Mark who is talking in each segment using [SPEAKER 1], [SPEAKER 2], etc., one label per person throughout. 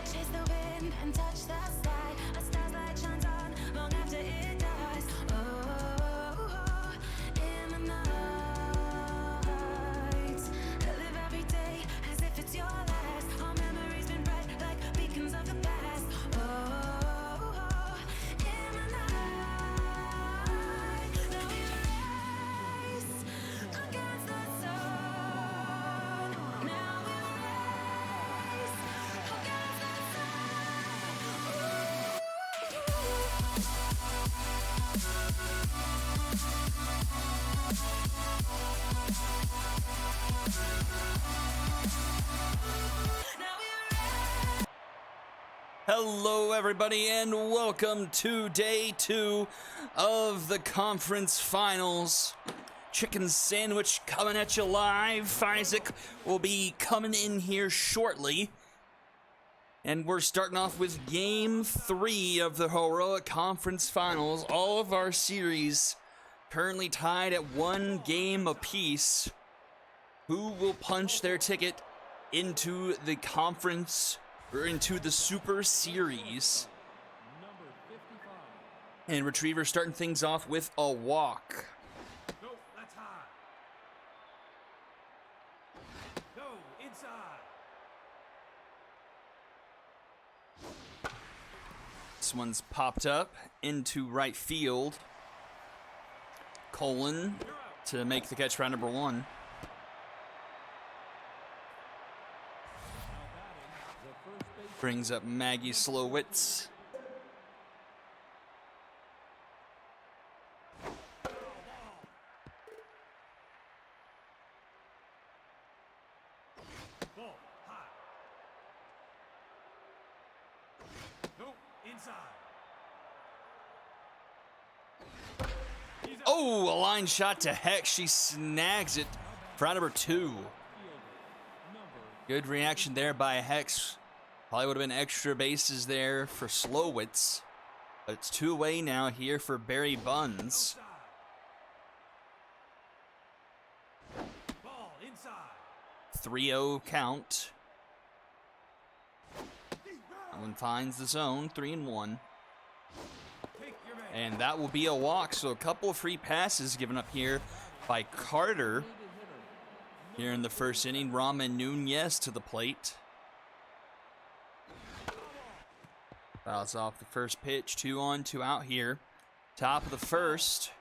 [SPEAKER 1] Chase the wind and touch the sky. A star's light shines on long after it dies. Oh, in the night, I live every day as if it's your last. Our memories been bright like beacons of the past. Oh, in the night, now we race against the sun. Now we race against the
[SPEAKER 2] Hello, everybody, and welcome to day 2 of the conference finals. Chicken Sandwich coming at you live. Isaac will be coming in here shortly. And we're starting off with game 3 of the Heroic Conference Finals. All of our series currently tied at 1 game apiece. Who will punch their ticket into the conference or into the Super Series? And Retriever starting things off with a walk.
[SPEAKER 3] No, that's high. No, inside.
[SPEAKER 2] This one's popped up into right field. Colin to make the catch for number 1. Brings up Maggie Slowitz.
[SPEAKER 3] Ball high. No, inside.
[SPEAKER 2] Oh, a line shot to Hex. She snags it for out number 2. Good reaction there by Hex. Probably would have been extra bases there for Slowitz. But it's 2-away now here for Barry Buns.
[SPEAKER 3] Ball inside.
[SPEAKER 2] 3-0 count. That one finds the zone, 3-1.
[SPEAKER 3] Take your man.
[SPEAKER 2] And that will be a walk. So a couple of free passes given up here by Carter. Here in the first inning, Ramen Nunez to the plate. Fouls off the first pitch. 2 on, 2 out here. Top of the first.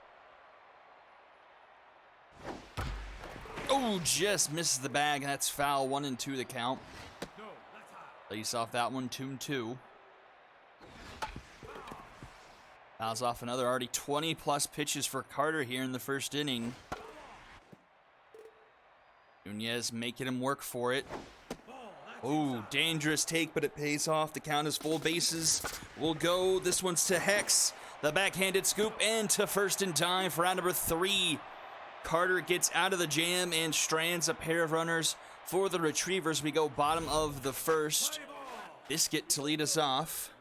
[SPEAKER 2] Oh, just misses the bag. That's foul. 1-2 the count.
[SPEAKER 3] No, that's high.
[SPEAKER 2] Lace off that one. 2-2. Fouls off another. Already 20 plus pitches for Carter here in the first inning. Nunez making him work for it. Oh, dangerous take, but it pays off. The count is full. Bases will go. This one's to Hex. The backhanded scoop and to first in time for round number 3. Carter gets out of the jam and strands a pair of runners for the Retrievers. We go bottom of the first. Biscuit to lead us off.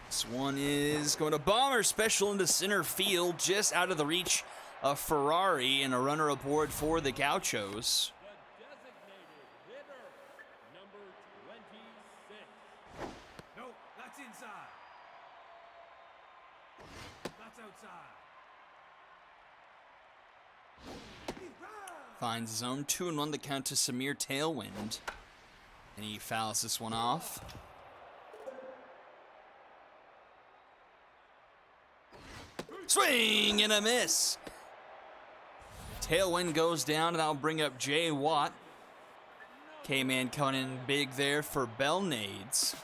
[SPEAKER 2] This one is going to bomber special into center field, just out of the reach of Ferrari, and a runner aboard for the Gauchos.
[SPEAKER 4] The designated hitter, number 26.
[SPEAKER 3] No, that's inside. That's outside.
[SPEAKER 2] Finds his own. 2-1 the count to Samir Tailwind. And he fouls this one off. Swing and a miss. Tailwind goes down, and I'll bring up Jay Watt. K-Man coming in big there for Belnades.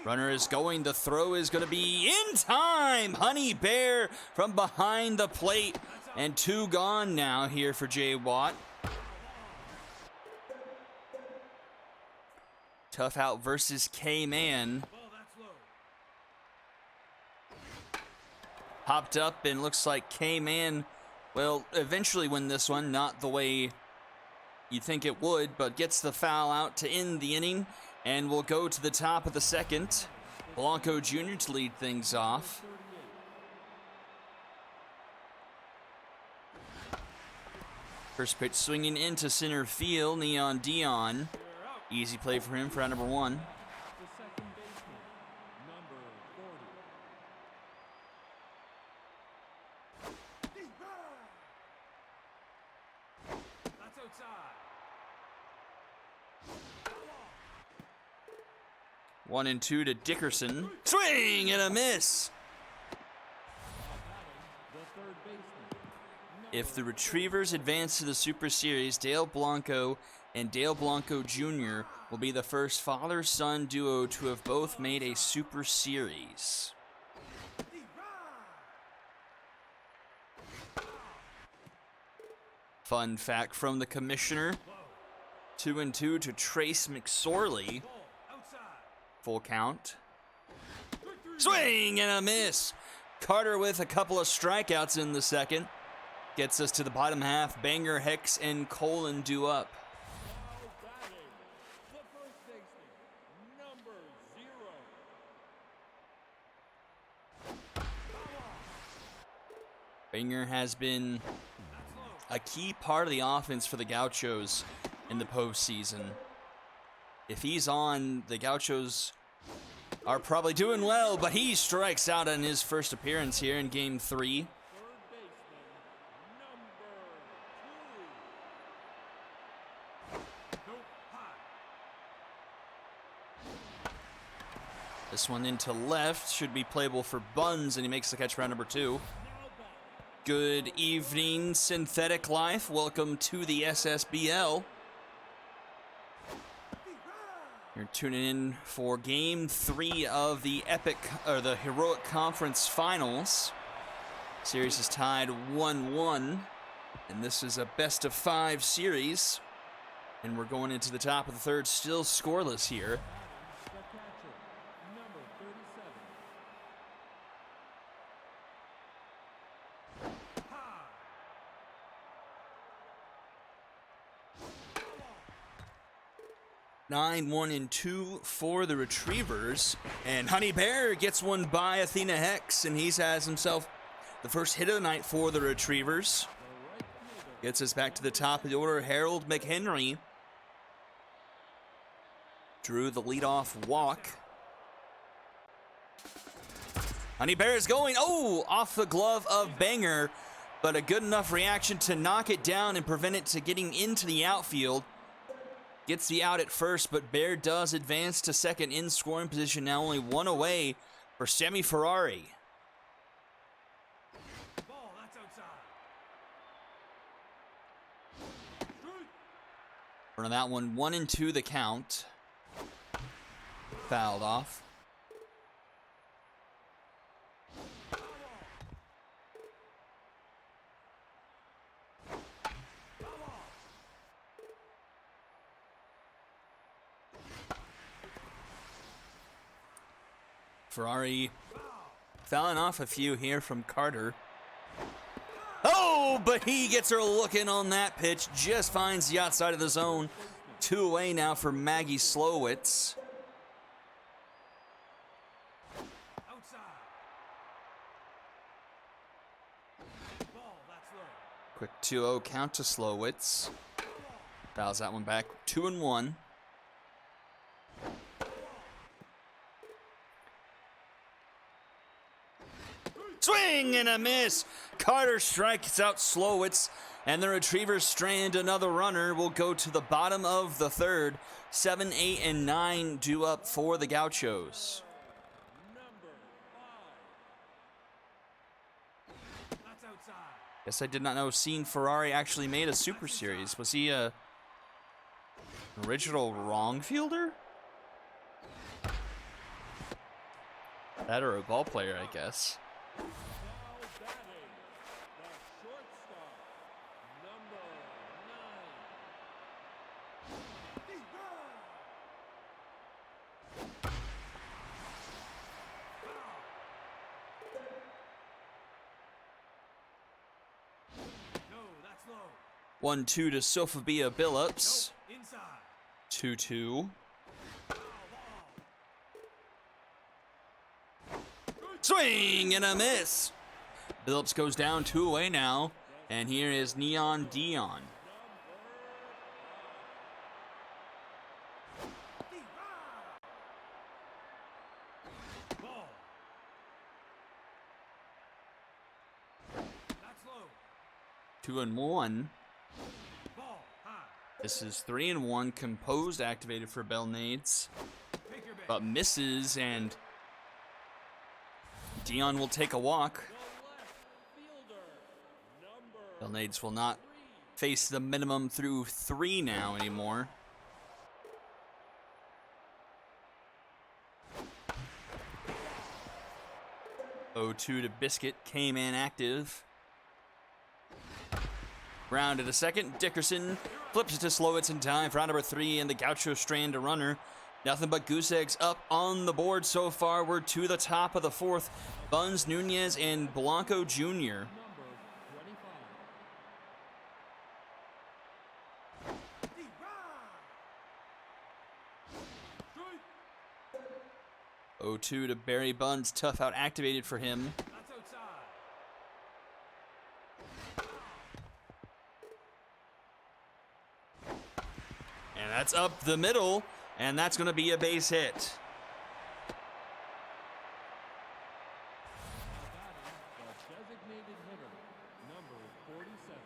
[SPEAKER 2] Runner is going. The throw is going to be in time. Honey Bear from behind the plate. And 2 gone now here for Jay Watt. Tough out versus K-Man.
[SPEAKER 3] Ball that's low.
[SPEAKER 2] Popped up, and looks like K-Man will eventually win this one. Not the way you think it would, but gets the foul out to end the inning. And we'll go to the top of the second. Blanco Jr. to lead things off. First pitch swinging into center field. Neon Dion. Easy play for him for round number 1.
[SPEAKER 4] The second baseman, number 40.
[SPEAKER 3] That's outside.
[SPEAKER 2] 1-2 to Dickerson. Swing and a miss.
[SPEAKER 4] The third baseman,
[SPEAKER 2] If the Retrievers advance to the Super Series, Dale Blanco and Dale Blanco Jr. will be the first father-son duo to have both made a Super Series. Fun fact from the commissioner. 2-2 to Trace McSorley.
[SPEAKER 3] Ball outside.
[SPEAKER 2] Full count. Swing and a miss. Carter with a couple of strikeouts in the second. Gets us to the bottom half. Banger, Hex, and Colin do up.
[SPEAKER 4] now batting. The first baseman, number 0.
[SPEAKER 2] Banger has been a key part of the offense for the Gauchos in the postseason. If he's on, the Gauchos are probably doing well, but he strikes out in his first appearance here in Game 3.
[SPEAKER 4] Third baseman, number 2.
[SPEAKER 3] No, high.
[SPEAKER 2] This one into left should be playable for Buns, and he makes the catch for round number 2.
[SPEAKER 4] Now batting.
[SPEAKER 2] Good evening, Synthetic Life. Welcome to the SSBL. You're tuning in for Game 3 of the the Heroic Conference Finals. Series is tied 1-1, and this is a best-of-5 series. And we're going into the top of the third, still scoreless here.
[SPEAKER 4] The catcher, number 37.
[SPEAKER 3] High.
[SPEAKER 2] 9-1-2 for the Retrievers. And Honey Bear gets one by Athena Hex, and he has himself the first hit of the night for the Retrievers.
[SPEAKER 4] The right
[SPEAKER 2] Gets us back to the top of the order. Harold McHenry drew the leadoff walk. Honey Bear is going, oh, off the glove of Banger, but a good enough reaction to knock it down and prevent it to getting into the outfield. Gets the out at first, but Bear does advance to second in scoring position, now only one away for Sammy Ferrari.
[SPEAKER 3] Ball, that's outside.
[SPEAKER 2] Front of that one, 1-2 the count. Fouled off. Ferrari fouling off a few here from Carter. Oh, but he gets her looking on that pitch. Just finds the outside of the zone. 2 away now for Maggie Slowitz.
[SPEAKER 3] Outside. Ball, that's low.
[SPEAKER 2] Quick 2-0 count to Slowitz. Fouls that one back. 2-1. Swing and a miss. Carter strikes out Slowitz, and the Retrievers strand another runner. Will go to the bottom of the third. 7, 8, and 9 due up for the Gauchos.
[SPEAKER 4] Number 5.
[SPEAKER 3] That's outside.
[SPEAKER 2] Guess I did not know Sean Ferrari actually made a Super Series. Was he a original wrong fielder? That or a ball player, I guess.
[SPEAKER 4] Now batting, the shortstop, number 9.
[SPEAKER 3] No, that's low.
[SPEAKER 2] 1-2 to Sophia Billups.
[SPEAKER 3] Inside.
[SPEAKER 2] 2-2. Swing and a miss. Billups goes down 2 away now. And here is Neon Dion.
[SPEAKER 3] Ball. That's low.
[SPEAKER 2] 2-1.
[SPEAKER 3] Ball, high.
[SPEAKER 2] This is 3-1. Composed activated for Belnades.
[SPEAKER 3] Take your bet.
[SPEAKER 2] But misses, and Dion will take a walk.
[SPEAKER 4] The left fielder, number
[SPEAKER 2] Belnades will not face the minimum through 3 now anymore. Oh, 2 to Biscuit came in active. Ground at a second. Dickerson flips it to Slowitz in time for out number 3, and the Gaucho strand a runner. Nothing but goose eggs up on the board so far. We're to the top of the 4th. Buns, Nunez, and Blanco Jr.
[SPEAKER 4] number 25.
[SPEAKER 3] Strike.
[SPEAKER 2] 0-2 to Barry Buns. Tough out activated for him.
[SPEAKER 3] That's outside.
[SPEAKER 2] And that's up the middle. And that's going to be a base hit.
[SPEAKER 4] Now batting, the designated hitter, number 47.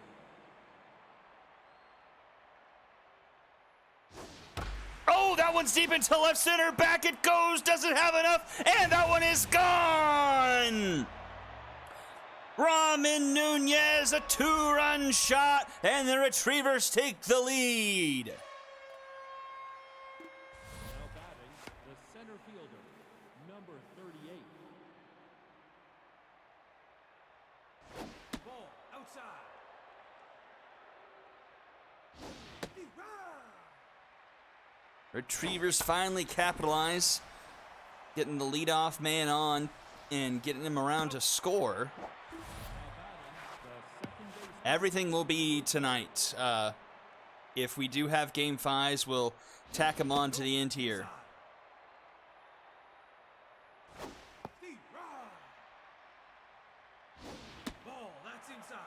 [SPEAKER 2] Oh, that one's deep into left center. Back it goes. Doesn't have enough. And that one is gone. Ramin Nunez, a 2-run shot. And the Retrievers take the lead.
[SPEAKER 4] Now batting, the center fielder, number 38.
[SPEAKER 3] Ball, outside.
[SPEAKER 2] Retrievers finally capitalize, getting the leadoff man on and getting him around to score.
[SPEAKER 4] Now batting, the second baseman,
[SPEAKER 2] Everything will be tonight. If we do have game 5s, we'll tack them on to the end here.
[SPEAKER 3] Ball, that's inside.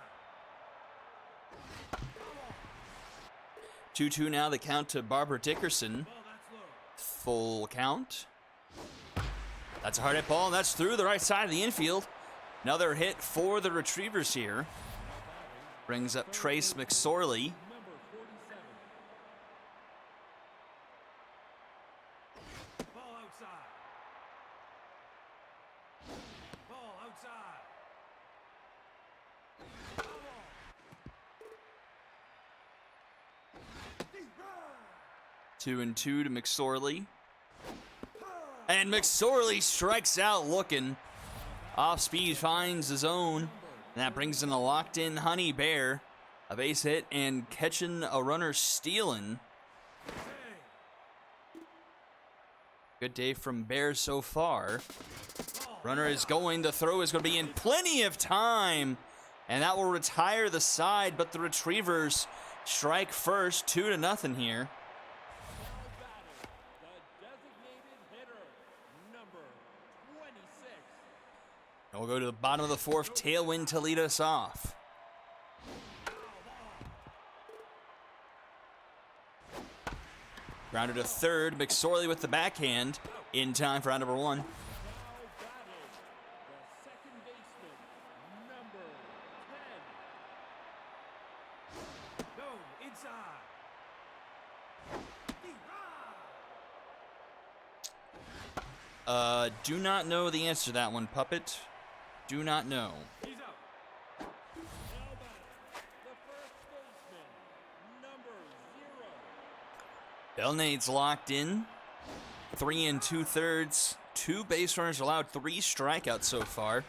[SPEAKER 2] 2-2 now, the count to Barbara Dickerson.
[SPEAKER 3] Ball, that's low.
[SPEAKER 2] Full count. That's a hard hit ball, and that's through the right side of the infield. Another hit for the Retrievers here. Brings up Trace McSorley.
[SPEAKER 4] Number 47.
[SPEAKER 3] Ball outside. Ball outside. Foul ball.
[SPEAKER 2] 2-2 to McSorley. And McSorley strikes out looking. Off speed finds his own. And that brings in a locked in Honey Bear. A base hit and catching a runner stealing. Good day from Bear so far. Runner is going. The throw is going to be in plenty of time. And that will retire the side. But the Retrievers strike first. 2-0 here.
[SPEAKER 4] The designated hitter, number 26.
[SPEAKER 2] And we'll go to the bottom of the fourth. Tailwind to lead us off. Grounded to third. McSorley with the backhand. In time for round number 1.
[SPEAKER 4] Now batting, the second baseman, number 10.
[SPEAKER 3] No, inside.
[SPEAKER 2] Do not know the answer to that one, Puppet. Do not know.
[SPEAKER 3] He's out.
[SPEAKER 4] Now batting, the first baseman, number 0.
[SPEAKER 2] Belnade's locked in. 3 2/3. 2 base runners allowed, 3 strikeouts so far.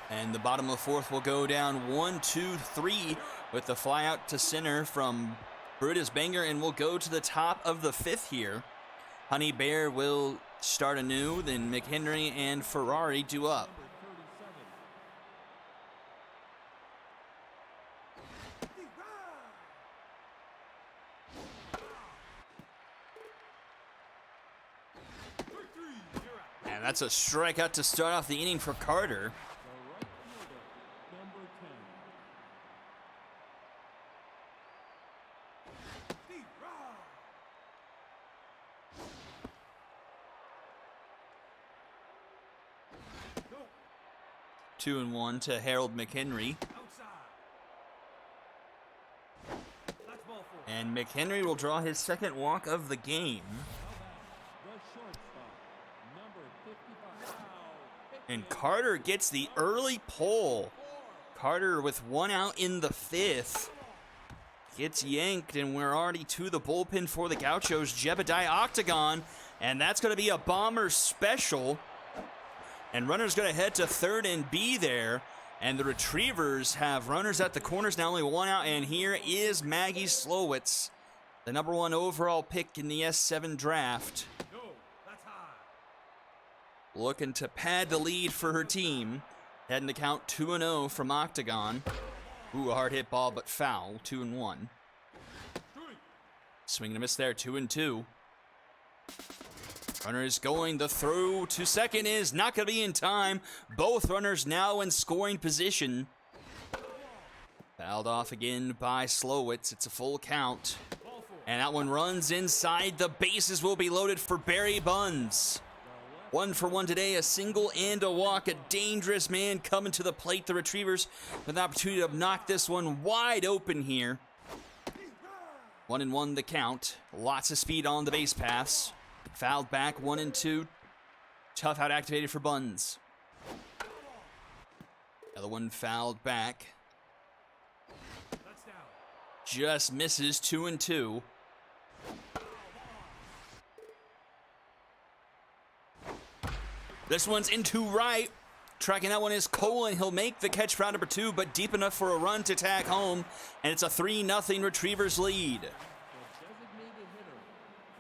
[SPEAKER 2] And the bottom of the fourth will go down 1-2-3 with the fly out to center from Brutus Banger, and we'll go to the top of the fifth here. Honey Bear will start anew, then McHenry and Ferrari do up.
[SPEAKER 4] Number 37.
[SPEAKER 3] 3-3. You're out.
[SPEAKER 2] And that's a strikeout to start off the inning for Carter.
[SPEAKER 4] The right fielder, number 10.
[SPEAKER 3] No,
[SPEAKER 2] 2-1 to Harold McHenry.
[SPEAKER 3] outside. That's ball 4.
[SPEAKER 2] And McHenry will draw his second walk of the game.
[SPEAKER 4] The shortstop, number 55.
[SPEAKER 2] And Carter gets the early pull. Carter with 1 out in the 5th. Gets yanked, and we're already to the bullpen for the Gauchos. Jebediah Octagon, and that's going to be a bomber special. And runner's going to head to third and be there. And the Retrievers have runners at the corners, now only 1 out. And here is Maggie Slowitz, the number 1 overall pick in the S7 draft,
[SPEAKER 3] No, that's high.
[SPEAKER 2] looking to pad the lead for her team. Heading to count 2-0 from Octagon. Ooh, a hard hit ball, but foul. 2-1. Swing and a miss there. 2-2. Runner is going. The throw to second is not going to be in time. Both runners now in scoring position. Fouled off again by Slowitz. It's a full count.
[SPEAKER 3] Ball 4.
[SPEAKER 2] And that one runs inside. The bases will be loaded for Barry Buns. 1 for 1 today, a single and a walk. A dangerous man coming to the plate. The Retrievers with an opportunity to knock this one wide open here. 1-1 the count. Lots of speed on the base paths. Fouled back, 1-2. Tough out activated for Buns. Another one fouled back.
[SPEAKER 3] That's down.
[SPEAKER 2] Just misses. 2-2. This one's into right. Tracking that one is Colin. He'll make the catch for round number 2, but deep enough for a run to tack home. And it's a 3-0 Retrievers lead.
[SPEAKER 4] The designated hitter,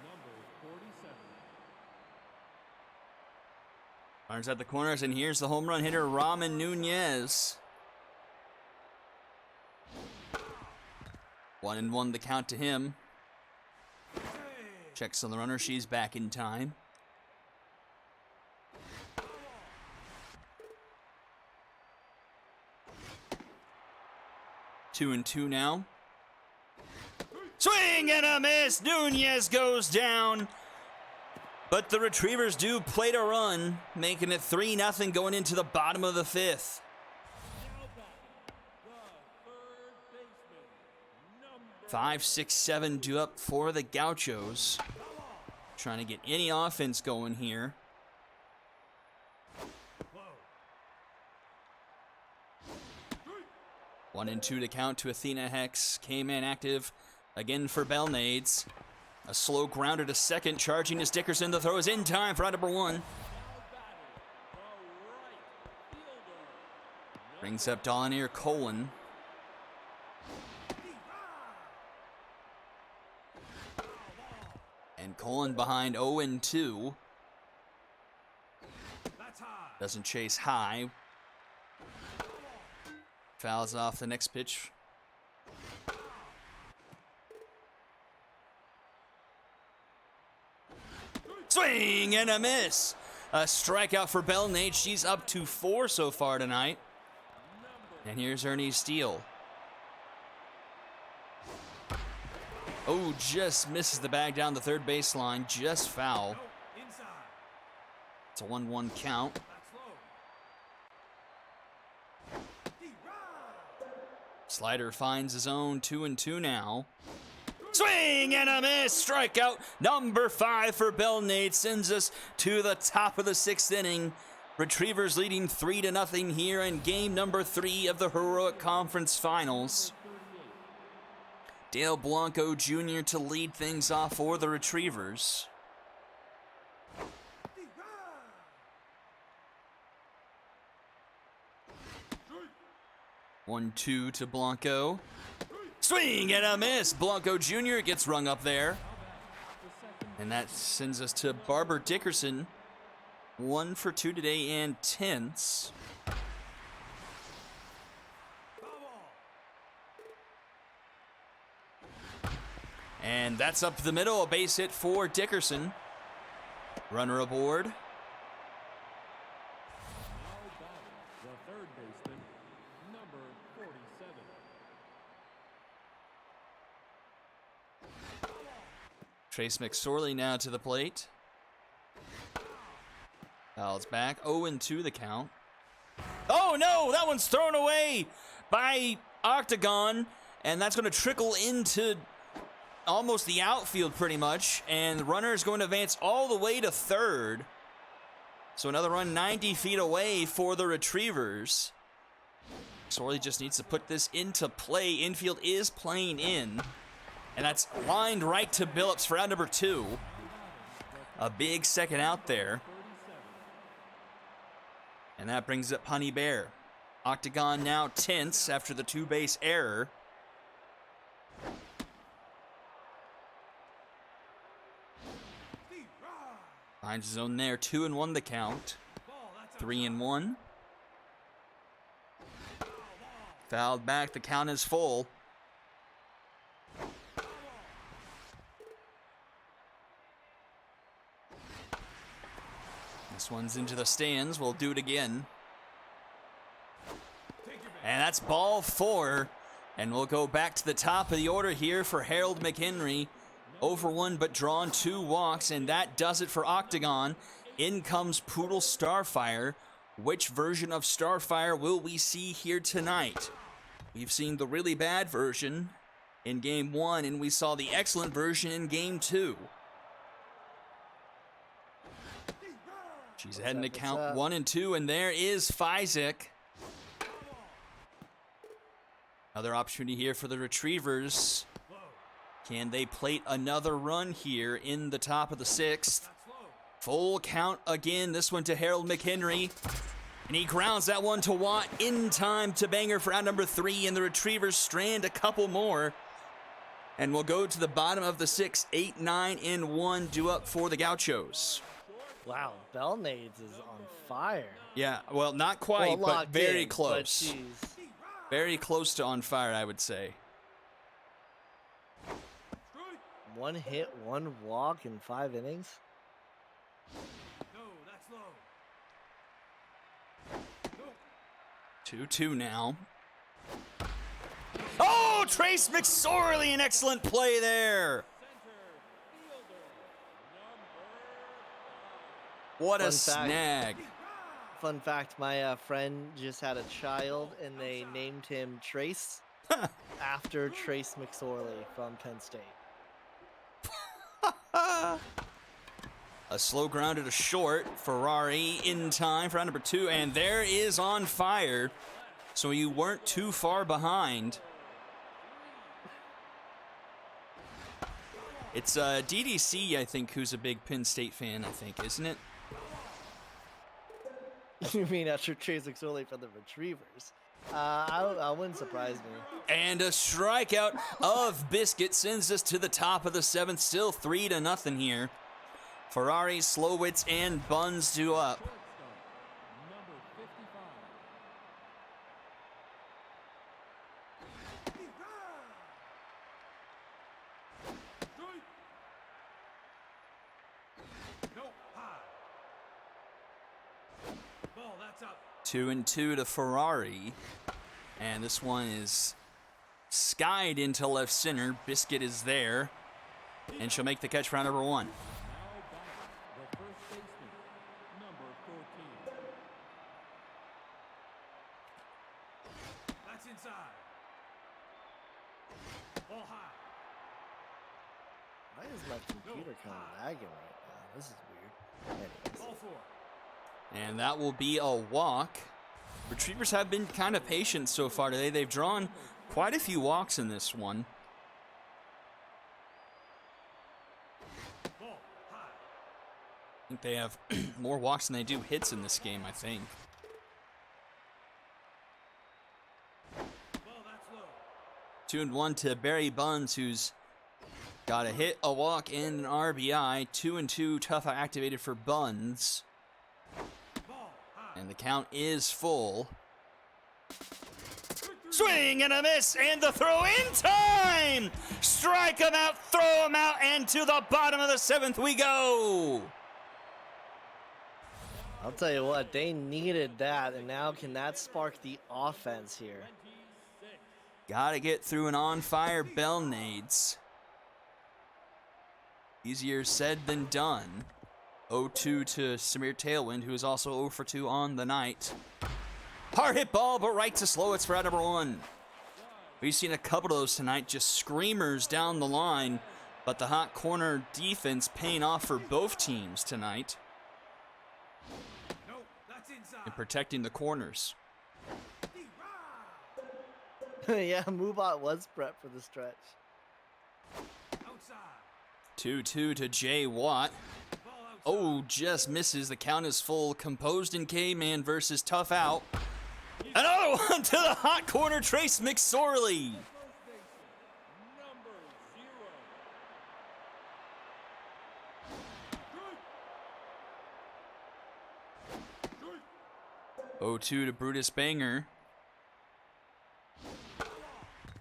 [SPEAKER 4] number 47.
[SPEAKER 2] Runners at the corners, and here's the home run hitter, Ramen Nunez. 1-1 the count to him. Checks on the runner. She's back in time. Two and two now. Swing and a miss. Nunez goes down. But the Retrievers do play to run, making it 3-0 going into the bottom of the 5th.
[SPEAKER 4] Now batting, the third baseman, number
[SPEAKER 2] 5, 6, 7 due up for the Gauchos. Trying to get any offense going here.
[SPEAKER 3] Whoa.
[SPEAKER 2] 1-2 to count to Athena Hex. Came in active again for Belnades. A slow grounder to second, charging is Dickerson. The throw is in time for out number 1.
[SPEAKER 4] now batting, the right fielder,
[SPEAKER 2] Brings up Dolanier Colon. And Colon behind 0-2.
[SPEAKER 3] That's high.
[SPEAKER 2] Doesn't chase high. Fouls off the next pitch. Swing and a miss. A strikeout for Belnade. She's up to 4 so far tonight. And here's Ernie Steele. Oh, just misses the bag down the third baseline. Just foul.
[SPEAKER 3] No, inside.
[SPEAKER 2] It's a 1-1 count.
[SPEAKER 3] That's low.
[SPEAKER 2] Slider finds his own. 2-2 now. Swing and a miss. Strikeout number 5 for Belnade sends us to the top of the 6th inning. Retrievers leading 3-0 here in game number 3 of the Heroic Conference Finals. Dale Blanco Jr. to lead things off for the Retrievers. 1-2 to Blanco. Swing and a miss. Blanco Jr. gets rung up there. And that sends us to Barber Dickerson. 1 for 2 today and tenths. And that's up the middle, a base hit for Dickerson. Runner aboard.
[SPEAKER 4] now batting, the third baseman, number 47.
[SPEAKER 2] Trace McSorley now to the plate. Fouls back. 0-2 the count. Oh no, that one's thrown away by Octagon. And that's going to trickle into almost the outfield pretty much. And the runner is going to advance all the way to third. So another run 90 feet away for the Retrievers. Sorley just needs to put this into play. Infield is playing in. And that's lined right to Billups for out number 2. A big second out there. And that brings up Honey Bear. Octagon now tense after the 2-base error. Finds his own there. 2-1 the count. 3-1. Fouled back. The count is full. This one's into the stands. We'll do it again. And that's ball 4. And we'll go back to the top of the order here for Harold McHenry. Over 1 but drawn 2 walks, and that does it for Octagon. In comes Poodle Starfire. Which version of Starfire will we see here tonight? We've seen the really bad version in game 1, and we saw the excellent version in game 2. She's heading to count 1 and 2, and there is Fizek. Another opportunity here for the Retrievers. Can they plate another run here in the top of the 6th? Full count again, this one to Harold McHenry. And he grounds that one to Watt in time to Banger for out number 3, and the Retrievers strand a couple more. And we'll go to the bottom of the 6th, 8, 9, and 1 due up for the Gauchos.
[SPEAKER 5] Wow, Belnades is on fire.
[SPEAKER 2] Yeah, well, not quite, but
[SPEAKER 5] locked
[SPEAKER 2] very
[SPEAKER 5] in,
[SPEAKER 2] close.
[SPEAKER 5] But she's
[SPEAKER 2] Very close to on fire, I would say.
[SPEAKER 5] 1 hit, 1 walk in 5 innings.
[SPEAKER 3] No, that's low.
[SPEAKER 2] 2-2 now. Oh, Trace McSorley, an excellent play there. What a
[SPEAKER 5] Fun fact.
[SPEAKER 2] snag.
[SPEAKER 5] Fun fact, my friend just had a child, and they named him Trace after Trace McSorley from Penn State.
[SPEAKER 2] A slow grounded a short. Ferrari in time for round number 2, and there is on fire. So you weren't too far behind. It's DDC, I think, who's a big Penn State fan, I think, isn't it?
[SPEAKER 5] You mean after Trace McSorley from the Retrievers? I wouldn't surprise me.
[SPEAKER 2] And a strikeout of Biscuit sends us to the top of the 7th. Still 3-0 here. Ferrari, Slowitz, and Buns do up.
[SPEAKER 4] Number 55.
[SPEAKER 3] No, high. Ball, that's up.
[SPEAKER 2] 2-2 to Ferrari. And this one is skied into left center. Biscuit is there. And she'll make the catch for round number 1.
[SPEAKER 4] Now back, the first baseman, number 14.
[SPEAKER 3] That's inside. Ball high.
[SPEAKER 5] Why is my computer kind of lagging right now? This is weird. Anyways.
[SPEAKER 3] Ball 4.
[SPEAKER 2] And that will be a walk. Retrievers have been kind of patient so far today. They've drawn quite a few walks in this one.
[SPEAKER 3] Ball high.
[SPEAKER 2] I think they have more walks than they do hits in this game, I think.
[SPEAKER 3] Ball, that's low.
[SPEAKER 2] 2-1 to Barry Buns, who's got a hit, a walk, and an RBI. 2-2, tough activated for Buns.
[SPEAKER 3] Ball high.
[SPEAKER 2] And the count is full. Swing and a miss, and the throw in time! Strike him out, throw him out, and to the bottom of the 7th we go!
[SPEAKER 5] I'll tell you what, they needed that, and now can that spark the offense here?
[SPEAKER 2] Gotta get through an on-fire Bellnades. Easier said than done. 0-2 to Samir Tailwind, who is also 0 for 2 on the night. Hard hit ball, but right to Slowitz for out number 1. We've seen a couple of those tonight, just screamers down the line, but the hot corner defense paying off for both teams tonight
[SPEAKER 3] No, that's inside.
[SPEAKER 2] and protecting the corners.
[SPEAKER 5] Yeah, Mubot was prepped for the stretch.
[SPEAKER 3] Outside.
[SPEAKER 2] 2-2 to Jay Watt.
[SPEAKER 3] Ball outside.
[SPEAKER 2] Oh, just misses. The count is full. Composed and K-Man versus Tough Out. Another one to the hot corner, Trace McSorley.
[SPEAKER 4] Number 0.
[SPEAKER 2] 0-2 to Brutus Banger.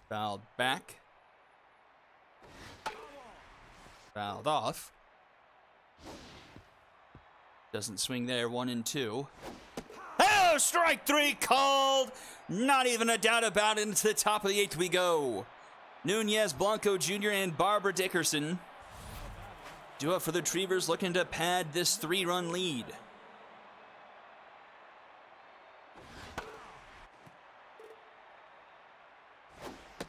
[SPEAKER 2] Fouled back. Fouled off. Doesn't swing there, 1-2. Oh, strike 3 called! Not even a doubt about it. Into the top of the 8th we go. Nunez, Blanco Jr., and Barbara Dickerson do it for the Retrievers, looking to pad this 3-run lead.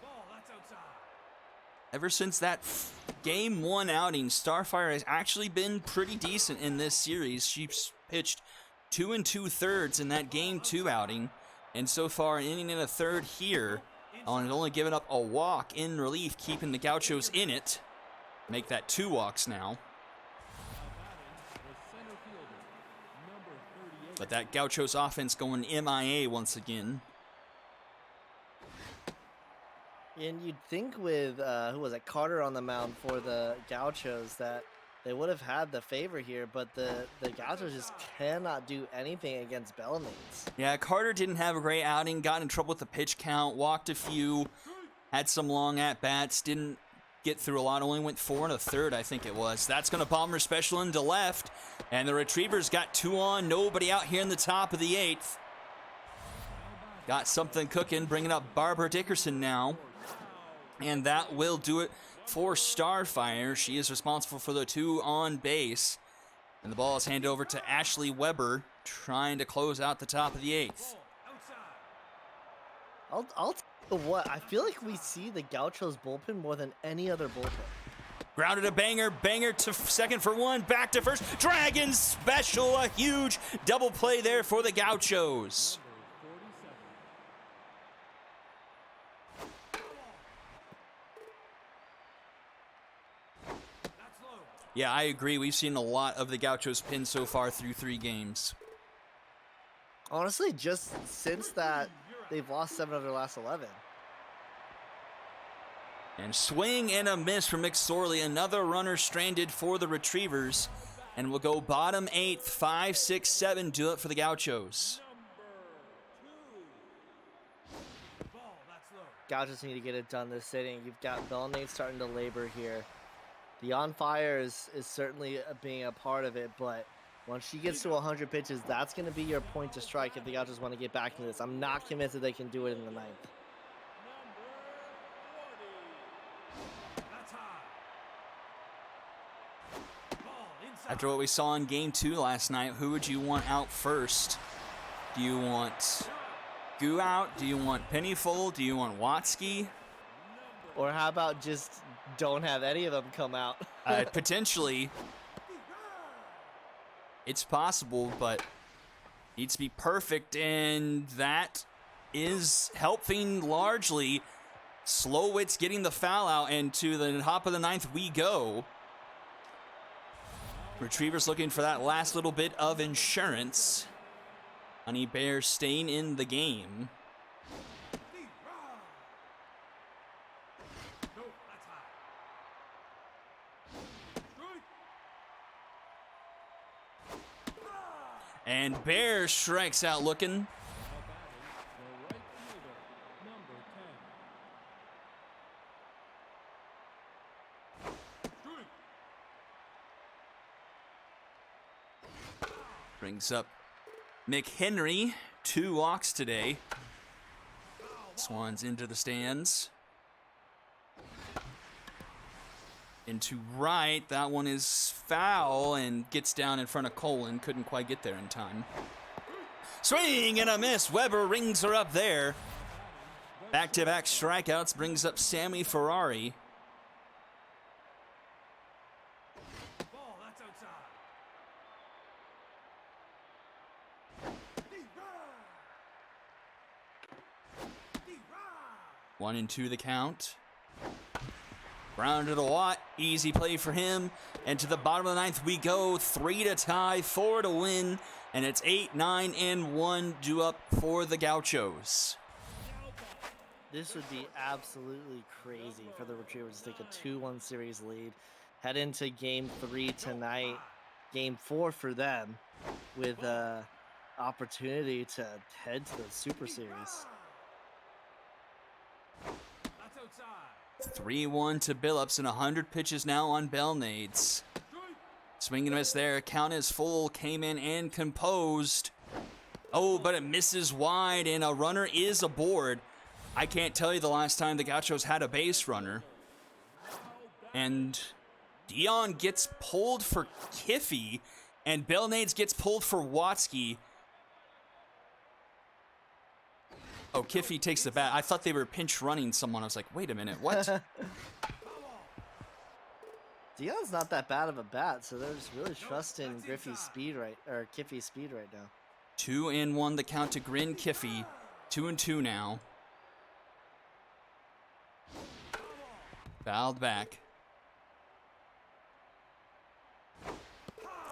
[SPEAKER 3] Ball, that's outside.
[SPEAKER 2] Ever since that Game 1 outing, Starfire has actually been pretty decent in this series. She's pitched 2 2/3 in that Game 2 outing, and so far an inning and a third here, and only given up a walk in relief, keeping the Gauchos in it. Make that 2 walks now.
[SPEAKER 4] The center fielder, number 38.
[SPEAKER 2] But that Gauchos offense going MIA once again.
[SPEAKER 5] And you'd think with, who was it, Carter on the mound for the Gauchos, that they would have had the favor here, but the Gauchos just cannot do anything against Bellnades.
[SPEAKER 2] Yeah, Carter didn't have a great outing, got in trouble with the pitch count, walked a few, had some long at-bats, didn't get through a lot, only went 4 1/3, I think it was. That's going to bomber special into left, and the Retrievers got 2 on, nobody out here in the top of the 8th. Got something cooking, bringing up Barbara Dickerson now. And that will do it for Starfire. She is responsible for the 2 on base. And the ball is handed over to Ashley Weber, trying to close out the top of the 8th.
[SPEAKER 3] Ball outside.
[SPEAKER 5] I'll tell you what, I feel like we see the Gauchos bullpen more than any other bullpen.
[SPEAKER 2] Grounded a banger to second for 1, back to first. Dragon special, a huge double play there for the Gauchos.
[SPEAKER 3] That's low.
[SPEAKER 2] Yeah, I agree. We've seen a lot of the Gauchos pin so far through 3 games.
[SPEAKER 5] Honestly, just since that, they've lost 7 of their last 11.
[SPEAKER 2] And swing and a miss from McSorley. Another runner stranded for the Retrievers. And we'll go bottom 8th, 5, 6, 7. Do it for the Gauchos.
[SPEAKER 3] Ball, that's low.
[SPEAKER 5] Gauchos need to get it done this inning. You've got Belnade starting to labor here. The on fire is certainly being a part of it, but once she gets to 100 pitches, that's going to be your point to strike if the Gauchos want to get back into this. I'm not convinced that they can do it in the 9th.
[SPEAKER 3] That's high. Ball inside.
[SPEAKER 2] After what we saw in Game 2 last night, who would you want out first? Do you want Gu out? Do you want Pennyfold? Do you want Watsky?
[SPEAKER 5] Or how about just don't have any of them come out?
[SPEAKER 2] Potentially. It's possible, but needs to be perfect, and that is helping largely. Slowitz getting the foul out, and to the top of the 9th we go. Retrievers looking for that last little bit of insurance. Honey Bears staying in the game.
[SPEAKER 3] No, that's high. Strike.
[SPEAKER 2] And Bears strikes out looking.
[SPEAKER 4] Now batting, the right fielder, number 10.
[SPEAKER 3] Strike.
[SPEAKER 2] Brings up McHenry. 2 walks today. Swans into the stands. Into right. That one is foul and gets down in front of Colin. Couldn't quite get there in time. Swing and a miss. Weber rings her up there. Back-to-back strikeouts brings up Sammy Ferrari.
[SPEAKER 3] Ball, that's outside.
[SPEAKER 2] 1-2 the count. Grounded a Watt. Easy play for him. And to the bottom of the 9th we go. 3 to tie, 4 to win. And it's 8, 9, and 1 due up for the Gauchos.
[SPEAKER 5] This would be absolutely crazy for the Retrievers to take a 2-1 series lead. Head into Game 3 tonight. Game 4 for them with opportunity to head to the Super Series.
[SPEAKER 3] That's outside.
[SPEAKER 2] 3-1 to Billups and 100 pitches now on Belnades. Swing and miss there. Count is full. Came in and composed. Oh, but it misses wide, and a runner is aboard. I can't tell you the last time the Gauchos had a base runner. And Dion gets pulled for Kiffy, and Belnades gets pulled for Watsky. Oh, Kiffy takes the bat. I thought they were pinch running someone. I was like, wait a minute, what?
[SPEAKER 5] Dion's not that bad of a bat, so they're just really trusting Kiffy's speed right now.
[SPEAKER 2] 2-1 the count to Grin Kiffy. 2-2 now. Fouled back.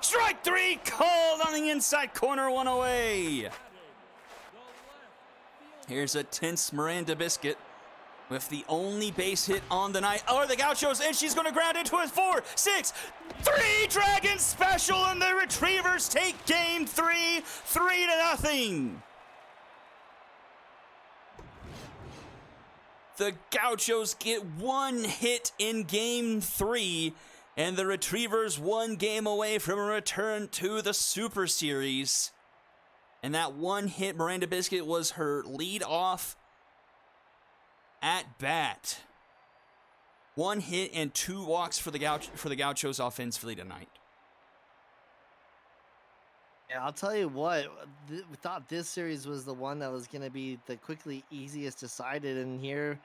[SPEAKER 2] Strike 3 called on the inside corner, 1 away. Here's a tense Miranda Biscuit with the only base hit on the night. Oh, the Gauchos, and she's going to ground into it. 4, 6, 3 Dragon special, and the Retrievers take Game 3, 3-0. The Gauchos get 1 hit in Game 3, and the Retrievers 1 game away from a return to the Super Series. And that 1 hit, Miranda Biscuit, was her lead off at bat. 1 hit and 2 walks for the Gauchos offensively tonight.
[SPEAKER 5] Yeah, I'll tell you what. We thought this series was the one that was going to be the quickly easiest decided, and here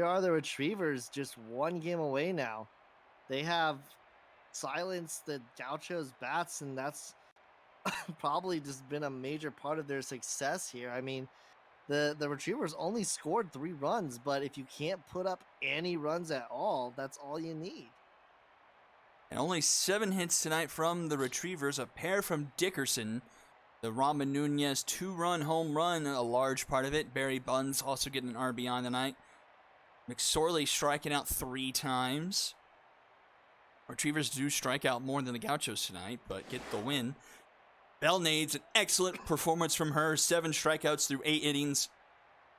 [SPEAKER 5] are the Retrievers, just 1 game away now. They have silenced the Gauchos' bats, and that's probably just been a major part of their success here. I mean, the Retrievers only scored 3 runs, but if you can't put up any runs at all, that's all you need.
[SPEAKER 2] And only 7 hits tonight from the Retrievers, a pair from Dickerson. The Ramon Nunez 2-run home run, a large part of it. Barry Buns also getting an RBI tonight. McSorley striking out 3 times. Retrievers do strike out more than the Gauchos tonight, but get the win. Belnades, an excellent performance from her. 7 strikeouts through 8 innings.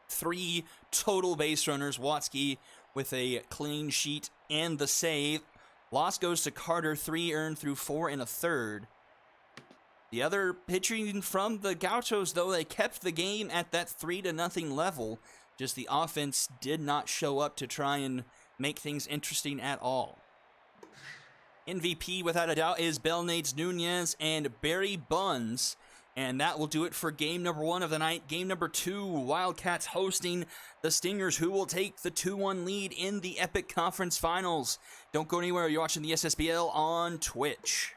[SPEAKER 2] 3 total base runners. Watsky with a clean sheet and the save. Loss goes to Carter, 3 earned through 4 1/3. The other pitching from the Gauchos, though, they kept the game at that 3-0 level. Just the offense did not show up to try and make things interesting at all. MVP, without a doubt, is Belnades Nunez and Barry Buns. And that will do it for game number 1 of the night. Game number 2, Wildcats hosting the Stingers, who will take the 2-1 lead in the Epic Conference Finals. Don't go anywhere. You're watching the SSBL on Twitch.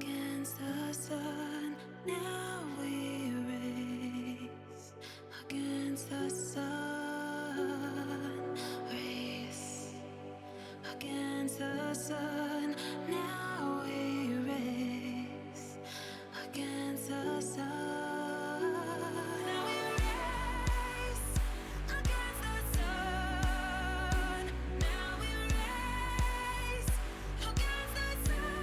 [SPEAKER 1] Against the sun, now we race. Against the sun, race. Against the sun, now we race. Against the sun, now we race. Against the sun, now we race. Against the sun.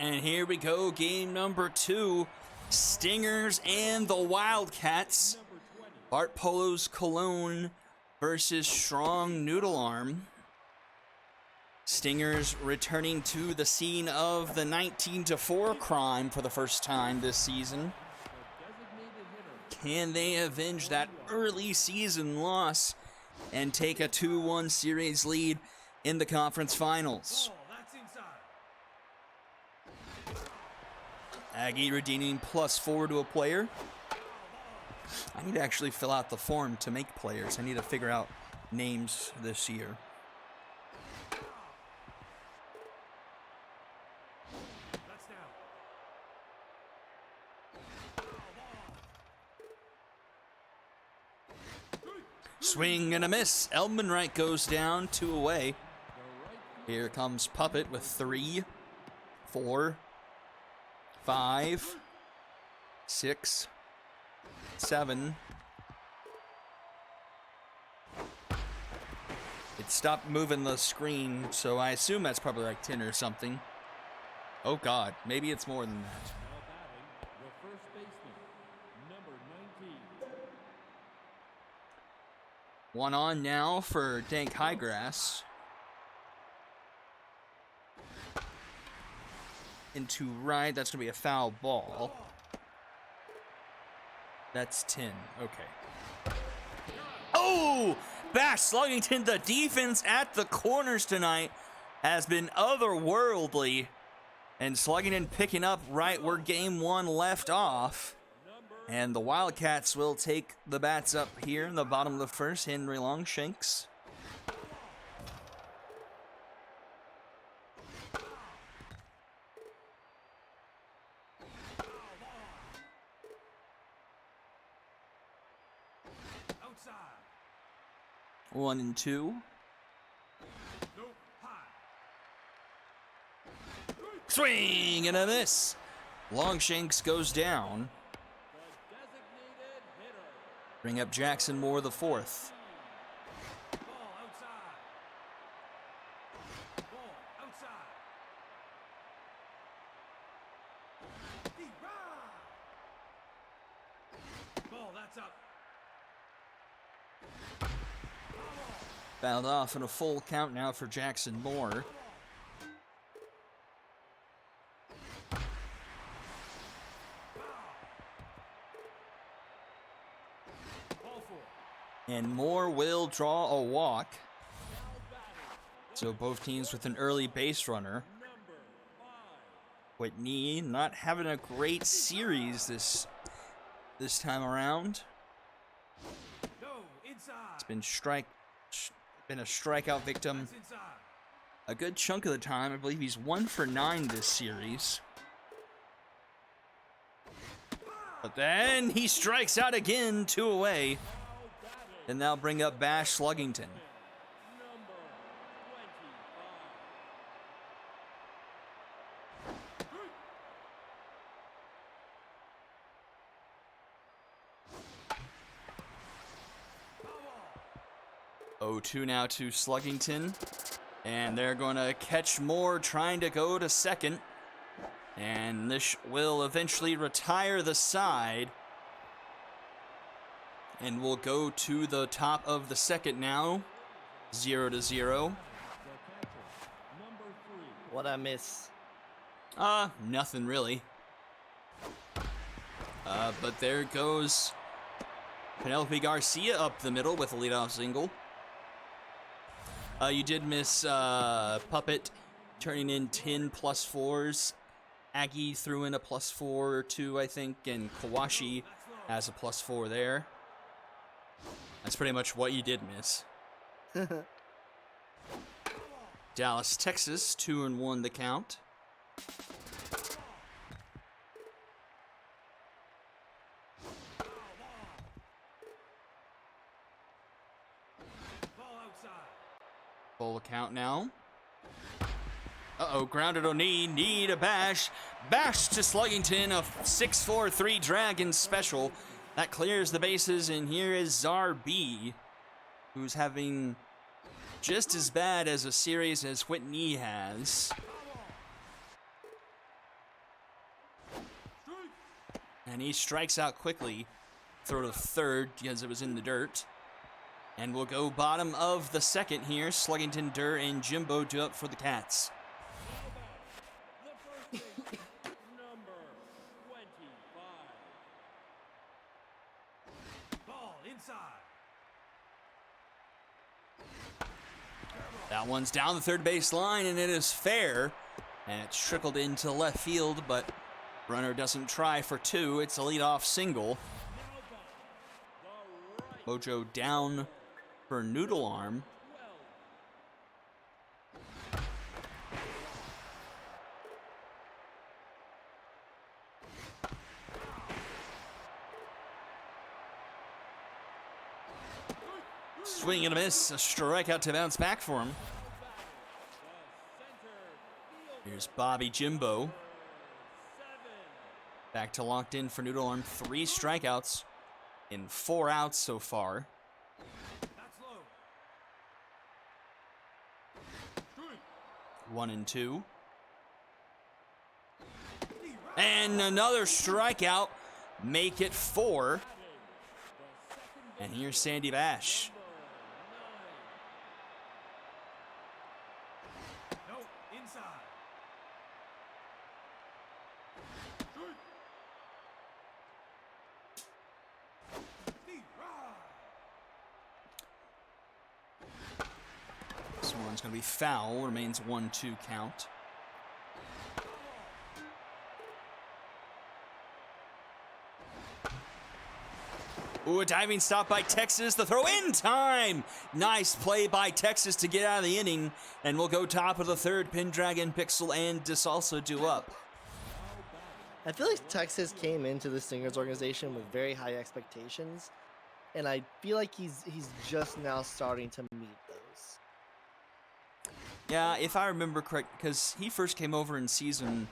[SPEAKER 2] And here we go, game number 2. Stingers and the Wildcats. Bart Polo's Cologne versus Strong Noodle Arm. Stingers returning to the scene of the 19-4 crime for the first time this season. Can they avenge that early season loss and take a 2-1 series lead in the conference finals.
[SPEAKER 3] Ball, that's inside.
[SPEAKER 2] Aggie redeeming +4 to a player. I need to actually fill out the form to make players. I need to figure out names this year.
[SPEAKER 3] That's down.
[SPEAKER 2] Swing and a miss. Elmenreich goes down, 2 away. Here comes Puppet with 3, 4, 5, 6, 7. It stopped moving the screen, so I assume that's probably like 10 or something. Oh God, maybe it's more than that.
[SPEAKER 4] Now batting, the first baseman, number 19.
[SPEAKER 2] One on now for Dank Highgrass. Into right, that's gonna be a foul ball. That's 10, okay. Oh! Bash Sluggington, the defense at the corners tonight has been otherworldly. And Sluggington picking up right where game 1 left off. And the Wildcats will take the bats up here in the bottom of the first. Henry Longshanks.
[SPEAKER 3] Outside.
[SPEAKER 2] 1 and 2.
[SPEAKER 3] Nope. High.
[SPEAKER 2] Swing and a miss. Longshanks goes down.
[SPEAKER 4] The designated hitter.
[SPEAKER 2] Bring up Jackson Moore the 4th.
[SPEAKER 3] Ball outside. Ball outside. Deep ride. Ball, that's up.
[SPEAKER 2] Fouled off in a full count now for Jackson Moore.
[SPEAKER 3] Ball 4.
[SPEAKER 2] And Moore will draw a walk. So both teams with an early base runner. Whitney not having a great series this time around.
[SPEAKER 3] No, inside.
[SPEAKER 2] It's been a strikeout victim
[SPEAKER 3] That's inside.
[SPEAKER 2] a good chunk of the time. I believe he's 1 for 9 this series. But then he strikes out again, 2 away. And they'll bring up Bash Sluggington.
[SPEAKER 4] Number
[SPEAKER 2] 0-2 now to Sluggington. And they're going to catch Moore trying to go to second. And this will eventually retire the side. And we'll go to the top of the second now. 0-0.
[SPEAKER 4] number 3.
[SPEAKER 5] What I miss?
[SPEAKER 2] Nothing really. But there goes Penelope Garcia up the middle with a leadoff single. You did miss Puppet turning in 10 +4s. Aggie threw in a +4 or 2, I think, and Kawashi has a +4 there. That's pretty much what you did miss. Dallas, Texas, 2-1 the count.
[SPEAKER 3] Ball outside.
[SPEAKER 2] Full count now. Uh-oh, grounded on knee, knee to Bash. Bash to Sluggington, a 6-4-3 Dragon special. That clears the bases, and here is Czar B, who's having just as bad as a series as Whitney has. And he strikes out quickly. Throw to third because it was in the dirt. And we'll go bottom of the second here. Sluggington, Durr, and Jimbo do up for the Cats.
[SPEAKER 4] The first baseman, number 25.
[SPEAKER 3] Ball inside.
[SPEAKER 2] That one's down the third base line, and it is fair. And it's trickled into left field, but runner doesn't try for two. It's a leadoff single. Mojo down for Noodle Arm. Swing and a miss, a strikeout to bounce back for him. Here's Bobby Jimbo. Back to locked in for Noodle Arm. 3 strikeouts in 4 outs so far.
[SPEAKER 3] That's low.
[SPEAKER 2] 1 and 2. And another strikeout. Make it 4. And here's Sandy Bash.
[SPEAKER 3] No, inside.
[SPEAKER 2] This one's going to be foul. Remains 1-2 count. Ooh, a diving stop by Texas. The throw in time. Nice play by Texas to get out of the inning. And we'll go top of the third. Pendragon, Pixel, and DeSalsa do up.
[SPEAKER 5] I feel like Texas came into the Stingers organization with very high expectations, and I feel like he's just now starting to meet those.
[SPEAKER 2] Yeah, if I remember correct, because he first came over in season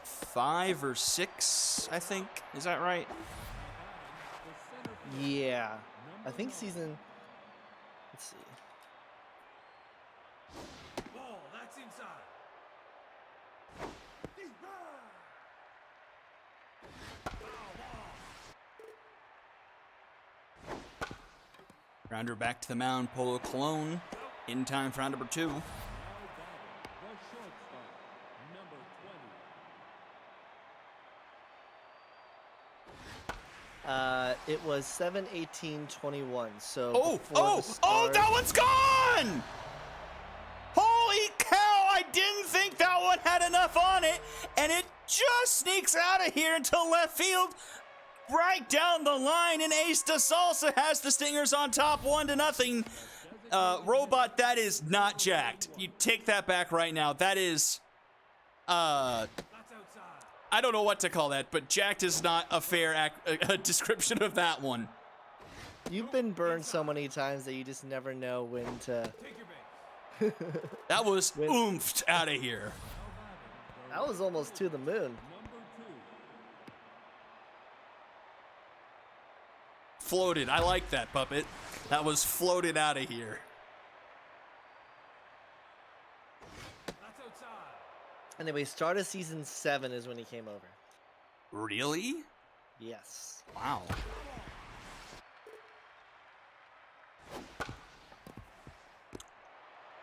[SPEAKER 2] 5 or 6, I think. Is that right?
[SPEAKER 5] Yeah, I think season. Let's see.
[SPEAKER 3] Ball, that's inside.
[SPEAKER 2] Grounder back to the mound. Polo Cologne in time for round number 2.
[SPEAKER 4] The shortstop, number 20.
[SPEAKER 5] It was 7-18-21. So
[SPEAKER 2] Oh,
[SPEAKER 5] before the start-
[SPEAKER 2] that one's gone! Holy cow, I didn't think that one had enough on it, and it just sneaks out of here into left field, right down the line, and Ace DeSalsa has the Stingers on top 1-0. Robot, that is not jacked. You take that back right now. That is,
[SPEAKER 3] That's outside.
[SPEAKER 2] I don't know what to call that, but jacked is not a fair description of that one.
[SPEAKER 5] You've been burned so many times that you just never know when to.
[SPEAKER 3] Take your base.
[SPEAKER 2] That was
[SPEAKER 5] Win.
[SPEAKER 2] oomphed out of here.
[SPEAKER 5] That was almost to the moon.
[SPEAKER 4] Number 2.
[SPEAKER 2] Floated. I like that, Puppet. That was floated out of here.
[SPEAKER 3] That's outside.
[SPEAKER 5] Anyway, start of season 7 is when he came over.
[SPEAKER 2] Really?
[SPEAKER 5] Yes.
[SPEAKER 2] Wow.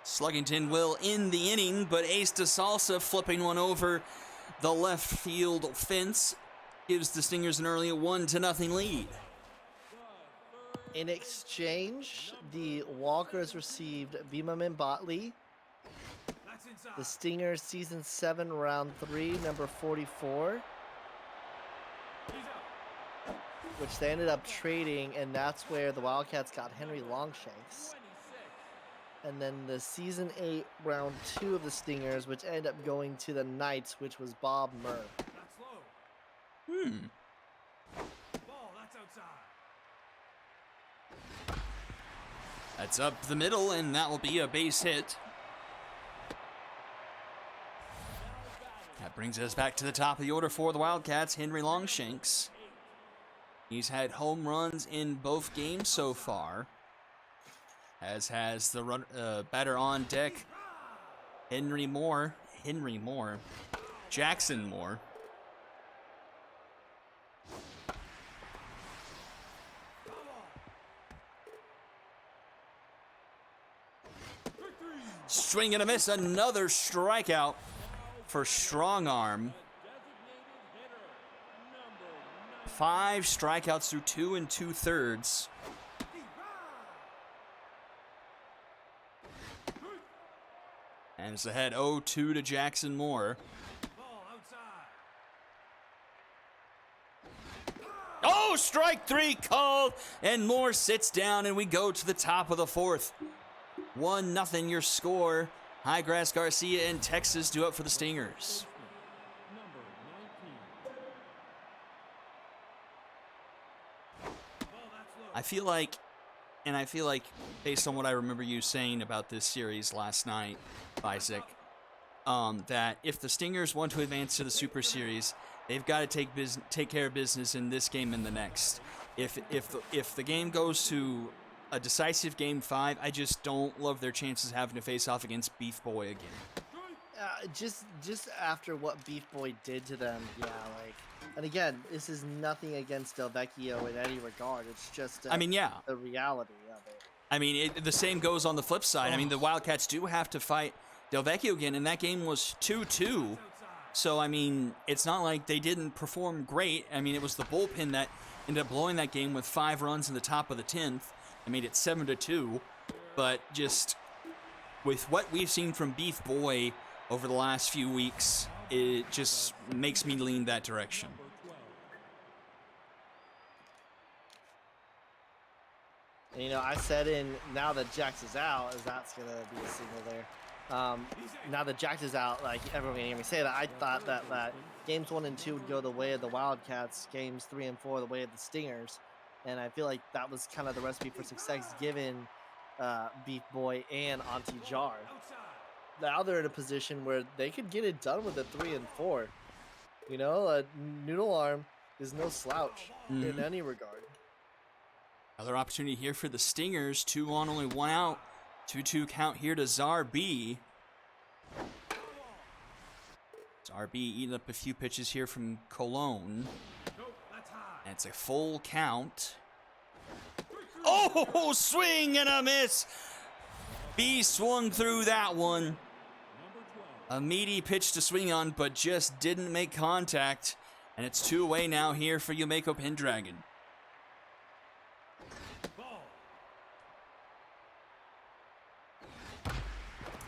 [SPEAKER 2] Sluggington will end the inning, but Ace DeSalsa flipping one over the left field fence gives the Stingers an early 1-0 lead.
[SPEAKER 5] In exchange, the Walkers received Bimaman Botley,
[SPEAKER 3] That's inside.
[SPEAKER 5] the Stingers season 7 round 3 number 44,
[SPEAKER 3] He's out.
[SPEAKER 5] which they ended up trading, and that's where the Wildcats got Henry Longshanks. And then the season 8 round 2 of the Stingers, which ended up going to the Knights, which was Bob Murr.
[SPEAKER 3] That's low. Ball, that's outside.
[SPEAKER 2] That's up the middle, and that will be a base hit. That brings us back to the top of the order for the Wildcats, Henry Longshanks. He's had home runs in both games so far, as has the batter on deck, Jackson Moore. Swing and a miss, another strikeout for Strong Arm. 5 strikeouts through 2 2/3. And it's ahead 0-2 to Jackson Moore.
[SPEAKER 3] Ball outside.
[SPEAKER 2] Oh, strike 3 called, and Moore sits down, and we go to the top of the 4th. 1-0 your score. Highgrass Garcia and Texas do up for the Stingers.
[SPEAKER 4] Number 19.
[SPEAKER 3] Ball that's low.
[SPEAKER 2] I feel like, based on what I remember you saying about this series last night, Isaac, that if the Stingers want to advance to the Super Series, they've got to take care of business in this game and the next. If the game goes to a decisive Game 5, I just don't love their chances of having to face off against Beef Boy again.
[SPEAKER 5] Just after what Beef Boy did to them, yeah, like, and again, this is nothing against Del Vecchio in any regard. It's just,
[SPEAKER 2] I mean, yeah.
[SPEAKER 5] the reality of it.
[SPEAKER 2] I mean, the same goes on the flip side. I mean, the Wildcats do have to fight Del Vecchio again, and that game was 2-2. So, I mean, it's not like they didn't perform great. I mean, it was the bullpen that ended up blowing that game with 5 runs in the top of the 10th. I made it 7-2. But just with what we've seen from Beef Boy over the last few weeks, it just makes me lean that direction.
[SPEAKER 5] And, you know, I said now that Jax is out, as that's going to be a signal there. Now that Jax is out, like, everyone can hear me say that. I thought that games 1 and 2 would go the way of the Wildcats, games 3 and 4 the way of the Stingers. And I feel like that was kind of the recipe for success given Beef Boy and Auntie Jar. Now they're in a position where they could get it done with a 3 and 4. You know, Noodle Arm is no slouch in any regard.
[SPEAKER 2] Another opportunity here for the Stingers. 2 on, only 1 out. 2-2 count here to Czar B. Czar B eating up a few pitches here from Cologne.
[SPEAKER 3] Nope, that's high.
[SPEAKER 2] And it's a full count. Oh, swing and a miss. B swung through that one. A meaty pitch to swing on, but just didn't make contact. And it's 2 away now here for Yumeko Pendragon.
[SPEAKER 3] Ball.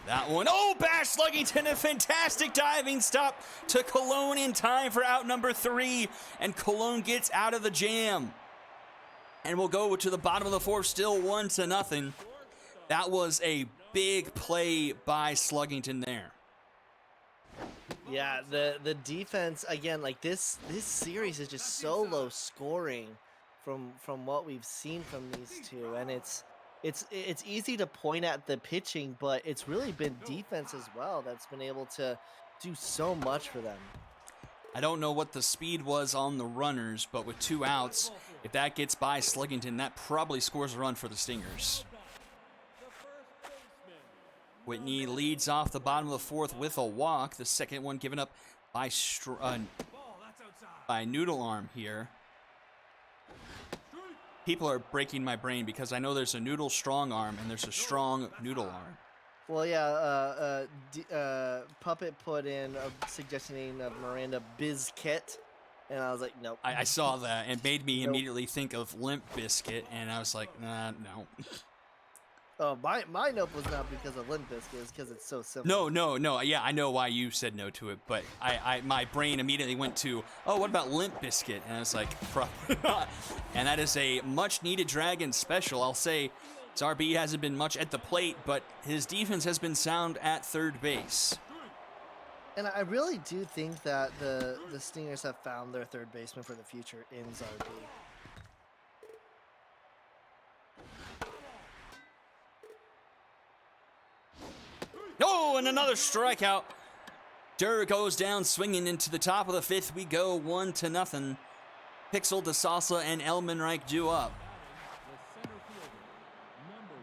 [SPEAKER 2] That one, oh, Bash Luggington, a fantastic diving stop to Cologne in time for out number 3. And Cologne gets out of the jam. And we'll go to the bottom of the 4th, still 1-0. That was a big play by Sluggington there.
[SPEAKER 5] Yeah, the defense, again, like this series is just so low scoring from what we've seen from these two, and it's easy to point at the pitching, but it's really been defense as well that's been able to do so much for them.
[SPEAKER 2] I don't know what the speed was on the runners, but with 2 outs, if that gets by Sluggington, that probably scores a run for the Stingers. Whitney leads off the bottom of the 4th with a walk. The second one given up by
[SPEAKER 3] Ball that's outside.
[SPEAKER 2] by Noodle Arm here. People are breaking my brain because I know there's a Noodle Strong Arm and there's a Strong Noodle Arm.
[SPEAKER 5] Well, yeah, Puppet put in a suggestion of Miranda Bizkit, and I was like, nope.
[SPEAKER 2] I saw that and made me
[SPEAKER 5] Nope.
[SPEAKER 2] immediately think of Limp Bizkit, and I was like, nah, no.
[SPEAKER 5] Oh, my nope was not because of Limp Bizkit, it's because it's so simple.
[SPEAKER 2] No. Yeah, I know why you said no to it, but my brain immediately went to, oh, what about Limp Bizkit? And I was like, probably not. And that is a much-needed Dragon special. I'll say Czar B hasn't been much at the plate, but his defense has been sound at third base.
[SPEAKER 5] And I really do think that the Stingers have found their third baseman for the future in Zarbi.
[SPEAKER 2] Oh, and another strikeout. Durr goes down swinging into the top of the 5th. We go 1-0. Pixel, DeSalsa, and Elmenreich do up.
[SPEAKER 4] The center fielder, number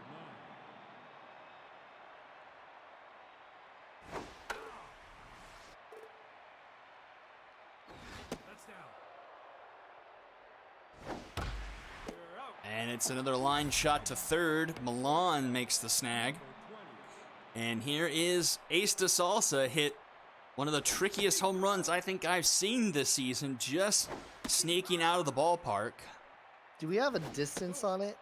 [SPEAKER 4] 9.
[SPEAKER 3] That's down. You're out.
[SPEAKER 2] And it's another line shot to third. Milan makes the snag. And here is Ace DeSalsa hit one of the trickiest home runs I think I've seen this season, just sneaking out of the ballpark.
[SPEAKER 5] Do we have a distance on it?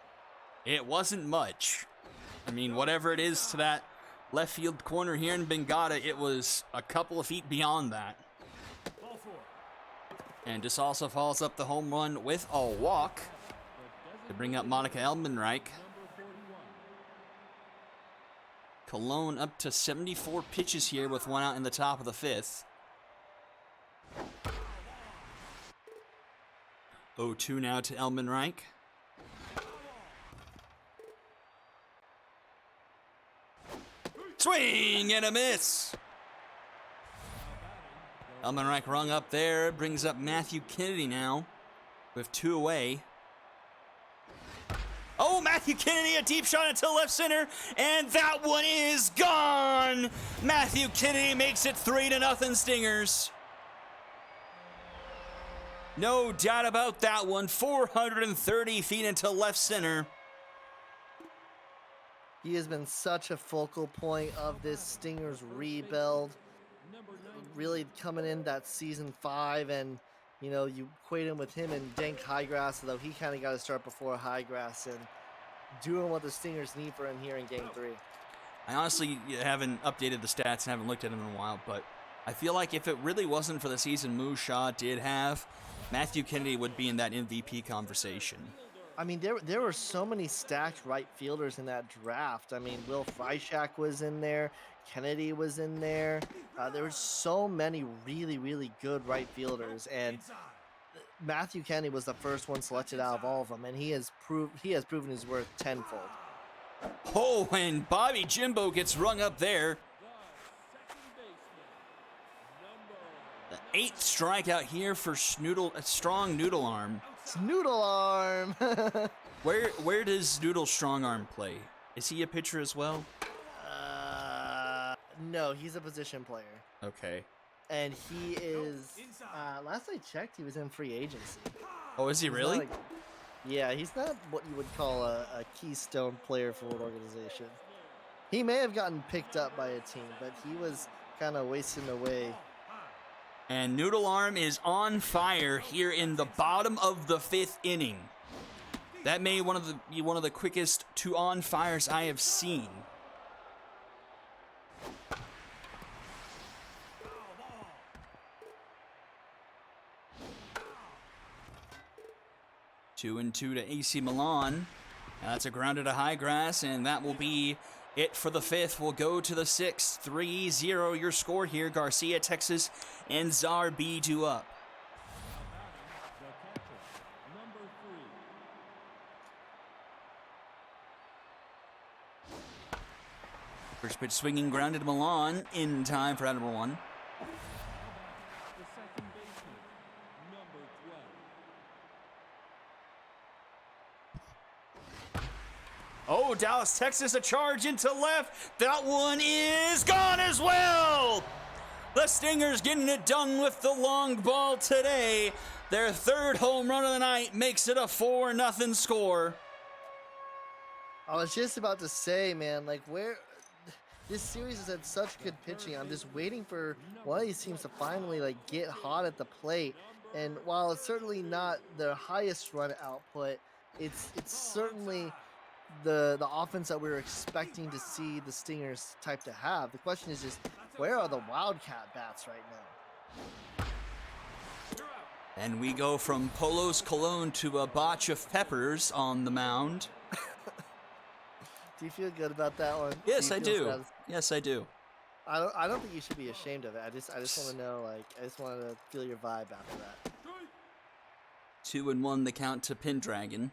[SPEAKER 2] It wasn't much. I mean, whatever it is to that left field corner here in Bengata, it was a couple of feet beyond that.
[SPEAKER 3] Ball 4.
[SPEAKER 2] And just also follows up the home run with a walk to bring up Monica Elmenreich. Cologne up to 74 pitches here with one out in the top of the 5th. 0-2 now to Elmenreich. Swing and a miss. Elmenreich rung up there, brings up Matthew Kennedy now with 2 away. Oh, Matthew Kennedy, a deep shot into left center, and that one is gone. Matthew Kennedy makes it 3-0 Stingers. No doubt about that one. 430 feet into left center.
[SPEAKER 5] He has been such a focal point of this Stingers rebuild. Really coming in that season 5, and you know, you equate him with him and Dank Highgrass, though he kind of got to start before Highgrass and doing what the Stingers need for him here in Game 3.
[SPEAKER 2] I honestly haven't updated the stats and haven't looked at him in a while, but I feel like if it really wasn't for the season Moose Shaw did have, Matthew Kennedy would be in that MVP conversation.
[SPEAKER 5] I mean, there were so many stacked right fielders in that draft. I mean, Will Freishak was in there. Kennedy was in there. There were so many really, really good right fielders, and Matthew Kennedy was the first one selected out of all of them, and he has proven his worth tenfold.
[SPEAKER 2] Oh, and Bobby Jimbo gets rung up there. The 8th strikeout here for Strong Noodle Arm.
[SPEAKER 5] It's Noodle Arm.
[SPEAKER 2] Where does Noodle Strong Arm play? Is he a pitcher as well?
[SPEAKER 5] No, he's a position player.
[SPEAKER 2] Okay.
[SPEAKER 5] And he is, last I checked, he was in free agency.
[SPEAKER 2] Oh, is he
[SPEAKER 5] He's
[SPEAKER 2] really?
[SPEAKER 5] not yeah, he's not what you would call a keystone player for an organization. He may have gotten picked up by a team, but he was kind of wasting away.
[SPEAKER 2] And Noodle Arm is on fire here in the bottom of the 5th inning. That may be one of the quickest 2 on fires I have seen. Two and 2 to AC Milan. That's a grounded to Highgrass, and that will be it for the 5th. We'll go to the 6th. 3-0 your score here. Garcia, Texas, and Czar B do up. First pitch swinging, grounded to Milan in time for out number 1. Oh, Dallas, Texas, a charge into left. That one is gone as well. The Stingers getting it done with the long ball today. Their 3rd home run of the night makes it a 4-0 score.
[SPEAKER 5] I was just about to say, man, like this series has had such good pitching. I'm just waiting for one of these teams to finally like get hot at the plate. And while it's certainly not the highest run output, it's certainly the offense that we were expecting to see the Stingers type to have. The question is just, where are the Wildcat bats right now?
[SPEAKER 2] And we go from Polos Cologne to a botch of Peppers on the mound.
[SPEAKER 5] Do you feel good about that one?
[SPEAKER 2] Yes, I do. Yes, I do.
[SPEAKER 5] I don't think you should be ashamed of it. I just want to know, like, I just wanted to feel your vibe after that.
[SPEAKER 2] 2-1 the count to Pendragon.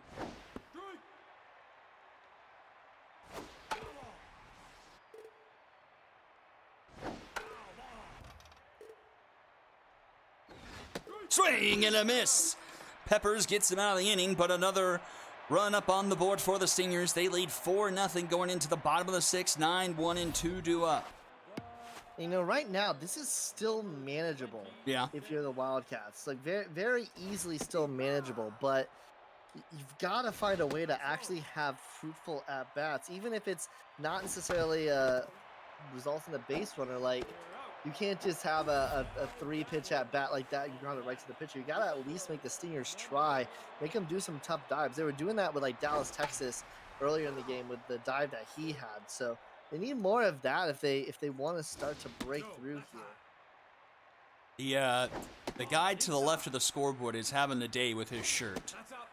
[SPEAKER 2] Swing and a miss. Peppers gets him out of the inning, but another run up on the board for the Stingers. They lead 4-0 going into the bottom of the 6th. 9-1 and 2 due up.
[SPEAKER 5] You know, right now, this is still manageable.
[SPEAKER 2] Yeah.
[SPEAKER 5] If you're the Wildcats. Like, very, very easily still manageable, but you've got to find a way to actually have fruitful at-bats, even if it's not necessarily results in a base runner. Like, you can't just have a 3-pitch at-bat like that. You ground it right to the pitcher. You got to at least make the Stingers try, make them do some tough dives. They were doing that with, like, Dallas, Texas earlier in the game with the dive that he had. So They need more of that if they want to start to break through here.
[SPEAKER 2] The guy to the left of the scoreboard is having a day with his shirt.
[SPEAKER 3] That's up.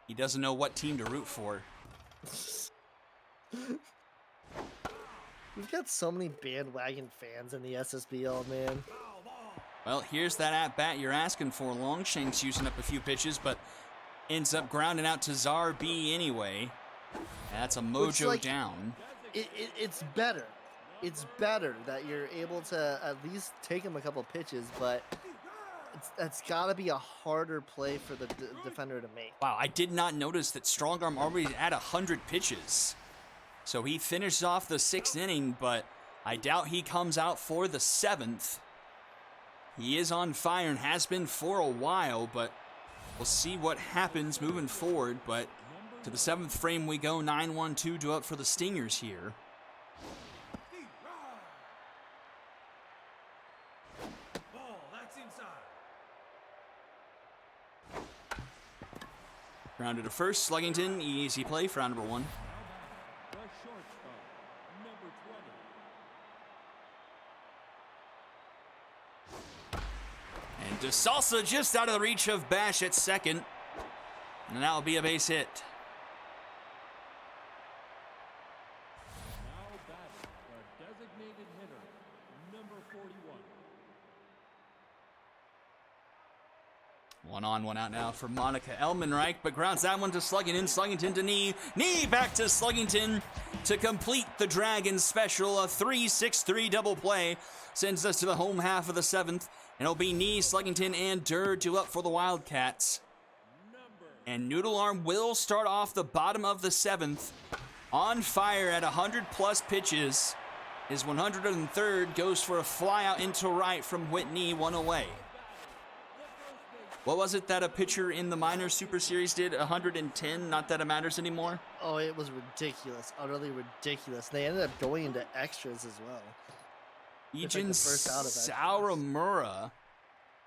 [SPEAKER 2] He doesn't know what team to root for.
[SPEAKER 5] We've got so many bandwagon fans in the SSBL, man.
[SPEAKER 2] Well, here's that at-bat you're asking for. Longshanks using up a few pitches, but ends up grounding out to Czar B anyway. That's a mojo
[SPEAKER 5] like-
[SPEAKER 2] down.
[SPEAKER 5] It's better. It's better that you're able to at least take him a couple pitches, but that's got to be a harder play for the defender to make.
[SPEAKER 2] Wow, I did not notice that Strongarm already at 100 pitches. So he finishes off the 6th inning, but I doubt he comes out for the 7th. He is on fire and has been for a while, but we'll see what happens moving forward. But to the 7th frame we go, 9-1-2 due up for the Stingers here.
[SPEAKER 3] Ball, that's inside.
[SPEAKER 2] Grounded to first, Sluggington, easy play for round number 1.
[SPEAKER 4] The shortstop, number 20.
[SPEAKER 2] And DeSalsa just out of the reach of Bash at second. And that will be a base hit.
[SPEAKER 4] Now batting, the designated hitter, number 41.
[SPEAKER 2] One on, one out now for Monica Elmenreich, but grounds that one to Sluggington. Sluggington to Knee. Knee back to Sluggington to complete the Dragons special. A 3-6-3 double play sends us to the home half of the 7th. And it'll be Knee, Sluggington, and Durr due up for the Wildcats. And Noodle Arm will start off the bottom of the 7th on fire at 100+ pitches. His 103rd goes for a flyout into right from Whitney, one away. What was it that a pitcher in the minor Super Series did? 110? Not that it matters anymore?
[SPEAKER 5] Oh, it was ridiculous, utterly ridiculous. They ended up going into extras as well. It's like
[SPEAKER 2] Ejin
[SPEAKER 5] the first out of extras.
[SPEAKER 2] Sauramura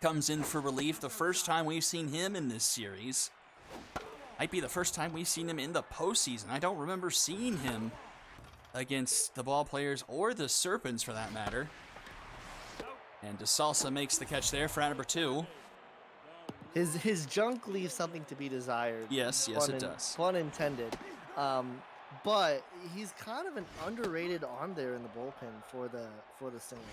[SPEAKER 2] comes in for relief. The first time we've seen him in this series. Might be the first time we've seen him in the postseason. I don't remember seeing him against the Ball Players or the Serpents for that matter. And DeSalsa makes the catch there for round number 2.
[SPEAKER 5] His junk leaves something to be desired.
[SPEAKER 2] Yes, it does.
[SPEAKER 5] Pun intended. But he's kind of an underrated arm there in the bullpen for the Stingers.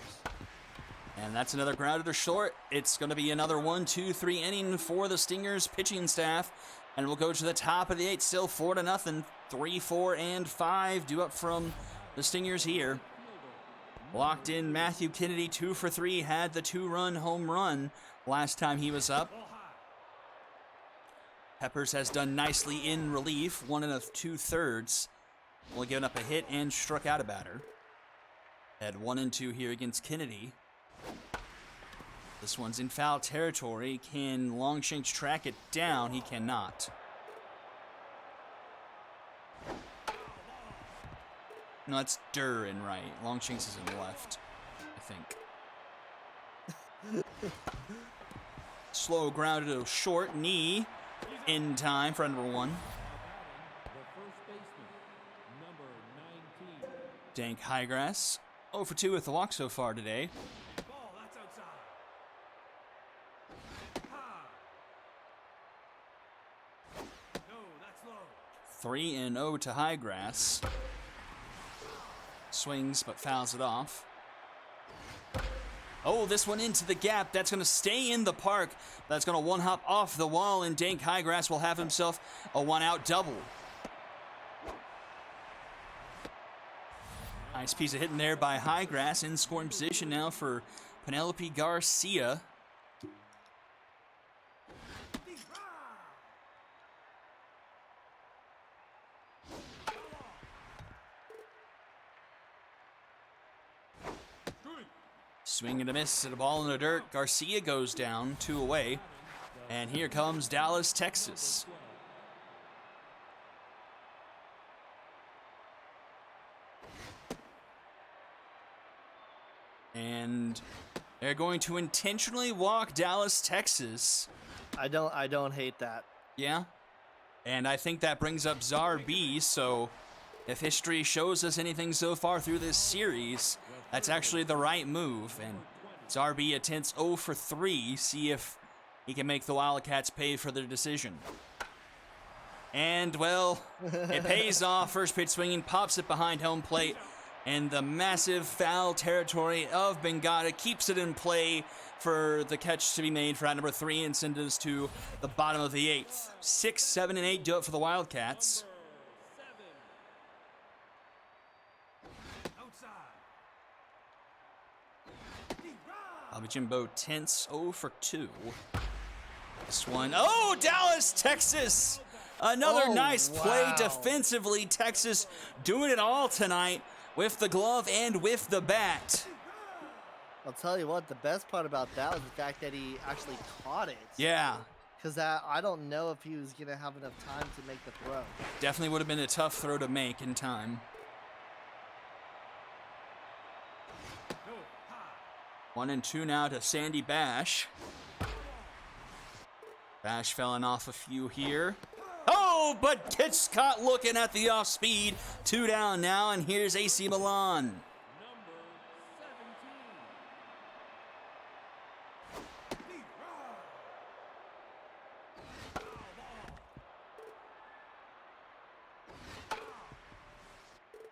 [SPEAKER 2] And that's another grounder to short. It's going to be another 1-2-3 inning for the Stingers pitching staff. And we'll go to the top of the 8th, still 4-0. 3, 4, and 5 due up from the Stingers here. Locked in Matthew Kennedy, 2 for 3, had the 2-run home run last time he was up. Peppers has done nicely in relief, 1 2/3. Only given up a hit and struck out a batter. Had 1 and 2 here against Kennedy. This one's in foul territory. Can Longshanks track it down? He cannot. No, that's Durr in right. Longshanks is in left, I think. Slow grounded to short. Knee in time for number 1.
[SPEAKER 4] The first baseman, number 19.
[SPEAKER 2] Dank Highgrass. 0 for 2 with the walk so far today.
[SPEAKER 3] Ball, that's outside. High. No, that's low.
[SPEAKER 2] 3-0 to Highgrass. Swings but fouls it off. Oh, this one into the gap. That's going to stay in the park. That's going to one-hop off the wall, and Dank Highgrass will have himself a one-out double. Nice piece of hitting there by Highgrass. In scoring position now for Penelope Garcia. Swing and a miss at a ball in the dirt. Garcia goes down, 2 away. And here comes Dallas, Texas. And they're going to intentionally walk Dallas, Texas.
[SPEAKER 5] I don't hate that.
[SPEAKER 2] Yeah? And I think that brings up Czar B, so if history shows us anything so far through this series, that's actually the right move. And Czar B attempts 0 for 3, see if he can make the Wildcats pay for their decision. And, well, it pays off. First pitch swinging, pops it behind home plate, and the massive foul territory of Bengata keeps it in play for the catch to be made for out number 3 and send us to the bottom of the 8th. 6, 7, and 8 do it for the Wildcats.
[SPEAKER 3] Outside.
[SPEAKER 2] Bobby Jimbo tense 0 for 2. This one, oh, Dallas, Texas! Another
[SPEAKER 5] Oh,
[SPEAKER 2] nice play
[SPEAKER 5] wow.
[SPEAKER 2] defensively. Texas doing it all tonight with the glove and with the bat.
[SPEAKER 5] I'll tell you what, the best part about that was the fact that he actually caught it.
[SPEAKER 2] Yeah,
[SPEAKER 5] Because I don't know if he was going to have enough time to make the throw.
[SPEAKER 2] definitely would have been a tough throw to make in time.
[SPEAKER 3] No. High.
[SPEAKER 2] 1 and 2 now to Sandy Bash. Bash felling off a few here. Oh, but gets caught looking at the off speed. 2 down now, and here's AC Milan.
[SPEAKER 4] Number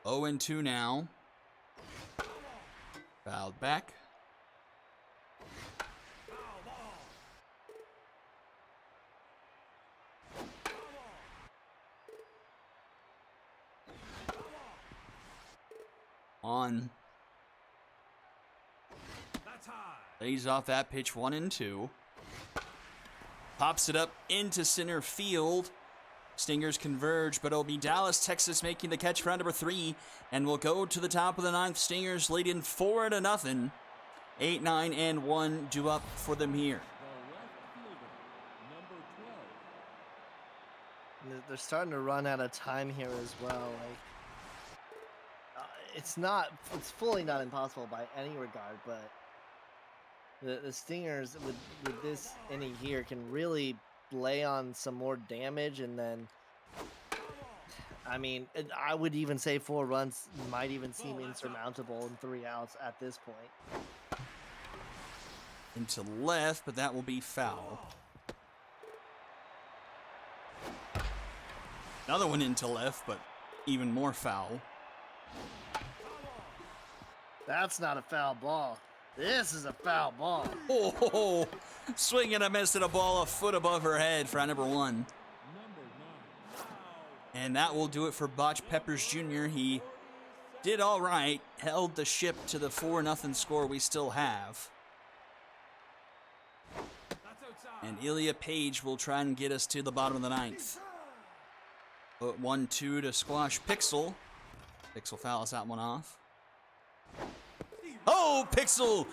[SPEAKER 2] 0 and 2 now. Fouled back. On.
[SPEAKER 3] That's high.
[SPEAKER 2] Lays off that pitch 1 and 2. Pops it up into center field. Stingers converge, but it'll be Dallas, Texas making the catch for round number 3, and we'll go to the top of the 9th. Stingers leading 4-0. 8, 9, and 1 due up for them here.
[SPEAKER 4] the left fielder, number 12.
[SPEAKER 5] They're starting to run out of time here as well. Like, it's fully not impossible by any regard, but the Stingers with this inning here can really lay on some more damage, and then I mean, I would even say 4 runs might even seem insurmountable in 3 outs at this point.
[SPEAKER 2] Into left, but that will be foul. Another one into left, but even more foul.
[SPEAKER 5] That's not a foul ball. This is a foul ball.
[SPEAKER 2] Oh, swing and a miss at a ball a foot above her head for round number 1.
[SPEAKER 4] Number 9.
[SPEAKER 2] And that will do it for Botch Peppers Jr. He did all right, held the ship to the 4-0 score we still have.
[SPEAKER 3] That's outside.
[SPEAKER 2] And Ilya Page will try and get us to the bottom of the 9th. But 1-2 to squash Pixel. Pixel fouls that one off. Oh, Pixel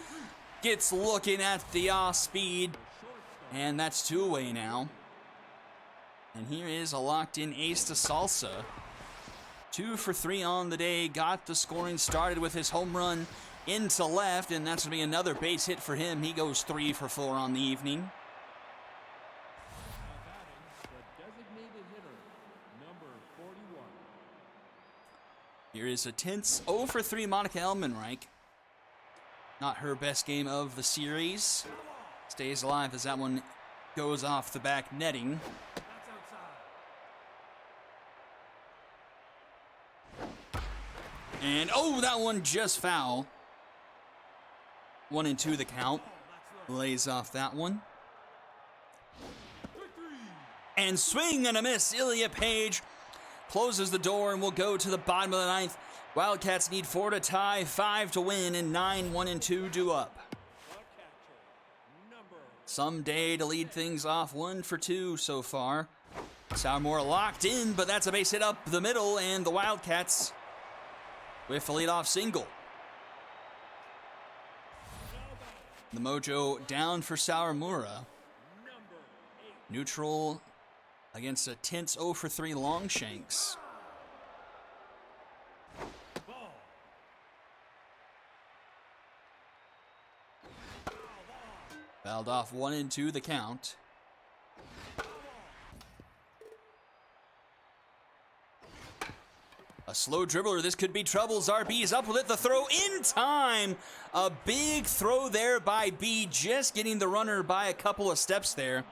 [SPEAKER 2] gets looking at the off speed. And that's 2 away now. And here is a locked-in ace to Salsa. 2 for 3 on the day. Got the scoring started with his home run into left, and that's going to be another base hit for him. He goes 3 for 4 on the evening.
[SPEAKER 4] Now batting, the designated hitter, number 41.
[SPEAKER 2] Here is a tense 0 for 3 Monica Elmenreich. Not her best game of the series. Stays alive as that one goes off the back netting.
[SPEAKER 3] That's outside.
[SPEAKER 2] And oh, that one just foul. 1 and 2 the count. Lays off that one. And swing and a miss. Ilya Page closes the door and will go to the bottom of the 9th. Wildcats need 4 to tie, 5 to win, and 9, 1 and 2 due up.
[SPEAKER 4] The catcher, number
[SPEAKER 2] Someday to lead things off 1 for 2 so far. Sourmore locked in, but that's a base hit up the middle, and the Wildcats with the leadoff single. The mojo down for Sourmura.
[SPEAKER 4] number 8.
[SPEAKER 2] Neutral against a tense 0 for 3 Longshanks.
[SPEAKER 3] Ball.
[SPEAKER 2] Fouled off 1 and 2 the count. A slow dribbler. This could be trouble. Zarbi is up with it. The throw in time. A big throw there by B, just getting the runner by a couple of steps there.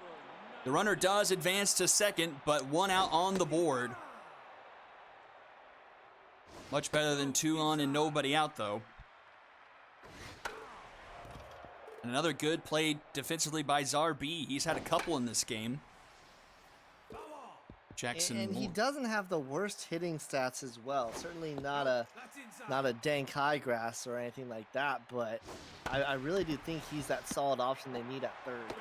[SPEAKER 2] The runner does advance to second, but one out on the board. Much better than 2 on and nobody out, though. And another good play defensively by Zarbi. He's had a couple in this game. Jackson
[SPEAKER 5] And he
[SPEAKER 2] Moore.
[SPEAKER 5] doesn't have the worst hitting stats as well. Certainly not a
[SPEAKER 3] That's inside.
[SPEAKER 5] not a dank high grass or anything like that, but I really do think he's that solid option they need at third.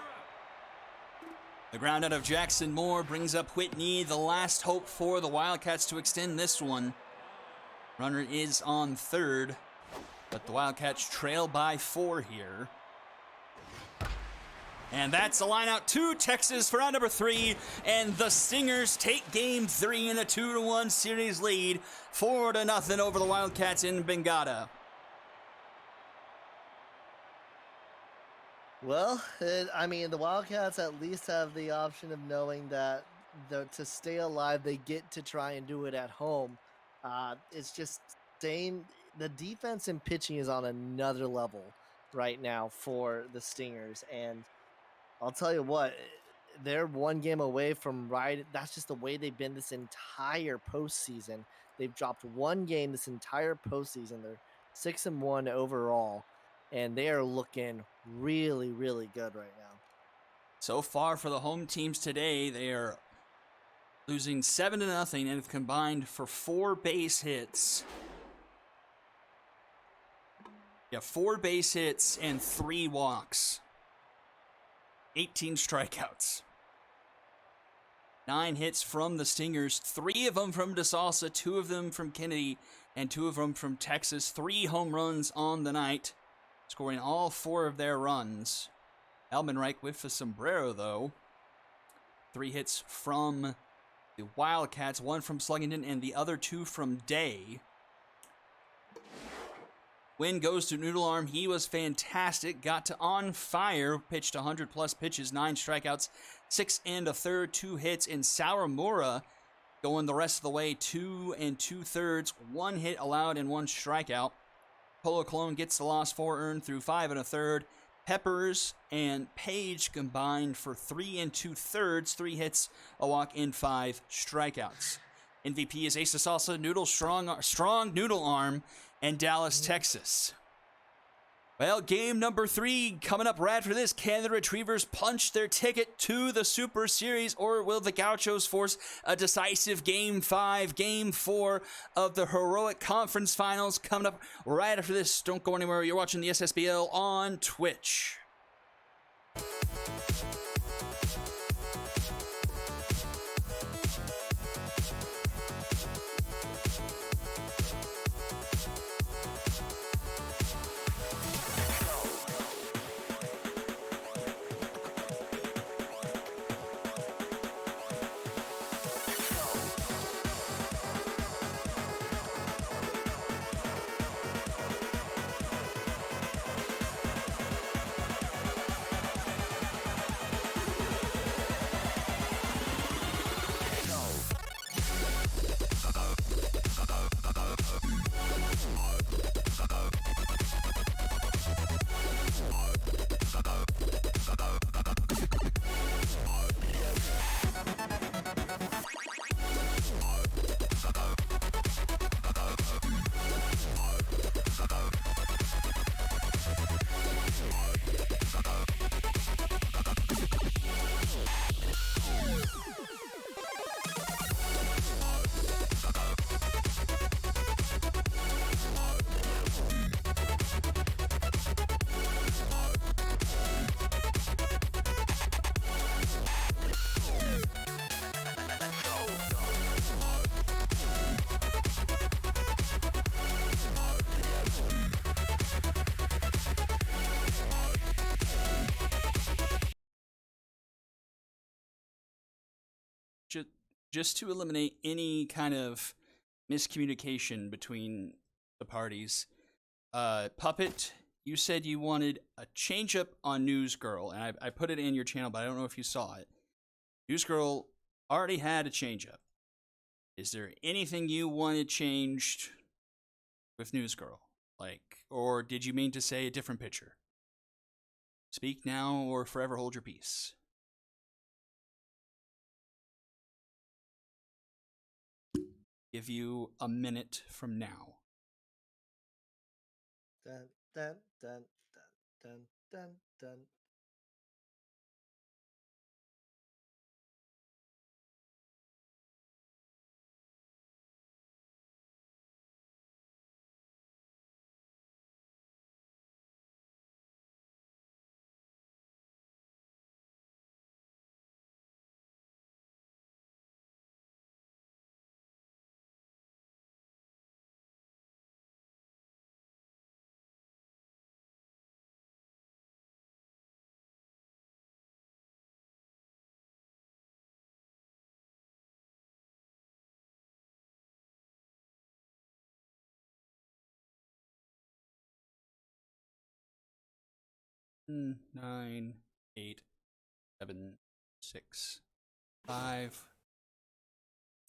[SPEAKER 2] The ground out of Jackson Moore brings up Whitney, the last hope for the Wildcats to extend this one. Runner is on third, but the Wildcats trail by 4 here. And that's a line out to Texas for round number 3, and the Stingers take game 3 in a 2-1 series lead, 4-0 over the Wildcats in Bengata.
[SPEAKER 5] Well, I mean, the Wildcats at least have the option of knowing that to stay alive, they get to try and do it at home. It's just staying. The defense and pitching is on another level right now for the Stingers, and I'll tell you what, they're one game away from right. That's just the way they've been this entire postseason. They've dropped one game this entire postseason. They're 6-1 overall, and they are looking really, really good right now.
[SPEAKER 2] So far for the home teams today, they are losing 7-0 and have combined for 4 base hits. Yeah, 4 base hits and 3 walks. 18 strikeouts. 9 hits from the Stingers, 3 of them from DeSalsa, 2 of them from Kennedy, and 2 of them from Texas. 3 home runs on the night, scoring all 4 of their runs. Elmenreich with the sombrero, though. 3 hits from the Wildcats, 1 from Sluggington, and the other 2 from Day. Win goes to Noodle Arm. He was fantastic. Got to on fire. Pitched 100-plus pitches, 9 strikeouts, 6 1/3, 2 hits. And Sawamura going the rest of the way, 2 2/3, 1 hit allowed and 1 strikeout. Polo Cologne gets the loss, 4 earned through 5 1/3. Peppers and Page combined for 3 2/3, 3 hits, a walk, and 5 strikeouts. MVP is Ace of Salsa, Noodle strong Noodle Arm, and Dallas, Texas. Well, game number 3 coming up right after this. Can the Retrievers punch their ticket to the Super Series, or will the Gauchos force a decisive Game 5, Game 4 of the Heroic Conference Finals coming up right after this? Don't go anywhere. You're watching the SSBL on Twitch. Just to eliminate any kind of miscommunication between the parties, Puppet, you said you wanted a change-up on News Girl, and I put it in your channel, but I don't know if you saw it. News Girl already had a change-up. Is there anything you wanted changed with News Girl? Like, or did you mean to say a different pitcher? Speak now or forever hold your peace. Give you a minute from now.
[SPEAKER 5] Dun, dun, dun, dun, dun, dun, dun.
[SPEAKER 2] Nine, 8, 7, 6, 5,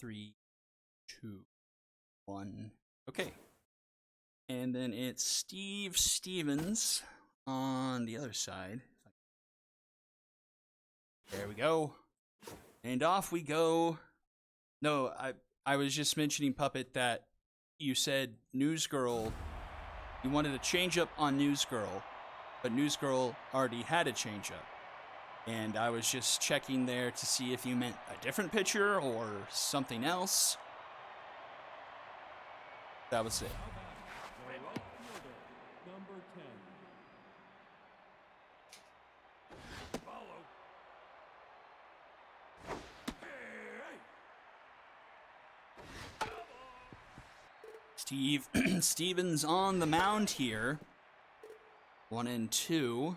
[SPEAKER 2] 3, 2, 1. Okay. And then it's Steve Stevens on the other side. There we go. And off we go. No, I was just mentioning, Puppet, that you said News Girl. You wanted a change up on News Girl, but News Girl already had a change up. And I was just checking there to see if you meant a different pitcher or something else. That was it.
[SPEAKER 4] The right fielder, number 10.
[SPEAKER 3] Follow.
[SPEAKER 2] Steve Stevens on the mound here. 1 and 2.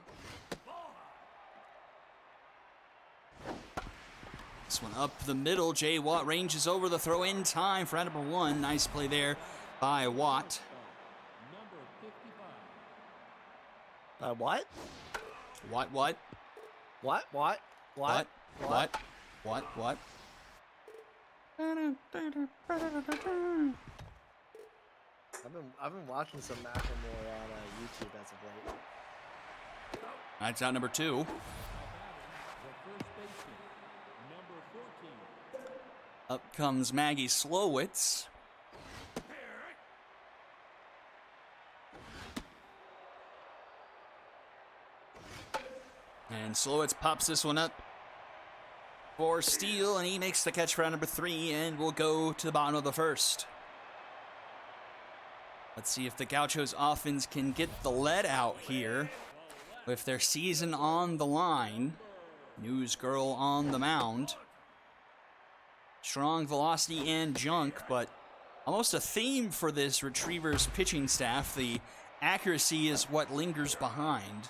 [SPEAKER 2] This one up the middle. Jay Watt ranges over the throw in time for out number 1. Nice play there by Watt.
[SPEAKER 4] Number 55.
[SPEAKER 5] What?
[SPEAKER 2] What?
[SPEAKER 5] What? What?
[SPEAKER 2] What? What?
[SPEAKER 5] I've been watching some Macklemore on YouTube as of late.
[SPEAKER 2] That's out number 2.
[SPEAKER 4] The first baseman, number 14.
[SPEAKER 2] Up comes Maggie Slowitz. And Slowitz pops this one up for steal, and he makes the catch for round number 3, and we'll go to the bottom of the first. Let's see if the Gauchos offense can get the lead out here with their season on the line. News Girl on the mound. Strong velocity and junk, but almost a theme for this Retrievers pitching staff. The accuracy is what lingers behind.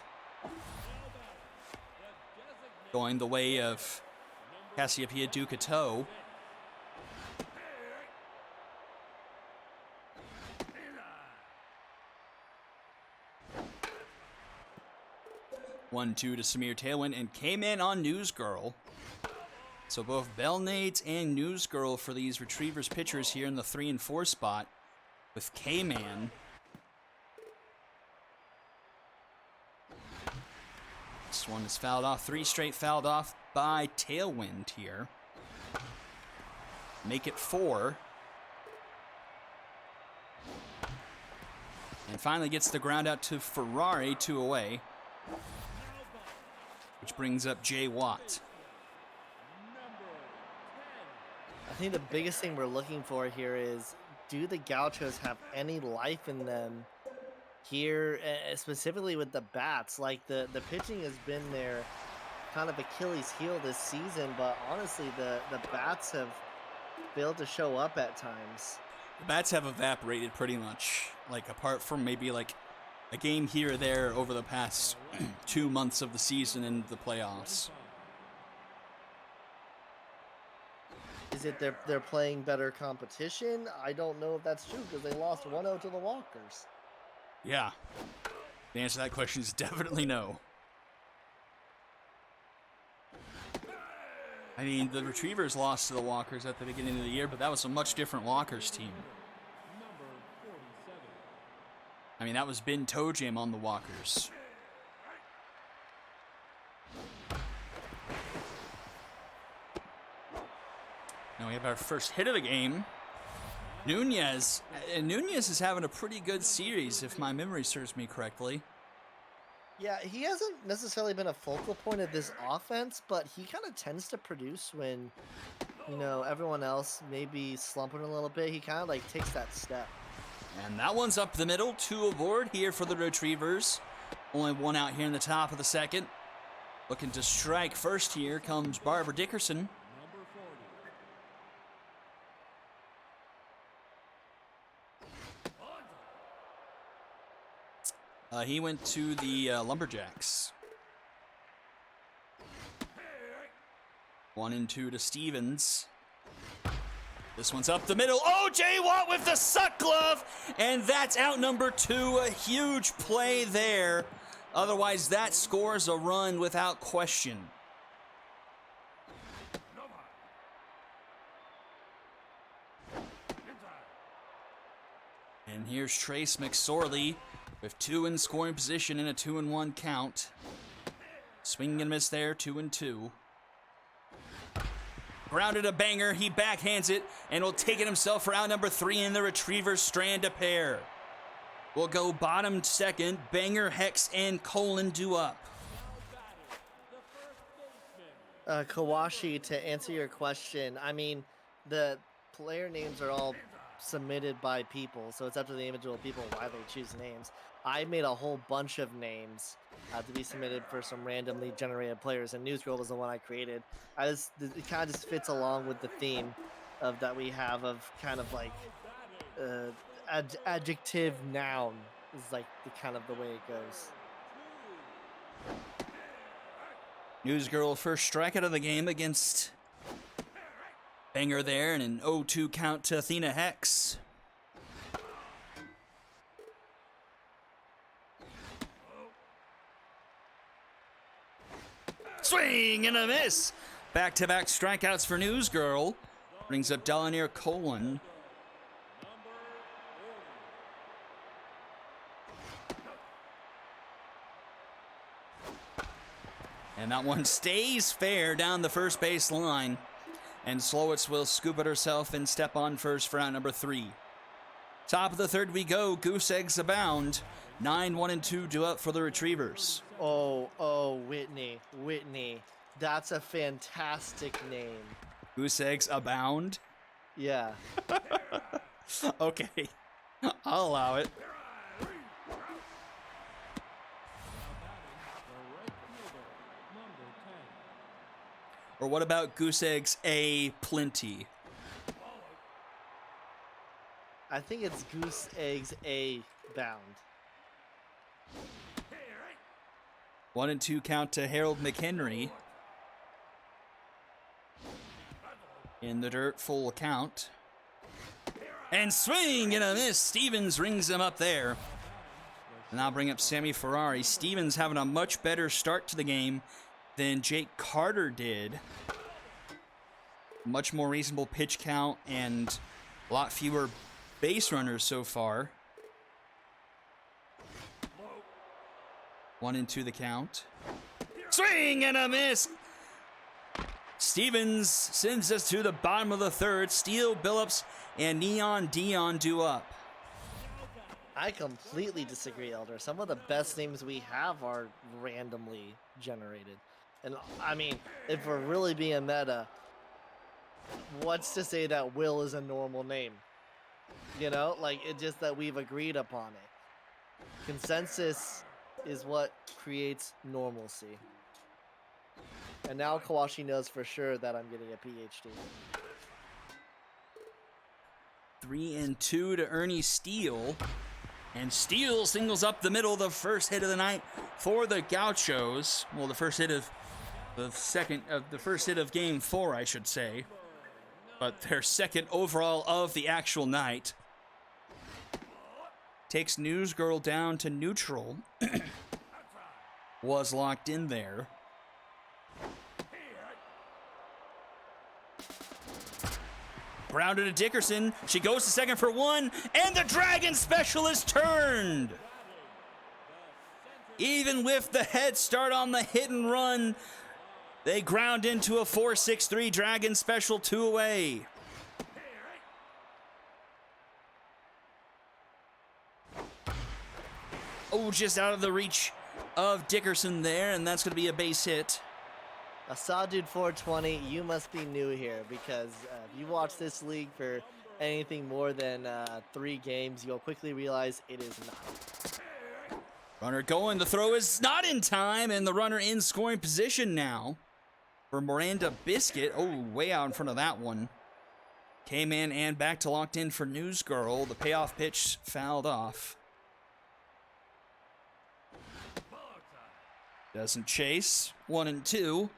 [SPEAKER 2] Going the way of Cassiopeia Ducato. One, 2 to Samir Tailwind, and came in on News Girl. So both Bellnate and News Girl for these Retrievers pitchers here in the 3 and 4 spot with K-Man. This one is fouled off. 3 straight fouled off by Tailwind here. Make it 4. And finally gets the ground out to Ferrari, 2 away. Which brings up Jay Watt.
[SPEAKER 5] I think the biggest thing we're looking for here is, do the Gauchos have any life in them here, specifically with the bats? Like, the pitching has been their kind of Achilles heel this season, but honestly, the bats have failed to show up at times.
[SPEAKER 2] The bats have evaporated pretty much, like apart from maybe like a game here or there over the past 2 months of the season and the playoffs.
[SPEAKER 5] Is it they're playing better competition? I don't know if that's true because they lost 1-0 to the Walkers.
[SPEAKER 2] Yeah. The answer to that question is definitely no. I mean, the Retrievers lost to the Walkers at the beginning of the year, but that was a much different Walkers team.
[SPEAKER 4] Number 47.
[SPEAKER 2] I mean, that was Ben Tojam on the Walkers. Now we have our first hit of the game. Nunez. Nunez is having a pretty good series, if my memory serves me correctly.
[SPEAKER 5] Yeah, he hasn't necessarily been a focal point of this offense, but he kind of tends to produce when, you know, everyone else may be slumping a little bit. He kind of like takes that step.
[SPEAKER 2] And that one's up the middle. 2 aboard here for the Retrievers. Only 1 out here in the top of the second. Looking to strike first here comes Barbara Dickerson.
[SPEAKER 4] Number 40.
[SPEAKER 2] He went to the Lumberjacks. 1 and 2 to Stevens. This one's up the middle. Oh, Jay Watt with the suck glove. And that's out number 2. A huge play there. Otherwise, that scores a run without question. And here's Trace McSorley with 2 in scoring position and a 2-1 count. Swing and miss there, 2 and 2. Grounded a banger, he backhands it, and will take it himself for out number 3, and the Retrievers strand a pair. We'll go bottom second, Banger, Hex, and Colon do up.
[SPEAKER 5] Kawashi, to answer your question, I mean, the player names are all submitted by people, so it's up to the individual people why they choose names. I made a whole bunch of names to be submitted for some randomly generated players, and Newsgirl was the one I created. It kind of just fits along with the theme of that we have of kind of like adjective noun is like the kind of the way it goes.
[SPEAKER 2] Newsgirl first strikeout of the game against Banger there, and an 0-2 count to Athena Hex. Swing and a miss. Back-to-back strikeouts for Newsgirl. Brings up Delanere Colon. And that one stays fair down the first base line. And Slowitz will scoop it herself and step on first for out number 3. Top of the third we go. Goose eggs abound. 9, 1, and 2 do up for the Retrievers.
[SPEAKER 5] Oh, Whitney. That's a fantastic name.
[SPEAKER 2] Goose eggs abound?
[SPEAKER 5] Yeah.
[SPEAKER 2] Okay. I'll allow it.
[SPEAKER 4] The right fielder, number 10.
[SPEAKER 2] Or what about Goose eggs a plenty?
[SPEAKER 5] I think it's Goose Eggs A bound.
[SPEAKER 2] 1 and 2 count to Harold McHenry. In the dirt, full count. And swing and a miss. Stevens rings him up there. And I'll bring up Sammy Ferrari. Stevens having a much better start to the game than Jake Carter did. Much more reasonable pitch count and a lot fewer base runners so far. 1 and 2 the count. Swing and a miss. Stevens sends us to the bottom of the third. Steele, Billups, and Neon Dion do up.
[SPEAKER 5] I completely disagree, Elder. Some of the best names we have are randomly generated. And I mean, if we're really being meta, what's to say that Will is a normal name? You know, like it's just that we've agreed upon it. Consensus is what creates normalcy. And now Kawashi knows for sure that I'm getting a PhD.
[SPEAKER 2] 3 and 2 to Ernie Steele. And Steele singles up the middle, the first hit of the night for the Gauchos. Well, the first hit of game 4, I should say. But their second overall of the actual night. Takes Newsgirl down to neutral. Was locked in there. Grounded to Dickerson. She goes to second for one, and the Dragon Special is turned. Even with the head start on the hit and run, they ground into a 4-6-3 Dragon Special, 2 away. Oh, just out of the reach of Dickerson there, and that's going to be a base hit.
[SPEAKER 5] A Saw Dude 420, you must be new here because if you watch this league for anything more than 3 games, you'll quickly realize it is not.
[SPEAKER 2] Runner going, the throw is not in time, and the runner in scoring position now for Miranda Biscuit. Oh, way out in front of that one. K-Man and back to locked in for Newsgirl. The payoff pitch fouled off. Doesn't chase. 1 and 2.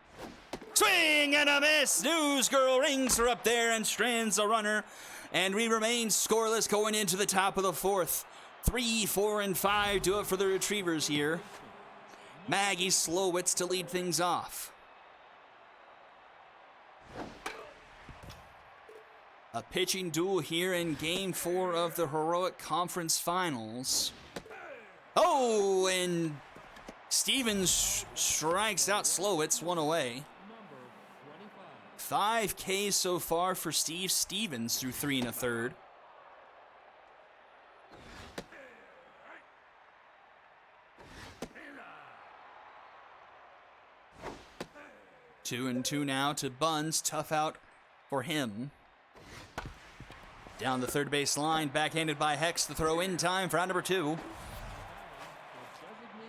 [SPEAKER 2] Swing and a miss. Newsgirl rings her up there and strands a runner. And we remain scoreless going into the top of the 4th. 3, 4, and 5 do it for the Retrievers here. Maggie Slowitz to lead things off. A pitching duel here in Game 4 of the Heroic Conference Finals. Oh, and Stevens strikes out Slowitz, 1 away. 5 Ks so far for Steve Stevens through 3 1/3. Two and 2 now to Buns. Tough out for him. Down the third base line, backhanded by Hex. The throw in time for out number 2.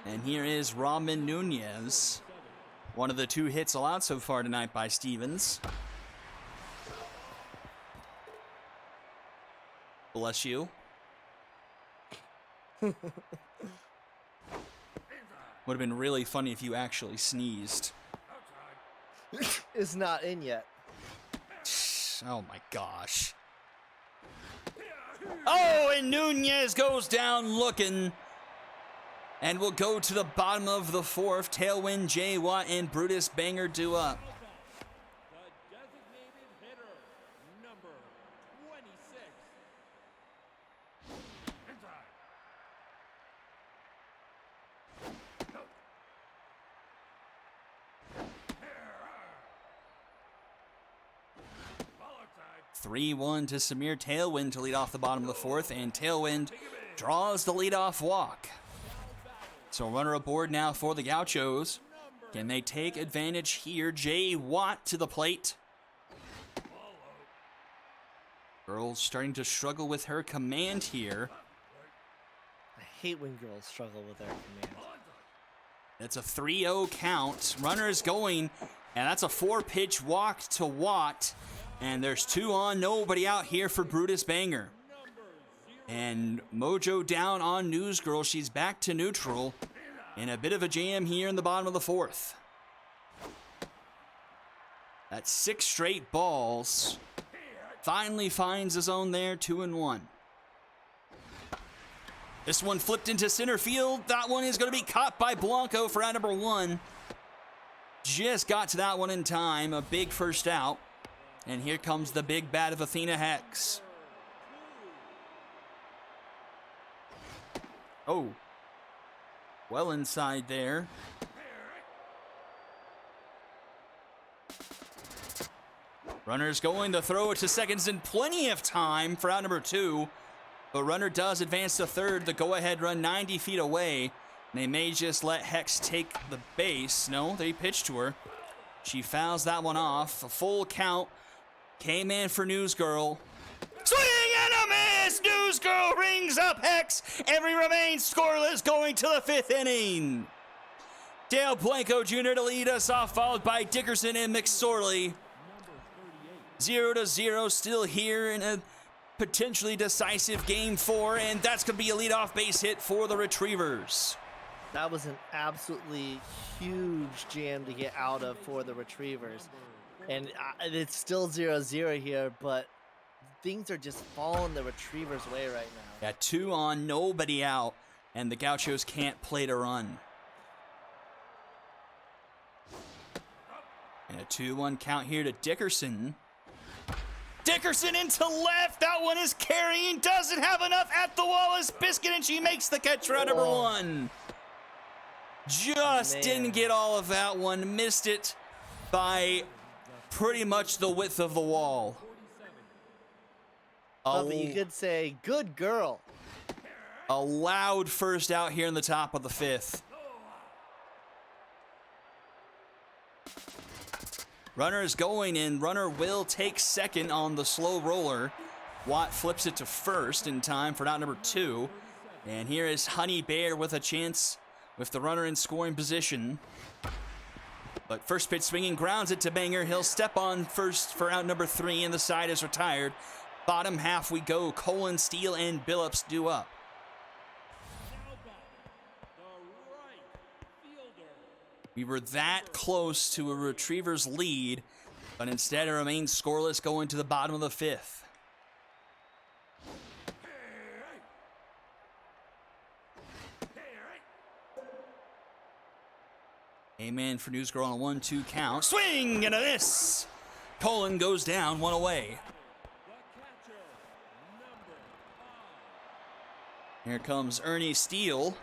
[SPEAKER 2] And here is Robin Nunez. One of the 2 hits allowed so far tonight by Stevens. Bless you. Would have been really funny if you actually sneezed.
[SPEAKER 5] It's not in yet.
[SPEAKER 2] Oh my gosh. Oh, and Nunez goes down looking. And we'll go to the bottom of the 4th. Tailwind, Jay Watt, and Brutus Banger do up.
[SPEAKER 4] The designated hitter, number 26.
[SPEAKER 3] Follow time.
[SPEAKER 2] 3-1 to Samir Tailwind to lead off the bottom of the 4th, and Tailwind draws the leadoff walk. So runner aboard now for the Gauchos. Can they take advantage here? Jay Watt to the plate. Girls starting to struggle with her command here.
[SPEAKER 5] I hate when girls struggle with their command.
[SPEAKER 2] It's a 3-0 count. Runner is going, and that's a 4-pitch walk to Watt. And there's 2 on, nobody out here for Brutus Banger. And Mojo down on Newsgirl. She's back to neutral. And a bit of a jam here in the bottom of the 4th. That's 6 straight balls. Finally finds his own there, 2 and 1. This one flipped into center field. That one is going to be caught by Blanco for out number 1. Just got to that one in time. A big first out. And here comes the big bat of Athena Hex. Oh. Well inside there. Runner's going to throw it to seconds in plenty of time for out number 2. But runner does advance to third. The go-ahead run 90 feet away. They may just let Hex take the base. No, they pitch to her. She fouls that one off. A full count. K-Man for Newsgirl. Swing and a miss! Newsgirl rings up Hex. Every remains scoreless going to the 5th inning. Dale Blanco Jr. to lead us off, followed by Dickerson and McSorley. 0-0 still here in a potentially decisive Game 4, and that's going to be a leadoff base hit for the Retrievers.
[SPEAKER 5] That was an absolutely huge jam to get out of for the Retrievers. And it's still 0-0 here, but things are just falling the Retrievers' way right now.
[SPEAKER 2] Got 2 on, nobody out, and the Gauchos can't play to run. And a 2-1 count here to Dickerson. Dickerson into left. That one is carrying. Doesn't have enough at the wall as Biscuit, and she makes the catch for number one. Just didn't get all of that one. Missed it by pretty much the width of the wall.
[SPEAKER 5] But you could say, good girl.
[SPEAKER 2] A loud first out here in the top of the fifth. Runner is going in. Runner will take second on the slow roller. Watt flips it to first in time for out number 2. And here is Honey Bear with a chance with the runner in scoring position. But first pitch swinging, grounds it to Banger. He'll step on first for out number 3, and the side is retired. Bottom half we go. Colin, Steele, and Billups due up. We were that close to a Retrievers lead, but instead it remains scoreless going to the bottom of the fifth. Amen for News Girl on a 1-2 count. Swing and a miss. Colin goes down, one away. Here comes Ernie Steele.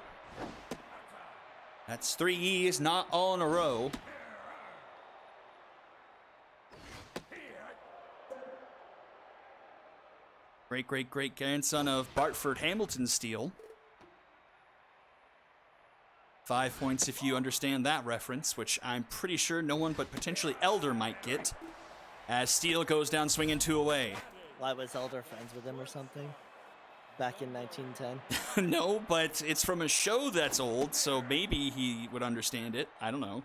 [SPEAKER 2] That's 3 E's, not all in a row. Great grandson of Bartford Hamilton Steele. 5 points if you understand that reference, which I'm pretty sure no one but potentially Elder might get. As Steele goes down swinging 2 away.
[SPEAKER 5] Why was Elder friends with him or something? Back in 1910?
[SPEAKER 2] No, but it's from a show that's old, so maybe he would understand it. I don't know.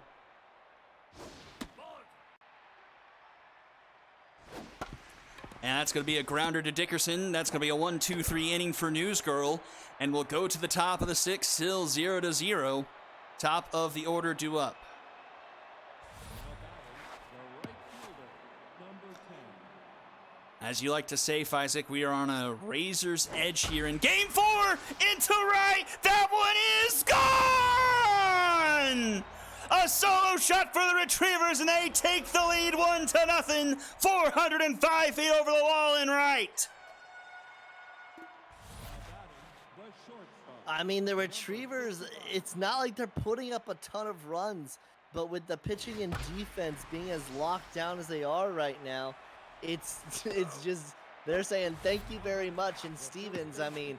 [SPEAKER 2] And that's going to be a grounder to Dickerson. That's going to be a 1-2-3 inning for News Girl. And we'll go to the top of the 6th, still 0-0. Top of the order due up. As you like to say, Isaac, we are on a razor's edge here in Game 4. Into right. That one is gone. A solo shot for the Retrievers, and they take the lead 1-0. 405 feet over the wall in right.
[SPEAKER 5] I mean, the Retrievers, it's not like they're putting up a ton of runs, but with the pitching and defense being as locked down as they are right now, it's just, they're saying thank you very much. And Stevens, I mean,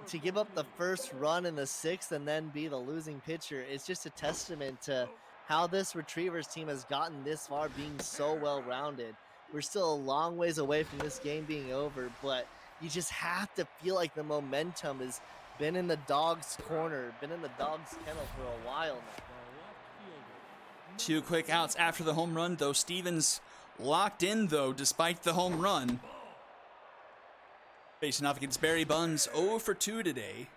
[SPEAKER 5] to give up the first run in the 6th and then be the losing pitcher, it's just a testament to how this Retrievers team has gotten this far, being so well-rounded. We're still a long ways away from this game being over, but you just have to feel like the momentum has been in the dog's corner, been in the dog's kennel for a while now.
[SPEAKER 2] 2 quick outs after the home run, though. Stevens locked in, though, despite the home run. Facing off against Barry Buns, 0 for 2 today.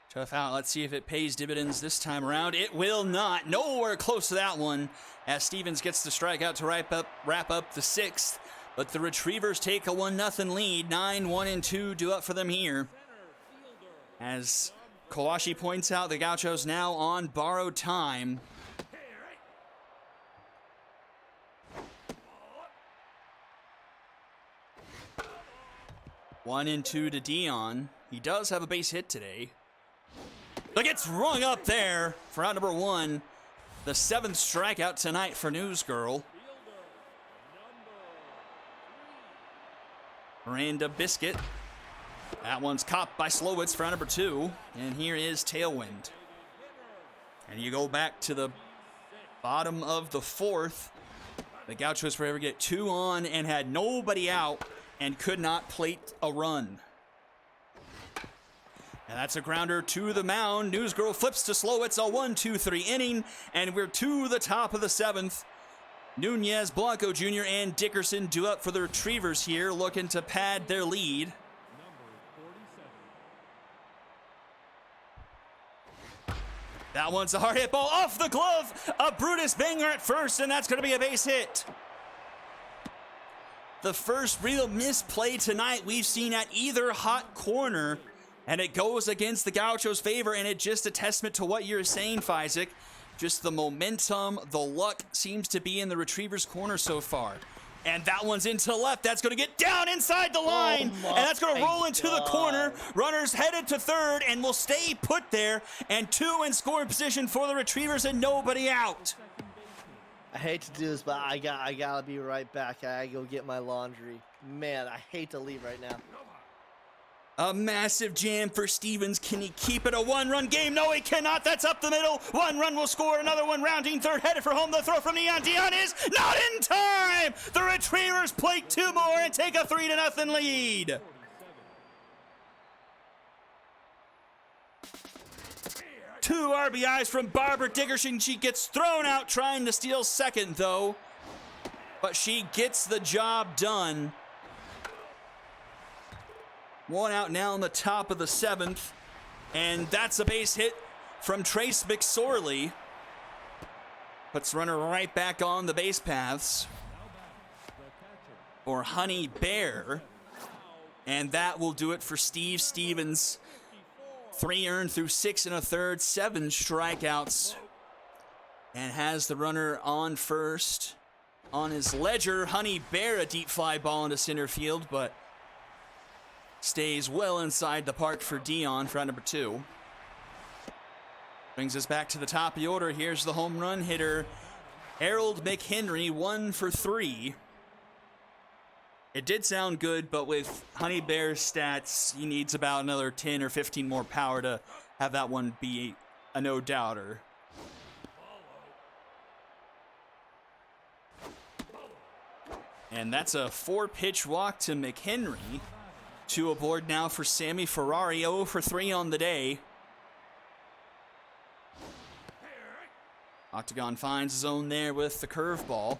[SPEAKER 2] Tough out. Let's see if it pays dividends this time around. It will not. Nowhere close to that one, as Stevens gets the strikeout to wrap up the 6th. But the Retrievers take a 1-0 lead. 9-1-2 due up for them here. As Kawashi points out, the Gauchos now on borrowed time. 1-2 to Dion. He does have a base hit today. But gets rung up there for out number 1. The 7th strikeout tonight for News Girl. Miranda Biscuit. That one's caught by Slowitz for out number 2. And here is Tailwind. And you go back to the bottom of the 4th. The Gauchos were able to get 2 on and had nobody out and could not plate a run. And that's a grounder to the mound. News Girl flips to Slowitz, a 1-2-3 inning, and we're to the top of the 7th. Nunez, Blanco Jr., and Dickerson due up for the Retrievers here, looking to pad their lead. That one's a hard hit ball off the glove of Brutus Banger at first, and that's going to be a base hit. The first real misplay tonight we've seen at either hot corner, and it goes against the Gauchos' favor, and it's just a testament to what you're saying, Isaac. Just the momentum, the luck seems to be in the Retrievers' corner so far. And that one's into left. That's going to get down inside the line.
[SPEAKER 5] Oh
[SPEAKER 2] And that's going to
[SPEAKER 5] my
[SPEAKER 2] roll into the corner.
[SPEAKER 5] God.
[SPEAKER 2] Runners headed to third and will stay put there. And 2 in scoring position for the Retrievers and nobody out.
[SPEAKER 5] I hate to do this, but I gotta be right back. I gotta go get my laundry. Man, I hate to leave right now.
[SPEAKER 2] A massive jam for Stevens. Can he keep it a 1-run game? No, he cannot. That's up the middle. 1 run will score. Another one rounding third. Headed for home. The throw from Neon. Dion is not in time. The Retrievers plate 2 more and take a 3-0 lead. Two RBIs from Barbara Dickerson. She gets thrown out trying to steal second, though. But she gets the job done. 1 out now in the top of the 7th. And that's a base hit from Trace McSorley. Puts runner right back on the base paths for Honey Bear. And that will do it for Steve Stevens. 3 earned through 6 1/3, 7 strikeouts. And has the runner on first. On his ledger, Honey Bear, a deep fly ball into center field, but stays well inside the park for Dion for out number 2. Brings us back to the top of the order. Here's the home run hitter, Harold McHenry, 1 for 3. It did sound good, but with Honey Bear's stats, he needs about another 10 or 15 more power to have that one be a no-doubter. And that's a 4-pitch walk to McHenry. 2 aboard now for Sammy Ferrari, 0 for 3 on the day. Octagon finds his own there with the curveball.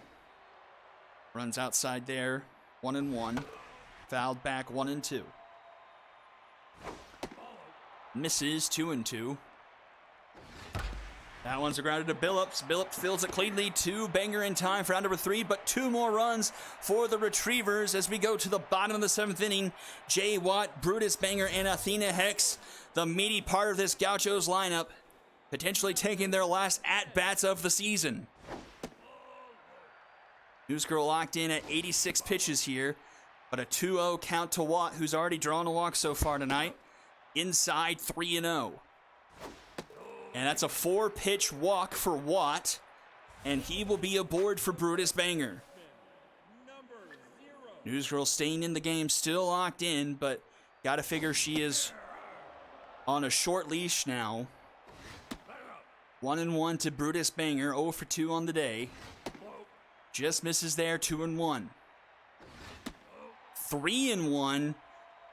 [SPEAKER 2] Runs outside there, 1-1. Fouled back, 1-2. Misses, 2-2. That one's a grounder to Billups. Billups fills it cleanly. 2 banger in time for round number 3, but 2 more runs for the Retrievers as we go to the bottom of the 7th inning. Jay Watt, Brutus Banger, and Athena Hex, the meaty part of this Gauchos lineup, potentially taking their last at-bats of the season. News Girl locked in at 86 pitches here, but a 2-0 count to Watt, who's already drawn a walk so far tonight. Inside 3-0. And that's a 4-pitch walk for Watt, and he will be aboard for Brutus Banger. Newsgirl staying in the game, still locked in, but gotta figure she is on a short leash now. 1-1 to Brutus Banger, 0 for 2 on the day. Just misses there, 2-1. 3-1.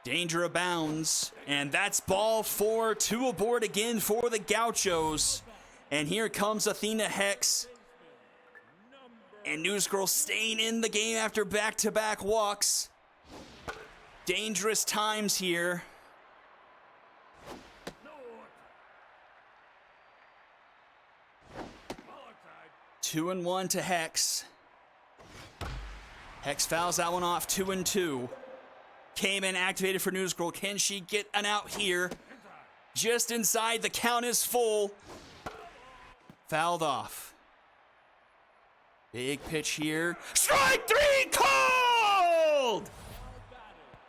[SPEAKER 2] Danger abounds, and that's ball 4. 2 aboard again for the Gauchos. And here comes Athena Hex. And Newsgirl staying in the game after back-to-back walks. Dangerous times here.
[SPEAKER 3] Ball outside.
[SPEAKER 2] 2-1 to Hex. Hex fouls that one off, 2-2. Came in, activated for Newsgirl. Can she get an out here? Just inside, the count is full. Fouled off. Big pitch here. Strike 3 called!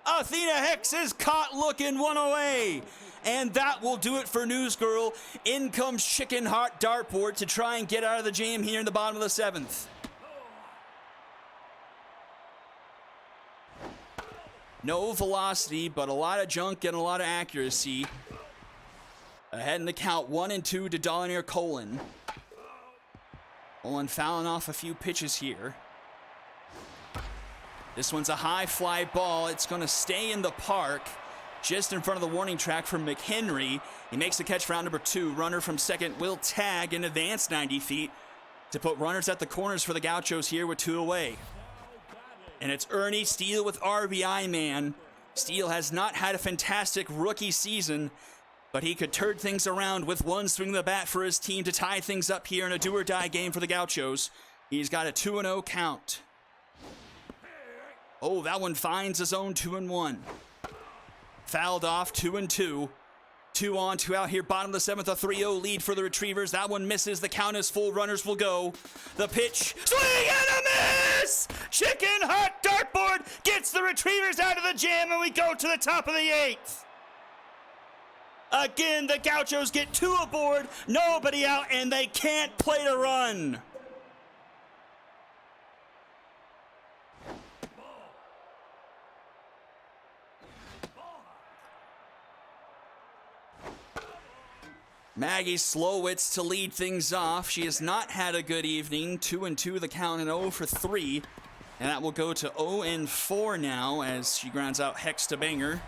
[SPEAKER 2] Athena Hex is caught looking one away. And that will do it for Newsgirl. In comes Chicken Heart Dartboard to try and get out of the jam here in the bottom of the 7th. No velocity, but a lot of junk and a lot of accuracy. Ahead in the count, 1-2 to Dolinaire Colon. Colon fouling off a few pitches here. This one's a high fly ball. It's going to stay in the park, just in front of the warning track from McHenry. He makes the catch for round number 2. Runner from second will tag and advance 90 feet to put runners at the corners for the Gauchos here with 2 away. And it's Ernie Steele with RBI man. Steele has not had a fantastic rookie season, but he could turn things around with 1 swing of the bat for his team to tie things up here in a do-or-die game for the Gauchos. He's got a 2-0 count. Oh, that one finds his own 2-1. Fouled off, 2-2. 2 on, 2 out here. Bottom of the 7th, a 3-0 lead for the Retrievers. That one misses. The count is full. Runners will go. The pitch. Swing and a miss! Chicken Hot Dartboard gets the Retrievers out of the jam, and we go to the top of the 8th. Again, the Gauchos get 2 aboard, nobody out, and they can't play to run. Maggie Slowitz to lead things off. She has not had a good evening. 2-2 the count and 0 for 3. And that will go to 0-4 now as she grounds out Hex to Banger.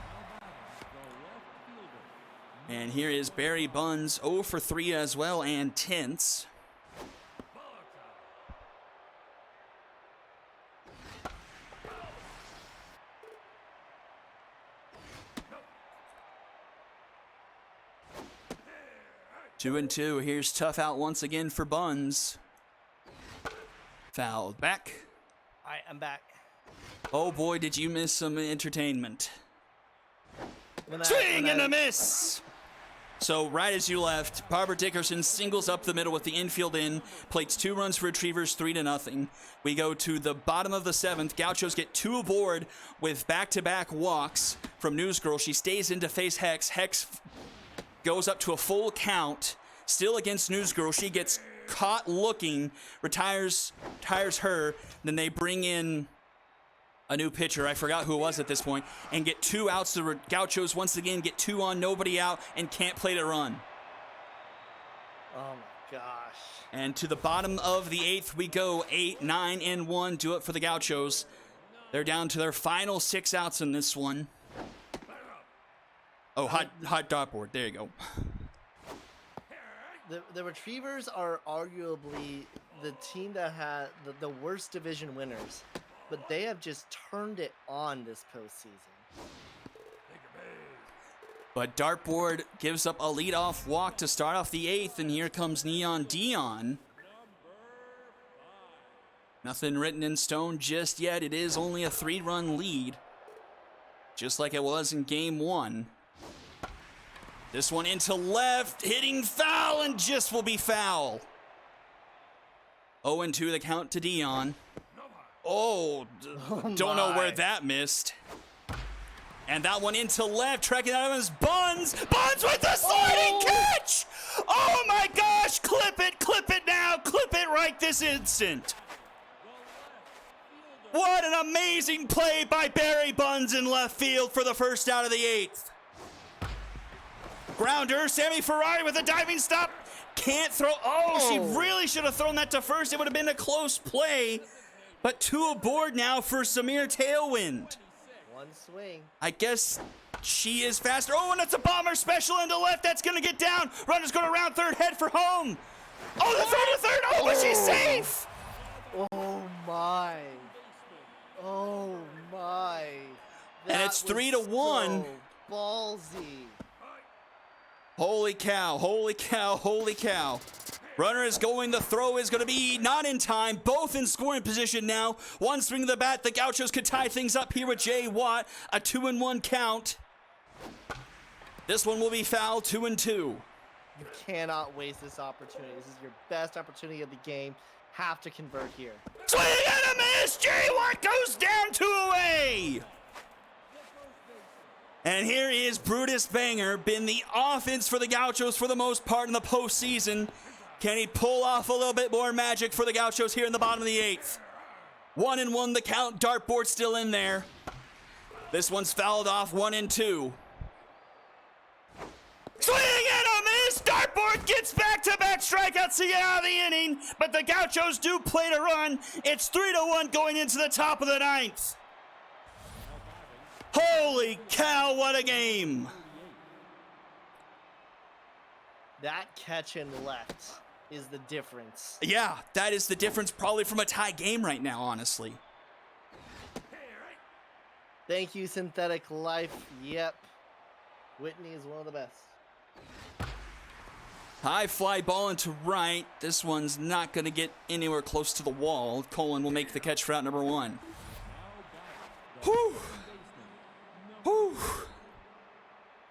[SPEAKER 2] And here is Barry Buns, 0 for 3 as well, and Tense. Two and 2. Here's Tough out once again for Buns. Fouled back.
[SPEAKER 5] All right, I'm back.
[SPEAKER 2] Oh boy, did you miss some entertainment.
[SPEAKER 5] When
[SPEAKER 2] Swing
[SPEAKER 5] I-
[SPEAKER 2] and a miss! So right as you left, Barbara Dickerson singles up the middle with the infield in, plates 2 runs for Retrievers, 3-0. We go to the bottom of the 7th. Gauchos get 2 aboard with back-to-back walks from Newsgirl. She stays in to face Hex. Hex goes up to a full count, still against Newsgirl. She gets caught looking, retires her. Then they bring in a new pitcher, I forgot who it was at this point, and get 2 outs. The Gauchos once again get 2 on, nobody out, and can't play to run.
[SPEAKER 5] Oh my gosh.
[SPEAKER 2] And to the bottom of the 8th we go, 8, 9, and 1. Do it for the Gauchos. They're down to their final 6 outs in this one. Oh, hot dartboard. There you go.
[SPEAKER 5] The Retrievers are arguably the team that had the worst division winners, but they have just turned it on this postseason.
[SPEAKER 2] But dartboard gives up a leadoff walk to start off the 8th, and here comes Neon Dion. Nothing written in stone just yet. It is only a 3-run lead, just like it was in game 1. This one into left, hitting foul, and just will be foul. 0-2 the count to Dion. Oh, don't know where that missed. And that one into left, tracking out of his Buns. Buns with the sliding catch! Oh my gosh, clip it now, clip it right this instant. What an amazing play by Barry Buns in left field for the first out of the 8th. Grounder, Sammy Ferrari with a diving stop. Can't throw. Oh, she really should have thrown that to first. It would have been a close play. But 2 aboard now for Samir Tailwind.
[SPEAKER 5] One swing.
[SPEAKER 2] I guess she is faster. Oh, and it's a bomber special into left. That's going to get down. Runner's going to round third, head for home. Oh, the throw to third. Oh, but she's safe.
[SPEAKER 5] Oh my. Oh my.
[SPEAKER 2] And it's
[SPEAKER 5] That was
[SPEAKER 2] 3-1.
[SPEAKER 5] so ballsy.
[SPEAKER 2] Holy cow, holy cow, holy cow. Runner is going, the throw is going to be not in time. Both in scoring position now. One swing of the bat, the Gauchos could tie things up here with Jay Watt. A 2-1 count. This one will be foul, 2-2.
[SPEAKER 5] You cannot waste this opportunity. This is your best opportunity of the game. Have to convert here.
[SPEAKER 2] Swing and a miss! Jay Watt goes down 2 away! And here is Brutus Banger, been the offense for the Gauchos for the most part in the postseason. Can he pull off a little bit more magic for the Gauchos here in the bottom of the 8th? 1-1 the count, dartboard still in there. This one's fouled off, 1-2. Swing and a miss! Dartboard gets back-to-back strikeouts to get out of the inning, but the Gauchos do play to run. It's 3-1 going into the top of the 9th. Holy cow, what a game!
[SPEAKER 5] That catch in left is the difference.
[SPEAKER 2] Yeah, that is the difference probably from a tie game right now, honestly.
[SPEAKER 5] Thank you, Synthetic Life. Yep. Whitney is one of the best.
[SPEAKER 2] High fly ball into right. This one's not going to get anywhere close to the wall. Colin will make the catch for out number 1. Whew. Whew.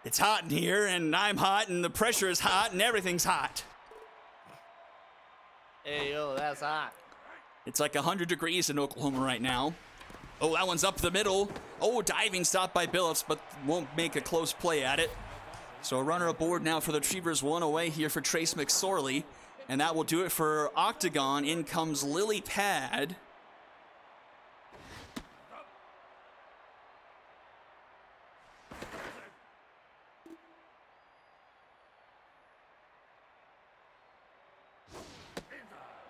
[SPEAKER 2] It's hot in here, and I'm hot, and the pressure is hot, and everything's hot.
[SPEAKER 5] Hey, yo, that's hot.
[SPEAKER 2] It's like 100 degrees in Oklahoma right now. Oh, that one's up the middle. Oh, diving stop by Billups, but won't make a close play at it. So a runner aboard now for the Retrievers, one away here for Trace McSorley. And that will do it for Octagon. In comes Lily Pad.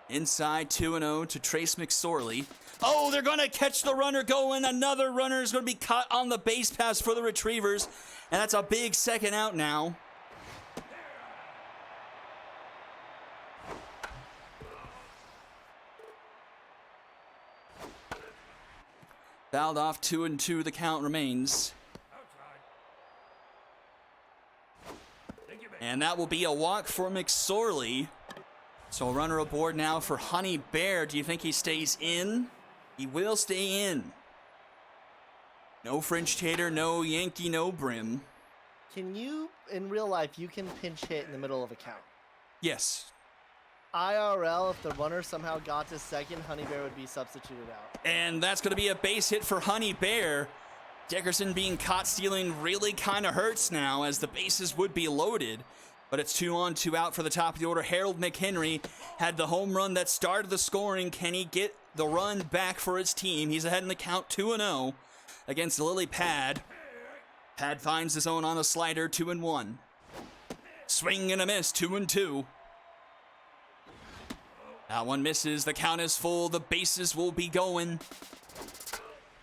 [SPEAKER 2] Inside 2-0 to Trace McSorley. Oh, they're going to catch the runner going. Another runner is going to be caught on the base pass for the Retrievers. And that's a big second out now. Fouled off 2-2, the count remains. And that will be a walk for McSorley. So a runner aboard now for Honey Bear. Do you think he stays in? He will stay in. No French Tater, no Yankee, no Brim.
[SPEAKER 5] Can you, in real life, you can pinch hit in the middle of a count?
[SPEAKER 2] Yes.
[SPEAKER 5] IRL, if the runner somehow got to second, Honey Bear would be substituted out.
[SPEAKER 2] And that's going to be a base hit for Honey Bear. Dickerson being caught stealing really kind of hurts now as the bases would be loaded. But it's 2 on, 2 out for the top of the order. Harold McHenry had the home run that started the scoring. Can he get the run back for his team? He's ahead in the count 2-0 against Lily Pad. Pad finds his own on the slider, 2-1. Swing and a miss, 2-2. That one misses. The count is full. The bases will be going.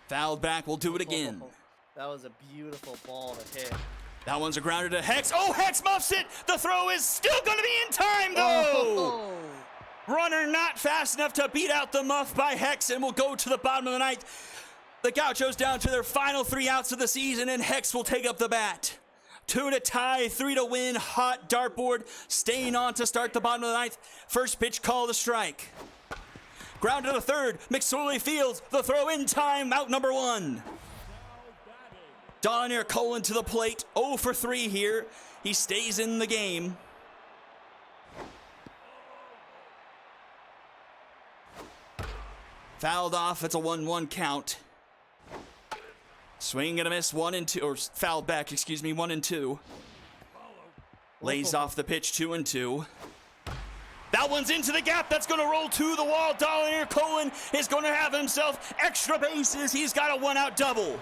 [SPEAKER 2] Fouled back. We'll do it again.
[SPEAKER 5] That was a beautiful ball to hit.
[SPEAKER 2] That one's a grounder to Hex. Oh, Hex muffs it. The throw is still going to be in time, though.
[SPEAKER 5] Oh.
[SPEAKER 2] Runner not fast enough to beat out the muff by Hex, and will go to the bottom of the ninth. The Gauchos down to their final 3 outs of the season, and Hex will take up the bat. 2 to tie, 3 to win. Hot dartboard staying on to start the bottom of the ninth. First pitch called a strike. Ground to the third. McSorley fields the throw in time. Out number 1. Donier Colin to the plate. 0 for 3 here. He stays in the game. Fouled off. It's a 1-1 count. Swing and a miss, 1-2, or fouled back, 1-2. Lays off the pitch, 2-2. That one's into the gap. That's going to roll to the wall. Donier Colin is going to have himself extra bases. He's got a 1-out double.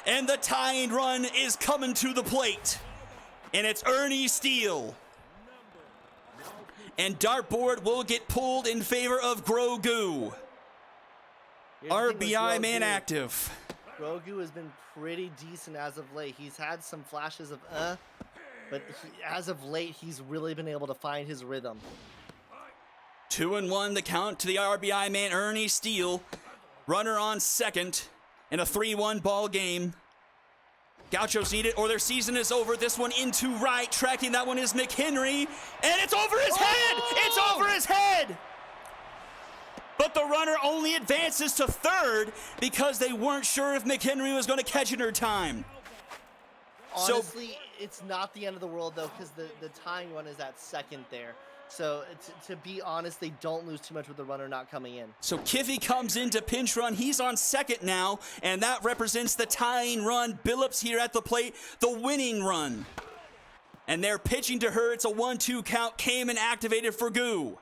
[SPEAKER 2] And the tying run is coming to the plate. And it's Ernie Steele. And dartboard will get pulled in favor of Grogu. RBI man active.
[SPEAKER 5] Grogu has been pretty decent as of late. He's had some flashes of but as of late, he's really been able to find his rhythm.
[SPEAKER 2] 2-1 the count to the RBI man, Ernie Steele. Runner on second in a 3-1 ball game. Gauchos need it or their season is over. This one into right. Tracking that one is McHenry. And it's over his head! It's over his head! But the runner only advances to third because they weren't sure if McHenry was going to catch it in time.
[SPEAKER 5] Honestly, it's not the end of the world, though, because the tying run is at second there. So, to be honest, they don't lose too much with the runner not coming in.
[SPEAKER 2] So Kiffy comes in to pinch run. He's on second now, and that represents the tying run. Billups here at the plate, the winning run. And they're pitching to her. It's a 1-2 count. Came and activated for Goo.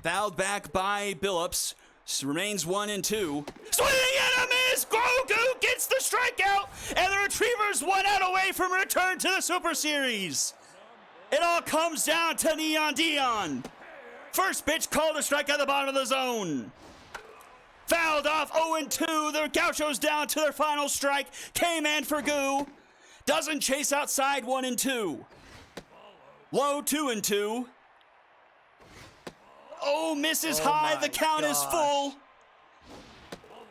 [SPEAKER 2] Fouled back by Billups. Remains 1-2. Swing and a miss! Grogu gets the strikeout, and the Retrievers 1 out away from return to the Super Series. It all comes down to Neon Dion. First pitch called a strike at the bottom of the zone. Fouled off 0-2. The Gauchos down to their final strike. K-Man for Goo. Doesn't chase outside 1-2. Low 2-2. Oh, misses high. The count is full.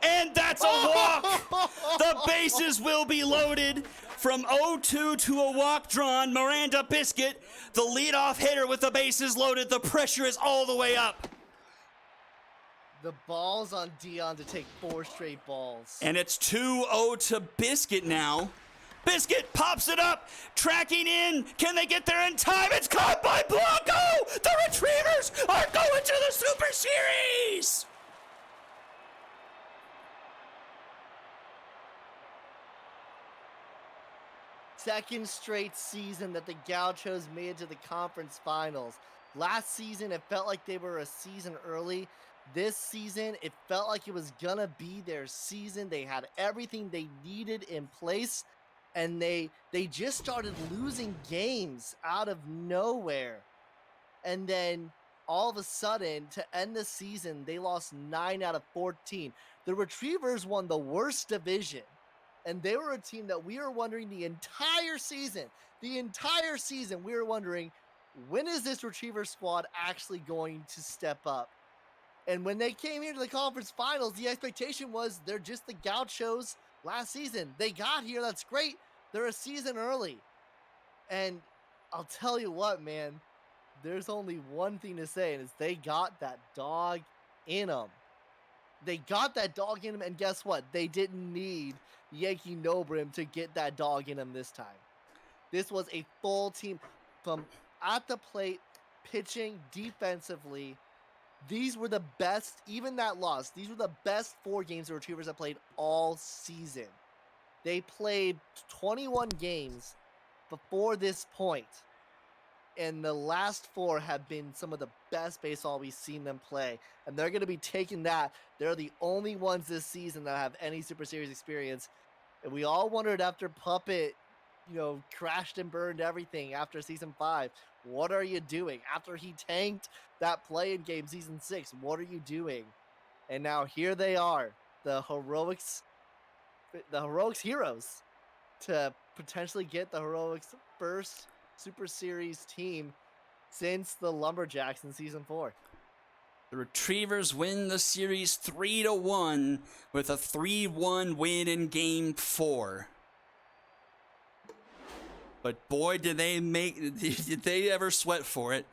[SPEAKER 2] And that's a walk. The bases will be loaded. From 0-2 to a walk drawn, Miranda Biscuit, the leadoff hitter with the bases loaded. The pressure is all the way up.
[SPEAKER 5] The ball's on Dion to take 4 straight balls.
[SPEAKER 2] And it's 2-0 to Biscuit now. Biscuit pops it up, tracking in. Can they get there in time? It's caught by Blanco. The Retrievers are going to the Super Series.
[SPEAKER 5] Second straight season that the Gauchos made it to the conference finals. Last season, it felt like they were a season early. This season, it felt like it was gonna be their season. They had everything they needed in place, and they just started losing games out of nowhere. And then all of a sudden, to end the season, they lost 9 out of 14. The Retrievers won the worst division. And they were a team that we were wondering the entire season, we were wondering, when is this Retriever squad actually going to step up? And when they came here to the conference finals, the expectation was they're just the Gauchos last season. They got here, that's great. They're a season early. And I'll tell you what, man, there's only one thing to say, and it's they got that dog in them. They got that dog in them, and guess what? They didn't need Yankee Nobrim to get that dog in him this time. This was a full team from at the plate, pitching, defensively. These were the best, even that loss, these were the best 4 games the Retrievers have played all season. They played 21 games before this point, and the last 4 have been some of the best baseball we've seen them play. And they're going to be taking that. They're the only ones this season that have any Super Series experience. And we all wondered after Puppet, crashed and burned everything after Season 5, what are you doing? After he tanked that play-in game Season 6, what are you doing? And now here they are, the Heroics heroes, to potentially get the Heroics first Super Series team since the Lumberjacks in Season 4.
[SPEAKER 2] The Retrievers win the series 3-1 with a 3-1 win in Game 4. But boy, did they ever sweat for it.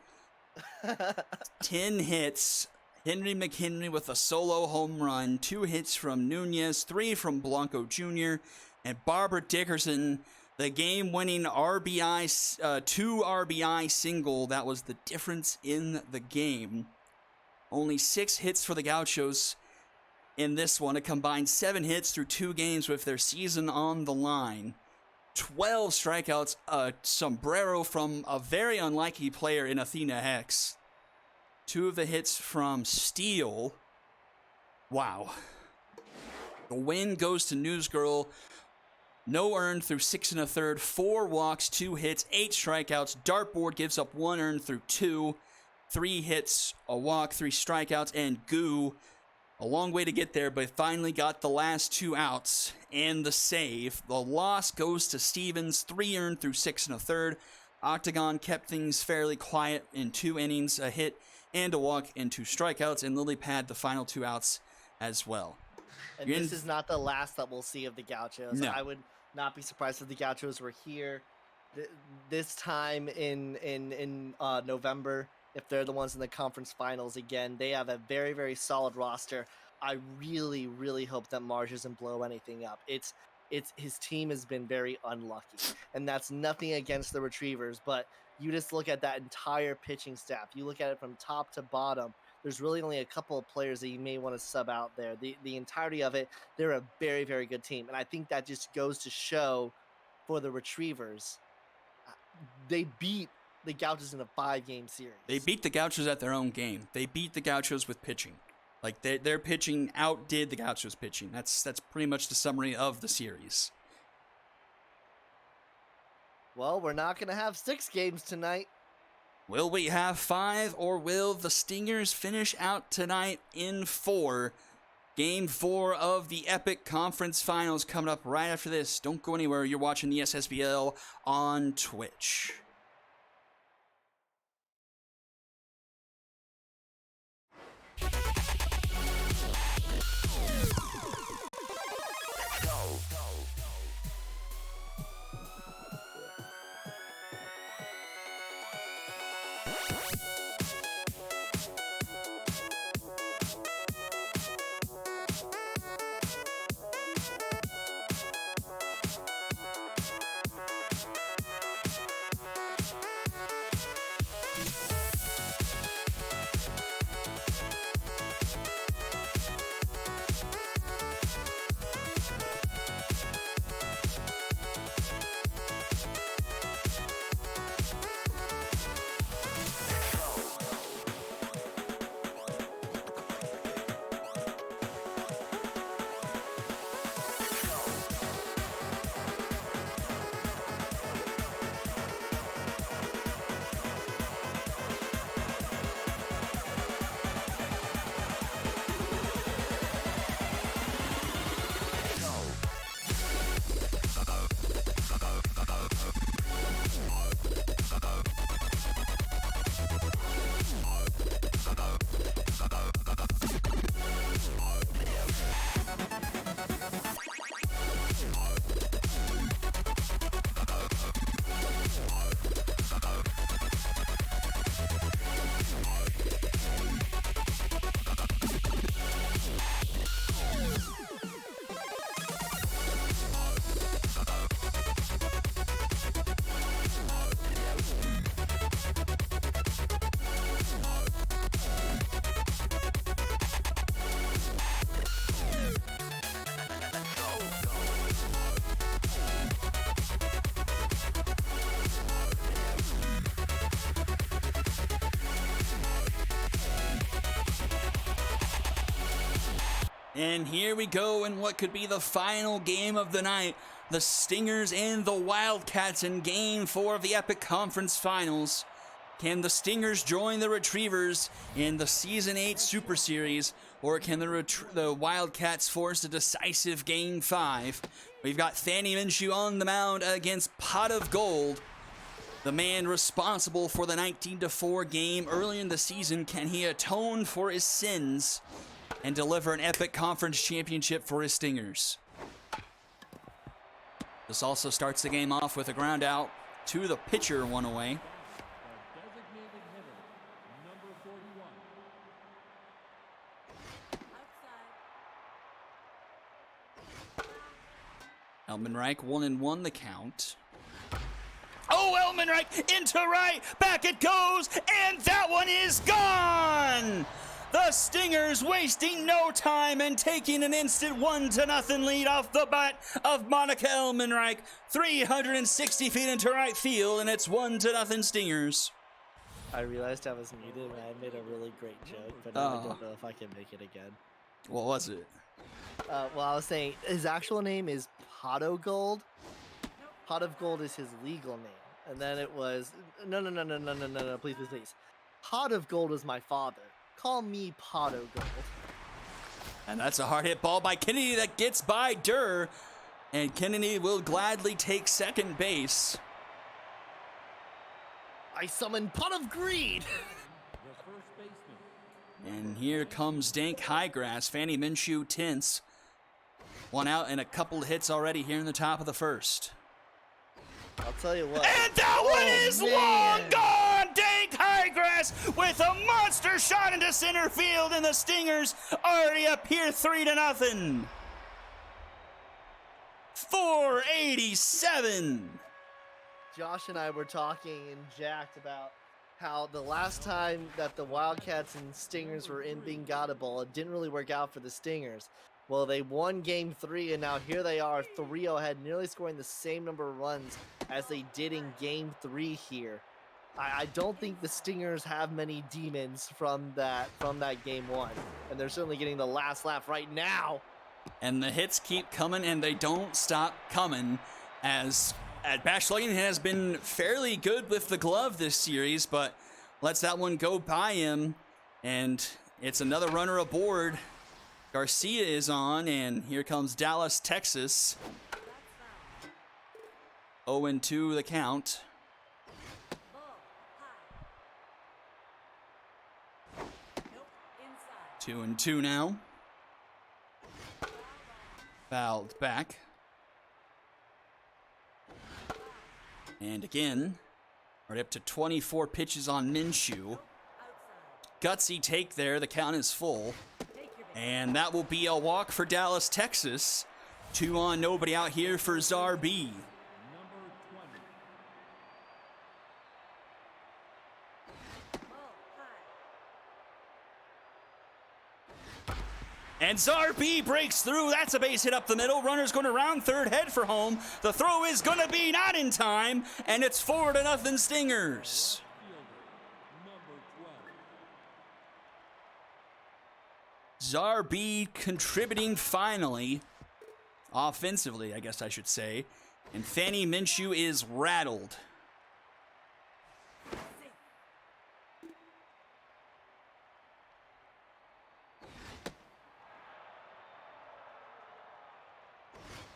[SPEAKER 2] 10 hits. Henry McHenry with a solo home run. 2 hits from Nunez, 3 from Blanco Jr., and Barbara Dickerson, the game-winning RBI, 2 RBI single. That was the difference in the game. Only 6 hits for the Gauchos in this one. A combined 7 hits through 2 games with their season on the line. 12 strikeouts, a sombrero from a very unlikely player in Athena Hex. 2 of the hits from Steele. Wow. The win goes to Newsgirl. No earned through 6 1/3, 4 walks, 2 hits, 8 strikeouts. Dartboard gives up 1 earned through 2, 3 hits, a walk, 3 strikeouts, and Goo. A long way to get there, but finally got the last 2 outs and the save. The loss goes to Stevens, 3 earned through 6 1/3. Octagon kept things fairly quiet in 2 innings, a hit and a walk and 2 strikeouts, and Lily Pad the final 2 outs as well.
[SPEAKER 5] And this is not the last that we'll see of the Gauchos.
[SPEAKER 2] No.
[SPEAKER 5] I would not be surprised if the Gauchos were here this time in November. If they're the ones in the conference finals again, they have a very, very solid roster. I really, really hope that Marge doesn't blow anything up. It's his team has been very unlucky, and that's nothing against the Retrievers, but you just look at that entire pitching staff. You look at it from top to bottom. There's really only a couple of players that you may want to sub out there. The entirety of it, they're a very, very good team, and I think that just goes to show for the Retrievers, they beat the Gauchos in a 5-game series.
[SPEAKER 2] They beat the Gauchos at their own game. They beat the Gauchos with pitching. Like, their pitching outdid the Gauchos' pitching. That's pretty much the summary of the series.
[SPEAKER 5] Well, we're not going to have 6 games tonight.
[SPEAKER 2] Will we have 5, or will the Stingers finish out tonight in 4? Game 4 of the Epic Conference Finals coming up right after this. Don't go anywhere. You're watching the SSBL on Twitch. And here we go in what could be the final game of the night. The Stingers and the Wildcats in Game 4 of the Epic Conference Finals. Can the Stingers join the Retrievers in the Season 8 Super Series, or can the Wildcats force a decisive Game 5? We've got Fanny Minshew on the mound against Pot of Gold. The man responsible for the 19-4 game early in the season, can he atone for his sins and deliver an epic conference championship for his Stingers? This also starts the game off with a ground out to the pitcher, one away.
[SPEAKER 4] The designated hitter, number 41.
[SPEAKER 1] Outside.
[SPEAKER 2] Elmenreich 1-1 the count. Oh, Elmenreich into right, back it goes, and that one is gone! The Stingers wasting no time and taking an instant 1-0 lead off the bat of Monica Elmenreich. 360 feet into right field, and it's 1-0 Stingers.
[SPEAKER 5] I realized I was muted and I made a really great joke, but now I don't know if I can make it again.
[SPEAKER 2] What was it?
[SPEAKER 5] Well, I was saying his actual name is Pot of Gold. Pot of Gold is his legal name. And then it was, no, please. Pot of Gold is my father. Call me Pot of Gold.
[SPEAKER 2] And that's a hard hit ball by Kennedy that gets by Durr. And Kennedy will gladly take second base.
[SPEAKER 5] I summon Pot of Greed!
[SPEAKER 4] The first baseman,
[SPEAKER 2] And here comes Dank Highgrass. Fanny Minshew tense. One out and a couple of hits already here in the top of the first.
[SPEAKER 5] I'll tell you what.
[SPEAKER 2] And that one is long gone! Dank Highgrass with a monster shot into center field, and the Stingers already up here 3-0. 487.
[SPEAKER 5] Josh and I were talking and jacked about how the last time that the Wildcats and Stingers were in Bingata Bowl, it didn't really work out for the Stingers. Well, they won Game 3, and now here they are 3-0 ahead, nearly scoring the same number of runs as they did in Game 3 here. I don't think the Stingers have many demons from that Game 1, and they're certainly getting the last laugh right now.
[SPEAKER 2] And the hits keep coming, and they don't stop coming, as Bash Luggin has been fairly good with the glove this series, but lets that one go by him, and it's another runner aboard. Garcia is on, and here comes Dallas, Texas. 0-2 the count.
[SPEAKER 1] Ball. High. Nope. Inside.
[SPEAKER 2] 2-2 now. Fouled back. And again, we're up to 24 pitches on Minshew.
[SPEAKER 1] Outside.
[SPEAKER 2] Gutsy take there, the count is full.
[SPEAKER 1] Take your
[SPEAKER 2] And that will be a walk for Dallas, Texas. 2 on, nobody out here for Czar B.
[SPEAKER 4] number 20.
[SPEAKER 1] ball. High.
[SPEAKER 2] And Czar B breaks through. That's a base hit up the middle. Runner's going to round third, head for home. The throw is going to be not in time, and it's 4-0 Stingers.
[SPEAKER 4] Fielder, number 12.
[SPEAKER 2] Czar B contributing finally, offensively, I guess I should say. And Fanny Minshew is rattled.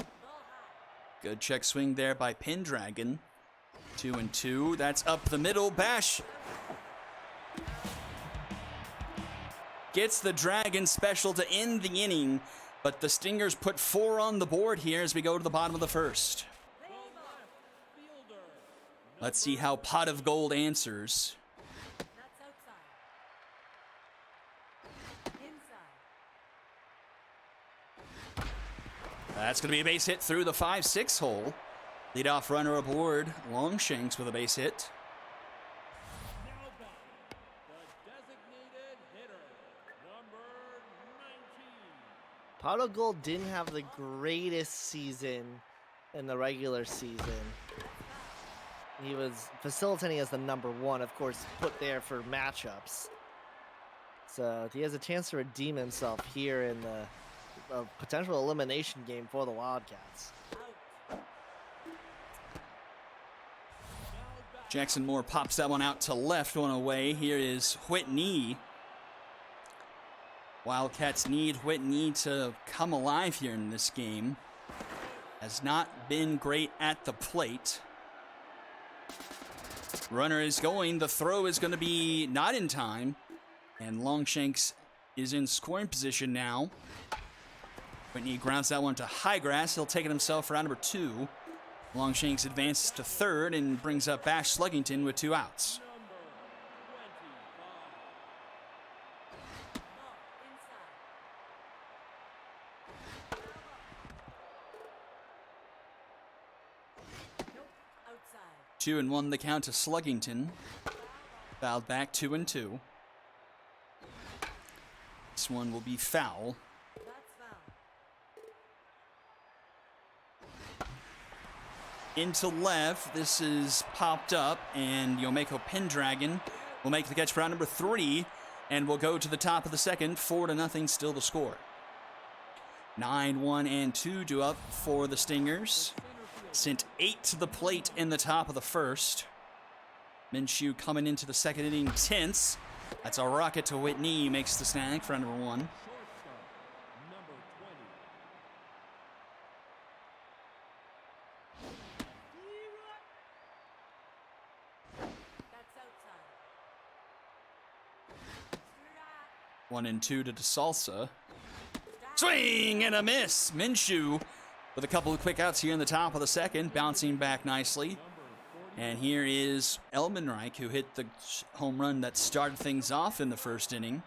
[SPEAKER 1] Ball high.
[SPEAKER 2] Good check swing there by Pendragon. 2-2. That's up the middle. Bash gets the Dragon special to end the inning, but the Stingers put 4 on the board here as we go to the bottom of the first.
[SPEAKER 4] Fielder,
[SPEAKER 2] Let's see how Pot of Gold answers.
[SPEAKER 1] That's outside. Inside.
[SPEAKER 2] That's going to be a base hit through the 5-6 hole. Leadoff runner aboard, Longshanks with a base hit.
[SPEAKER 4] now back, the designated hitter, number 19.
[SPEAKER 5] Pot of Gold didn't have the greatest season in the regular season. He was facilitating as the number 1, of course, put there for matchups. So he has a chance to redeem himself here in the a potential elimination game for the Wildcats.
[SPEAKER 2] Jackson Moore pops that one out to left, one away. Here is Whitney. Wildcats need Whitney to come alive here in this game. Has not been great at the plate. Runner is going. The throw is going to be not in time. And Longshanks is in scoring position now. Whitney grounds that one to high grass. He'll take it himself for round number 2. Longshanks advances to third and brings up Bash Sluggington with 2 outs.
[SPEAKER 1] Outside.
[SPEAKER 2] 2-1 the count to Sluggington. Fouled back 2-2. This one will be foul.
[SPEAKER 1] That's foul.
[SPEAKER 2] Into left, this is popped up, and Yomeko Pendragon will make the catch for round number 3, and we'll go to the top of the second. 4-0 still the score. 9-1 and 2 due up for the Stingers. Sent 8 to the plate in the top of the first. Minshew coming into the second inning tense. That's a rocket to Whitney, makes the snag for round number 1.
[SPEAKER 4] Shortstop, number 20.
[SPEAKER 1] That's outside.
[SPEAKER 2] 1-2 to DeSalsa. Swing and a miss. Minshew with a couple of quick outs here in the top of the second, bouncing back nicely. And here is Elmenreich, who hit the home run that started things off in the first inning.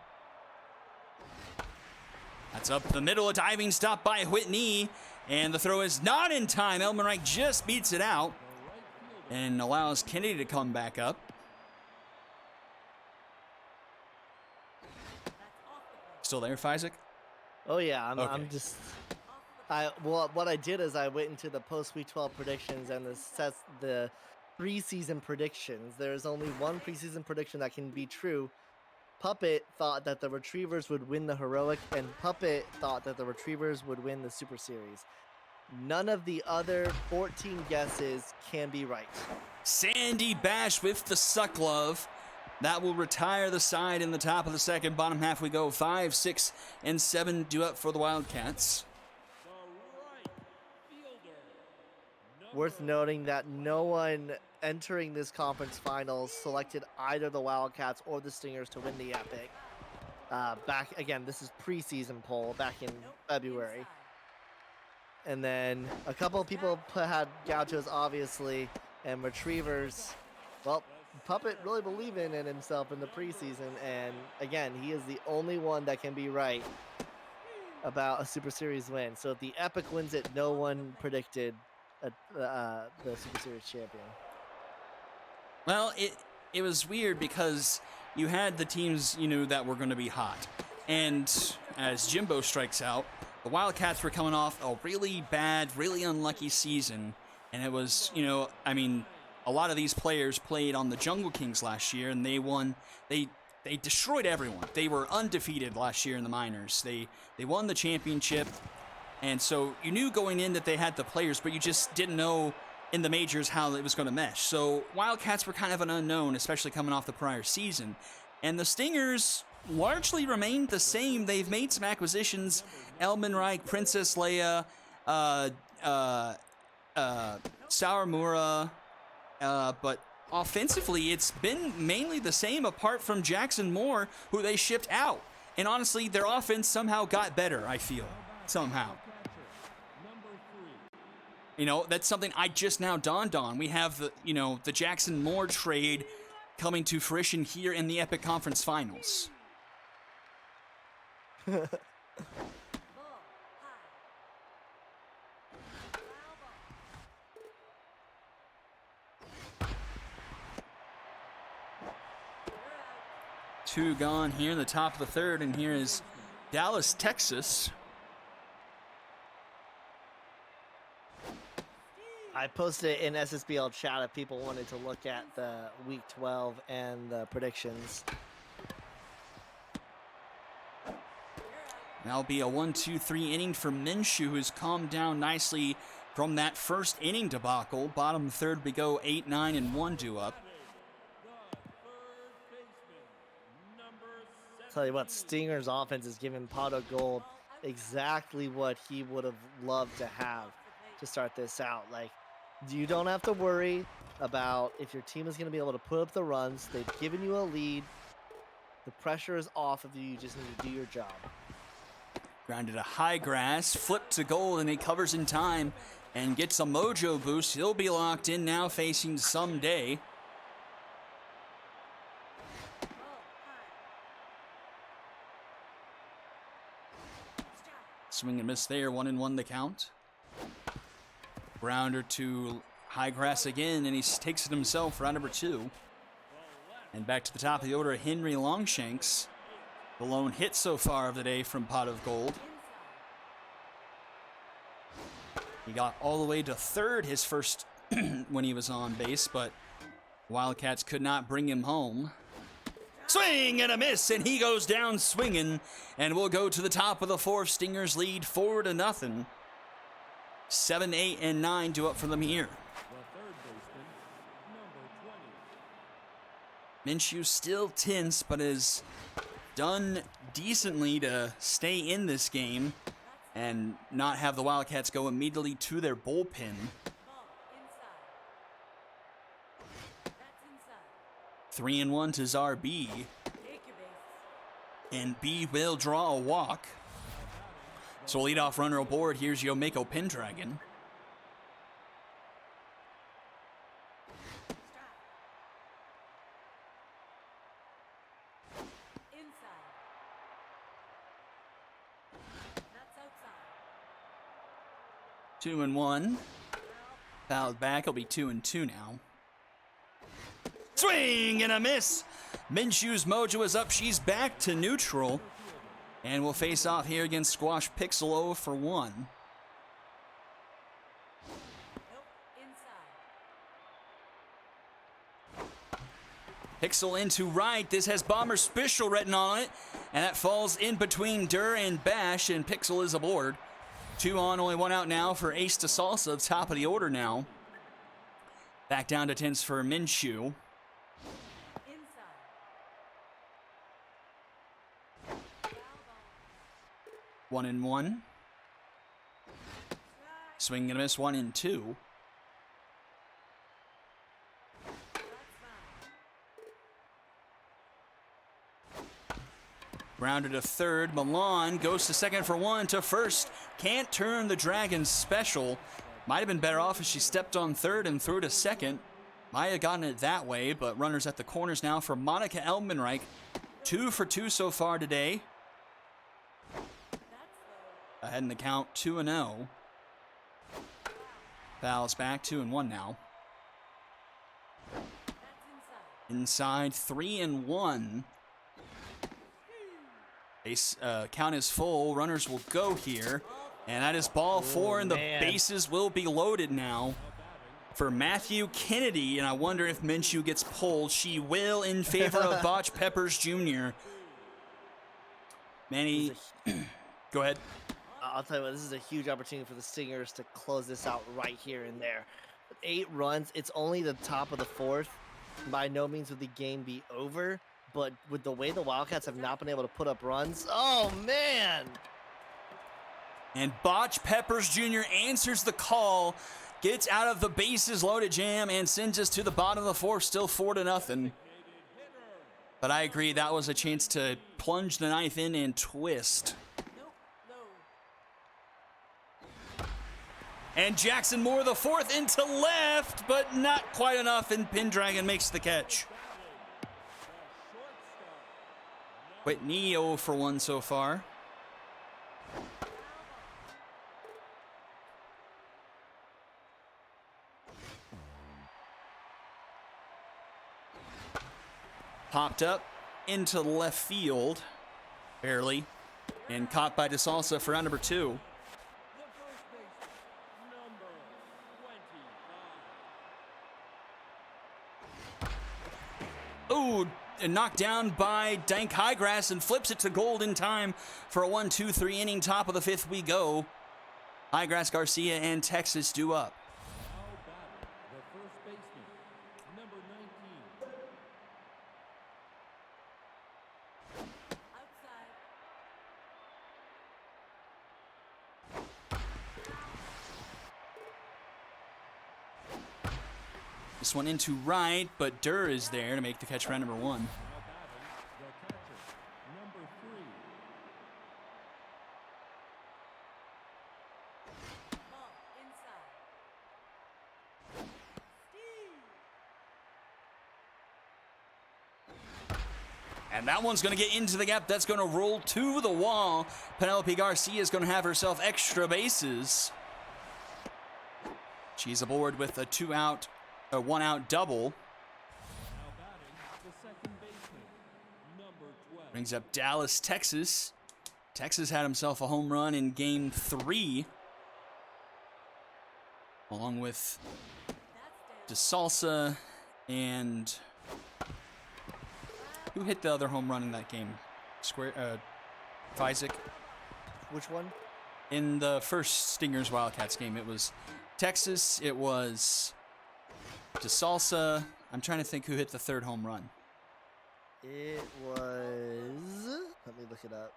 [SPEAKER 2] That's up the middle, a diving stop by Whitney, and the throw is not in time. Elmenreich just beats it out and allows Kennedy to come back up. Still there, Fizek?
[SPEAKER 5] Oh yeah, I'm
[SPEAKER 2] Okay.
[SPEAKER 5] just. What I did is I went into the post week 12 predictions and the preseason predictions. There's only one preseason prediction that can be true. Puppet thought that the Retrievers would win the Heroic, and Puppet thought that the Retrievers would win the Super Series. None of the other 14 guesses can be right.
[SPEAKER 2] Sandy Bash with the suck glove. That will retire the side in the top of the second. Bottom half we go. 5, 6, and 7 due up for the Wildcats.
[SPEAKER 4] The right fielder,
[SPEAKER 5] Worth noting that no one entering this conference finals selected either the Wildcats or the Stingers to win the Epic. Back again, this is preseason poll back in February. And then a couple of people had Gauchos, obviously, and Retrievers. Well, Puppet really believing in himself in the preseason, and again, he is the only one that can be right about a Super Series win. So if the Epic wins it, no one predicted the Super Series champion.
[SPEAKER 2] Well, it was weird because you had the teams, that were going to be hot. And as Jimbo strikes out, the Wildcats were coming off a really bad, really unlucky season. And it was, a lot of these players played on the Jungle Kings last year, and they won. They destroyed everyone. They were undefeated last year in the minors. They won the championship. And so you knew going in that they had the players, but you just didn't know in the majors how it was going to mesh. So Wildcats were kind of an unknown, especially coming off the prior season. And the Stingers largely remained the same. They've made some acquisitions. Elmenreich, Princess Leia, Sawamura, but offensively, it's been mainly the same apart from Jackson Moore, who they shipped out. And honestly, their offense somehow got better, I feel. Somehow. That's something I just now dawned on. We have the Jackson Moore trade coming to fruition here in the Epic Conference Finals.
[SPEAKER 1] Ball high. Foul ball.
[SPEAKER 2] 2 gone here in the top of the third, and here is Dallas, Texas.
[SPEAKER 5] I posted it in SSBL chat if people wanted to look at the Week 12 and the predictions.
[SPEAKER 2] That'll be a 1-2-3 inning for Minshew, who's calmed down nicely from that first inning debacle. Bottom third, we go 8, 9, and 1 due up.
[SPEAKER 5] Tell you what, Stinger's offense is giving Pot of Gold exactly what he would have loved to have to start this out. Like, you don't have to worry about if your team is going to be able to put up the runs. They've given you a lead. The pressure is off of you. You just need to do your job.
[SPEAKER 2] Grounded a high grass, flipped to Gold, and he covers in time and gets a mojo boost. He'll be locked in now, facing Someday. Swing and miss there, 1-1 the count. Grounder to high grass again, and he takes it himself, round number 2. And back to the top of the order, Henry Longshanks. The lone hit so far of the day from Pot of Gold. He got all the way to third his first when he was on base, but Wildcats could not bring him home. Swing and a miss, and he goes down swinging, and we'll go to the top of the 4th. Stingers lead 4-0. 7, 8, and 9 due up for them here.
[SPEAKER 4] The third baseman, number 20.
[SPEAKER 2] Minshew still tense, but has done decently to stay in this game and not have the Wildcats go immediately to their bullpen. 3-1 to Czar B. And B will draw a walk. So leadoff runner aboard. Here's Yomeko Pendragon.
[SPEAKER 1] Inside.
[SPEAKER 2] 2-1. Fouled back. It'll be 2-2 now. Swing and a miss. Minshew's mojo is up. She's back to neutral. And we'll face off here against Squash Pixel 0 for 1. Pixel into right. This has Bomber Special written on it. And that falls in between Durr and Bash. And Pixel is aboard. 2 on, only 1 out now for Ace to Salsa. Top of the order now. Back down to 10s for Minshew. 1-1. Swing and a miss, 1-2. Grounded to third. Milan goes to second for 1 to first. Can't turn the Dragons special. Might have been better off if she stepped on third and threw to second. Might have gotten it that way, but runners at the corners now for Monica Elmenreich. 2 for 2 so far today. Ahead in the count, 2-0. Fouls back, 2-1 now. Inside, 3-1. Base count is full. Runners will go here. And that is ball 4, and the bases will be loaded now for Matthew Kennedy. And I wonder if Minshew gets pulled. She will in favor of Botch Peppers Jr. Manny, go ahead.
[SPEAKER 5] I'll tell you what, this is a huge opportunity for the Stingers to close this out right here and there. With 8 runs, it's only the top of the 4th. By no means would the game be over, but with the way the Wildcats have not been able to put up runs, oh man!
[SPEAKER 2] And Botch Peppers Jr. answers the call, gets out of the bases loaded jam, and sends us to the bottom of the 4th, still 4-0. But I agree, that was a chance to plunge the knife in and twist. And Jackson Moore, the 4th, into left, but not quite enough, and Pendragon makes the catch. Whitney 0 for 1 so far. Popped up into left field, barely, and caught by DeSalsa for round number 2. Ooh, knocked down by Dank Highgrass and flips it to Gold in time for a 1-2-3 inning. Top of the 5th we go. Highgrass, Garcia, and Texas due up.
[SPEAKER 4] Now batting, the first baseman, number 19.
[SPEAKER 2] This one into right, but Durr is there to make the catch round number 1.
[SPEAKER 4] Now batting, the catcher, number 3.
[SPEAKER 2] And that one's going to get into the gap. That's going to roll to the wall. Penelope Garcia is going to have herself extra bases. She's aboard with a 1-out double.
[SPEAKER 4] Now batting, the second baseman, number 12.
[SPEAKER 2] Brings up Dallas, Texas. Texas had himself a home run in game 3. Along with DeSalsa and... Who hit the other home run in that game? Fizek.
[SPEAKER 5] Which one?
[SPEAKER 2] In the first Stingers Wildcats game, it was Texas, it was DeSalsa. I'm trying to think who hit the 3rd home run.
[SPEAKER 5] It was. Let me look it up.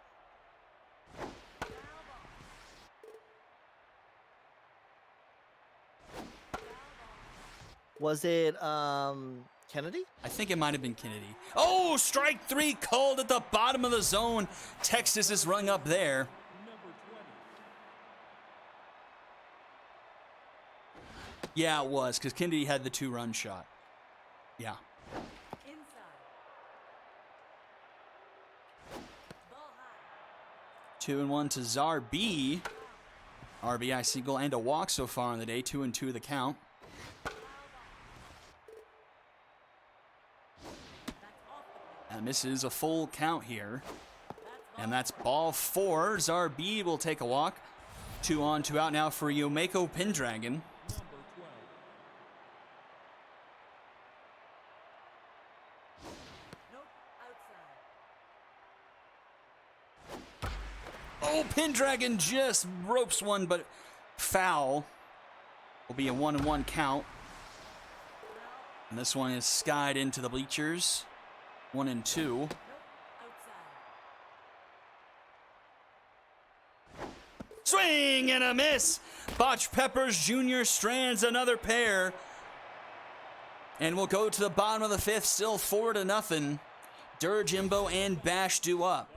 [SPEAKER 5] Was it Kennedy?
[SPEAKER 2] I think it might have been Kennedy. Oh, strike 3 called at the bottom of the zone. Texas is rung up there.
[SPEAKER 4] Number 20.
[SPEAKER 2] Yeah, it was, because Kennedy had the 2-run shot. Yeah. 2-1 to Zarbi. RBI single and a walk so far on the day. 2-2 the count. And this is a full count here. And that's ball 4. Zarbi will take a walk. 2 on, 2 out now for Yomeko Pendragon. Oh, Pendragon just ropes one, but foul. Will be a 1-1 count. And this one is skied into the bleachers. 1-2. Swing and a miss. Botch Peppers Jr. strands another pair. And we'll go to the bottom of the 5th, still 4-0. Durr, Jimbo, and Bash due up.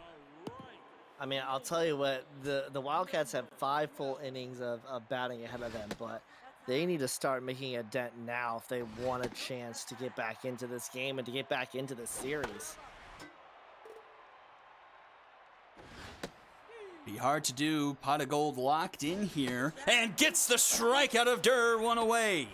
[SPEAKER 5] I mean, I'll tell you what, the Wildcats have 5 full innings of batting ahead of them, but they need to start making a dent now if they want a chance to get back into this game and to get back into this series.
[SPEAKER 2] Be hard to do. Pot of Gold locked in here and gets the strike out of Durr, 1 away.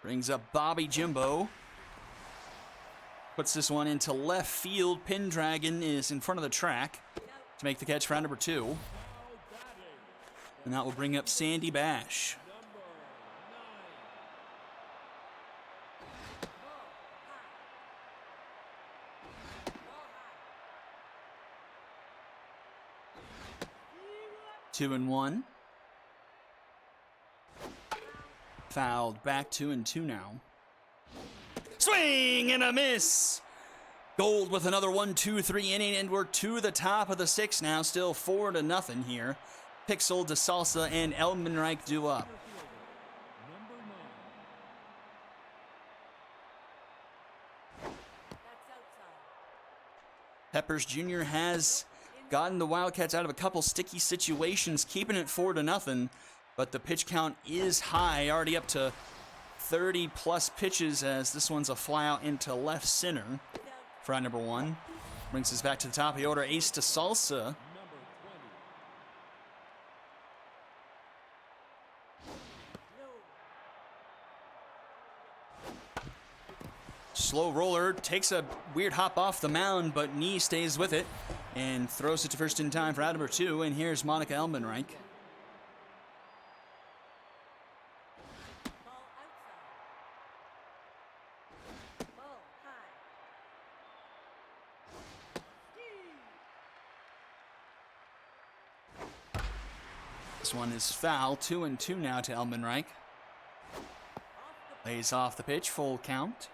[SPEAKER 2] Brings up Bobby Jimbo. Puts this one into left field. Pendragon is in front of the track to make the catch for round number 2. And that will bring up Sandy Bash. Two and 1. Fouled back. 2-2 now. Swing and a miss. Gold with another 1-2-3 inning, and we're to the top of the 6th now. Still 4-0 here. Pixel, DeSalsa, and Elmenreich due up. Peppers Jr. has gotten the Wildcats out of a couple sticky situations, keeping it 4-0. But the pitch count is high, already up to 30-plus pitches, as this one's a fly out into left center for round number 1. Brings us back to the top of the order. Ace DeSalsa. Slow roller, takes a weird hop off the mound, but knee stays with it. and throws it to first in time for out number 2. And here's Monica Elmenreich.
[SPEAKER 1] Ball outside. Ball high.
[SPEAKER 2] This one is foul. 2-2 now to Elmenreich. Lays off the pitch, full count.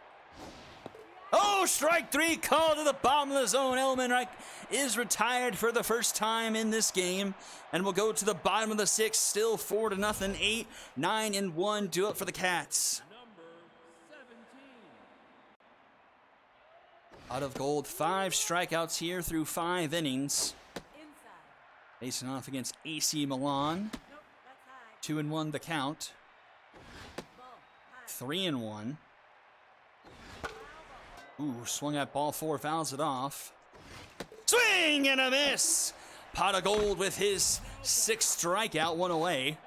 [SPEAKER 2] Oh, strike 3 called to the bottom of the zone. Elmenreich is retired for the first time in this game. And we'll go to the bottom of the 6th, still 4-0. 8, 9, and 1 do it for the Cats.
[SPEAKER 4] Number 17.
[SPEAKER 2] Out of Gold, 5 strikeouts here through 5 innings.
[SPEAKER 1] Inside.
[SPEAKER 2] Facing off against AC Milan.
[SPEAKER 1] Nope, that's high.
[SPEAKER 2] 2-1 the count.
[SPEAKER 1] Ball high.
[SPEAKER 2] 3-1. Ooh, swung at ball 4, fouls it off. Swing and a miss! Pot of Gold with his 6th strikeout, 1 away.
[SPEAKER 4] Catcher.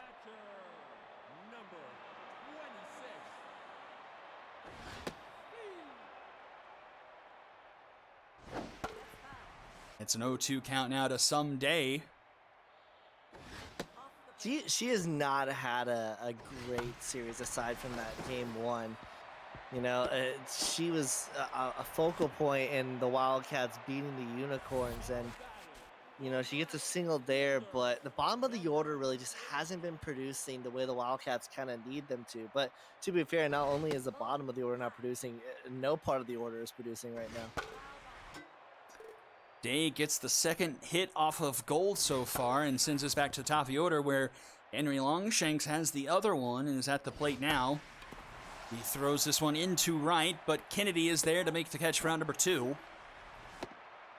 [SPEAKER 4] Number 26.
[SPEAKER 2] It's an 0-2 count now to Someday.
[SPEAKER 5] She has not had a great series aside from that game 1. You know, she was a focal point in the Wildcats beating the Unicorns, and you know, she gets a single there, but the bottom of the order really just hasn't been producing the way the Wildcats kind of need them to. But to be fair, not only is the bottom of the order not producing, no part of the order is producing right now.
[SPEAKER 2] Day gets the 2nd hit off of Gold so far and sends us back to the top of the order where Henry Longshanks has the other one and is at the plate now. He throws this one into right, but Kennedy is there to make the catch for round number 2.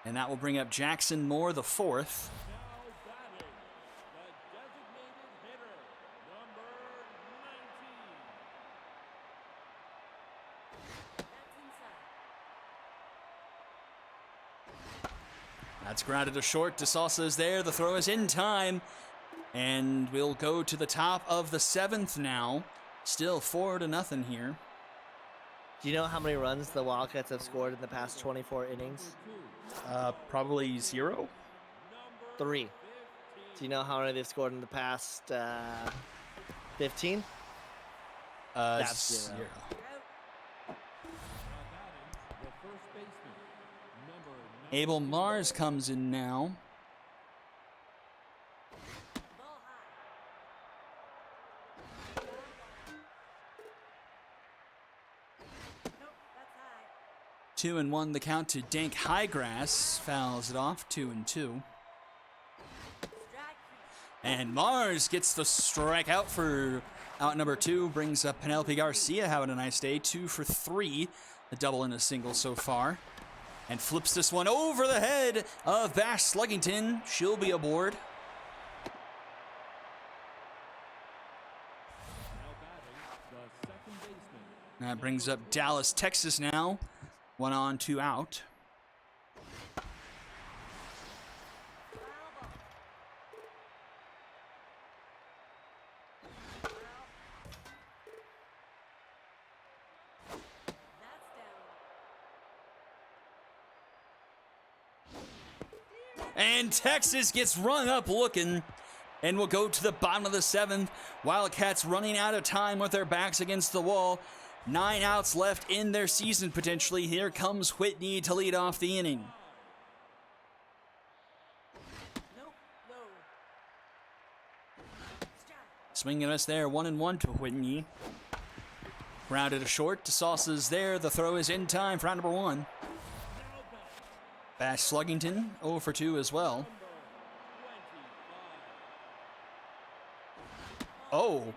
[SPEAKER 2] And that will bring up Jackson Moore, the 4th.
[SPEAKER 4] Now batting, the designated hitter, number 19.
[SPEAKER 1] That's inside.
[SPEAKER 2] That's grounded to short. DeSalsa is there. The throw is in time. And we'll go to the top of the 7th now. Still 4-0 here.
[SPEAKER 5] Do you know how many runs the Wildcats have scored in the past 24 innings?
[SPEAKER 2] Probably 0.
[SPEAKER 5] 3. Do you know how many they've scored in the past 15? That's 0.
[SPEAKER 4] Now batting, the first baseman, number 19.
[SPEAKER 2] Abel Mars comes in now.
[SPEAKER 1] Ball high.
[SPEAKER 2] 2-1 the count to Dank Highgrass. Fouls it off. 2-2.
[SPEAKER 1] Strike three.
[SPEAKER 2] And Mars gets the strikeout for out number 2. Brings up Penelope Garcia having a nice day. 2 for 3. A double and a single so far. And flips this one over the head of Bash Sluggington. She'll be aboard.
[SPEAKER 4] Now batting, the second baseman,
[SPEAKER 2] That brings up Dallas, Texas now. 1 on, 2 out.
[SPEAKER 1] That's down.
[SPEAKER 2] And Texas gets rung up looking. And we'll go to the bottom of the 7th. Wildcats running out of time with their backs against the wall. 9 outs left in their season potentially. Here comes Whitney to lead off the inning.
[SPEAKER 1] Nope. Low. Strike.
[SPEAKER 2] Swinging us there, 1-1 to Whitney. Grounded to short. DeSalsa's there. The throw is in time for round number 1. Bash Sluggington, 0 for 2 as well. Oh,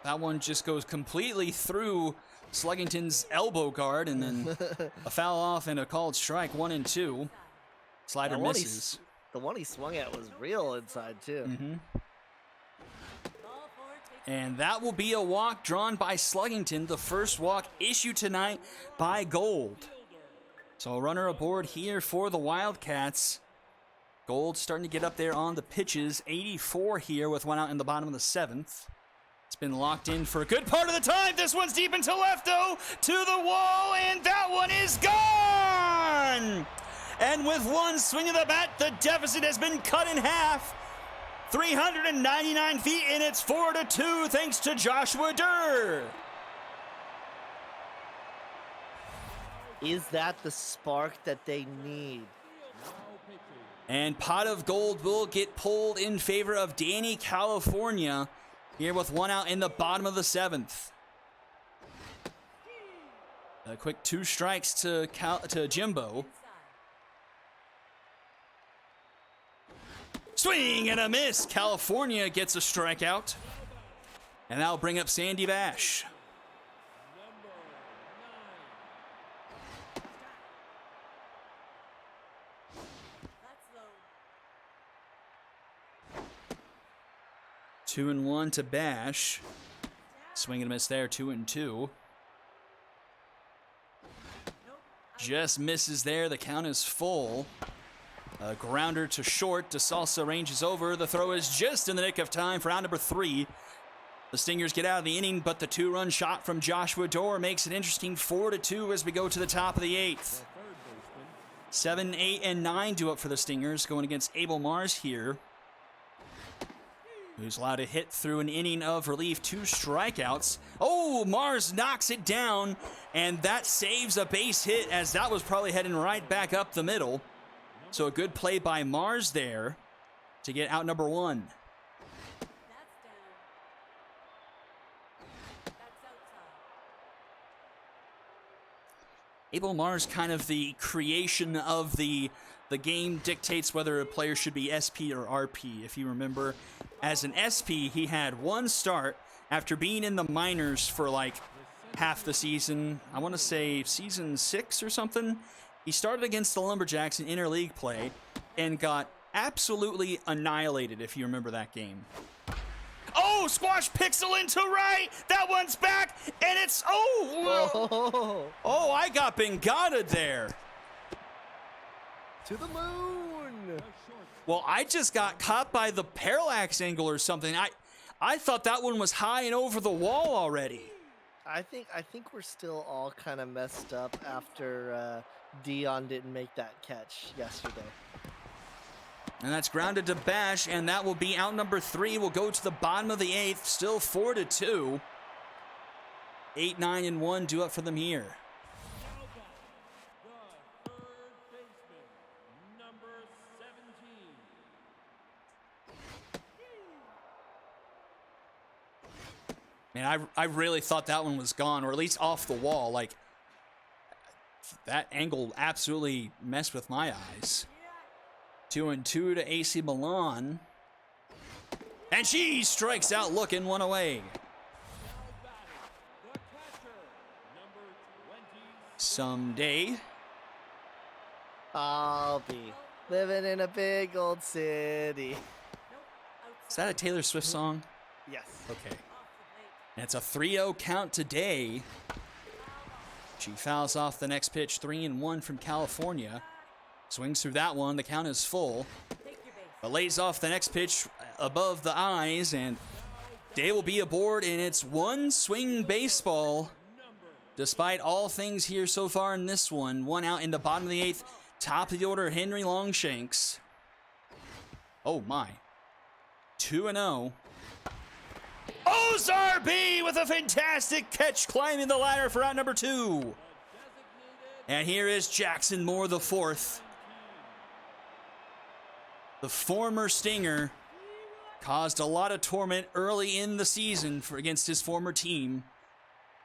[SPEAKER 2] that one just goes completely through Sluggington's elbow guard, and then a foul off and a called strike. 1-2. Slider
[SPEAKER 5] The one he
[SPEAKER 2] misses.
[SPEAKER 5] The one he swung at was real inside, too.
[SPEAKER 1] Ball four takes.
[SPEAKER 2] And that will be a walk drawn by Sluggington, the first walk issued tonight by Gold. So a runner aboard here for the Wildcats. Gold starting to get up there on the pitches. 84 here with 1 out in the bottom of the 7th. It's been locked in for a good part of the time. This one's deep into left, though, to the wall, and that one is gone! 1. And with one swing of the bat, the deficit has been cut in half. 399 feet, and it's 4-2 thanks to Joshua Durr.
[SPEAKER 5] Is that the spark that they need?
[SPEAKER 2] And Pot of Gold will get pulled in favor of Danny California here with one out in the bottom of the 7th. A quick 2 strikes to Jimbo. Swing and a miss. California gets a strikeout. And that'll bring up Sandy Bash. Two and one to Bash. Swing and a miss there, 2-2. Just misses there. The count is full. A grounder to short. DeSalsa ranges over. The throw is just in the nick of time for out number 3. The Stingers get out of the inning, but the 2-run shot from Joshua Durr makes it interesting. 4-2 as we go to the top of the 8th. 7, 8, and 9 due up for the Stingers, going against Abel Mars here, who's allowed to hit through an inning of relief, 2 strikeouts. Oh, Mars knocks it down, and that saves a base hit, as that was probably heading right back up the middle. So a good play by Mars there to get out number 1. Abel Mars, kind of the creation of the game, dictates whether a player should be SP or RP. If you remember, as an SP, he had 1 start after being in the minors for like half the season. I want to say season 6 or something. He started against the Lumberjacks in interleague play and got absolutely annihilated, if you remember that game. Oh, Squash Pixel into right. That one's back, and it's, oh, I got Bengata there.
[SPEAKER 5] To the moon.
[SPEAKER 2] Well, I just got caught by the parallax angle or something. I thought that one was high and over the wall already.
[SPEAKER 5] I think we're still all kind of messed up after Dion didn't make that catch yesterday.
[SPEAKER 2] And that's grounded to Bash, and that will be out number 3. We'll go to the bottom of the 8th, still 4-2. 8, 9, and 1 due up for them here.
[SPEAKER 4] The third baseman, number 17.
[SPEAKER 2] Man, I really thought that one was gone, or at least off the wall. Like, that angle absolutely messed with my eyes. 2-2 to AC Milan. And she strikes out looking, 1 away.
[SPEAKER 4] The catcher, number 20.
[SPEAKER 2] Someday.
[SPEAKER 5] I'll be living in a big old city.
[SPEAKER 2] Is that a Taylor Swift song?
[SPEAKER 5] Yes.
[SPEAKER 2] Okay. And it's a 3-0 count today. She fouls off the next pitch, 3-1 from California. Swings through that one, the count is full. But lays off the next pitch above the eyes, and Day will be aboard, and it's 1 swing baseball. Despite all things here so far in this one, 1 out in the bottom of the 8th, top of the order, Henry Longshanks. Oh my. 2-0. Ozar B with a fantastic catch, climbing the ladder for out number 2. And here is Jackson Moore, the 4th. The former Stinger caused a lot of torment early in the season against his former team.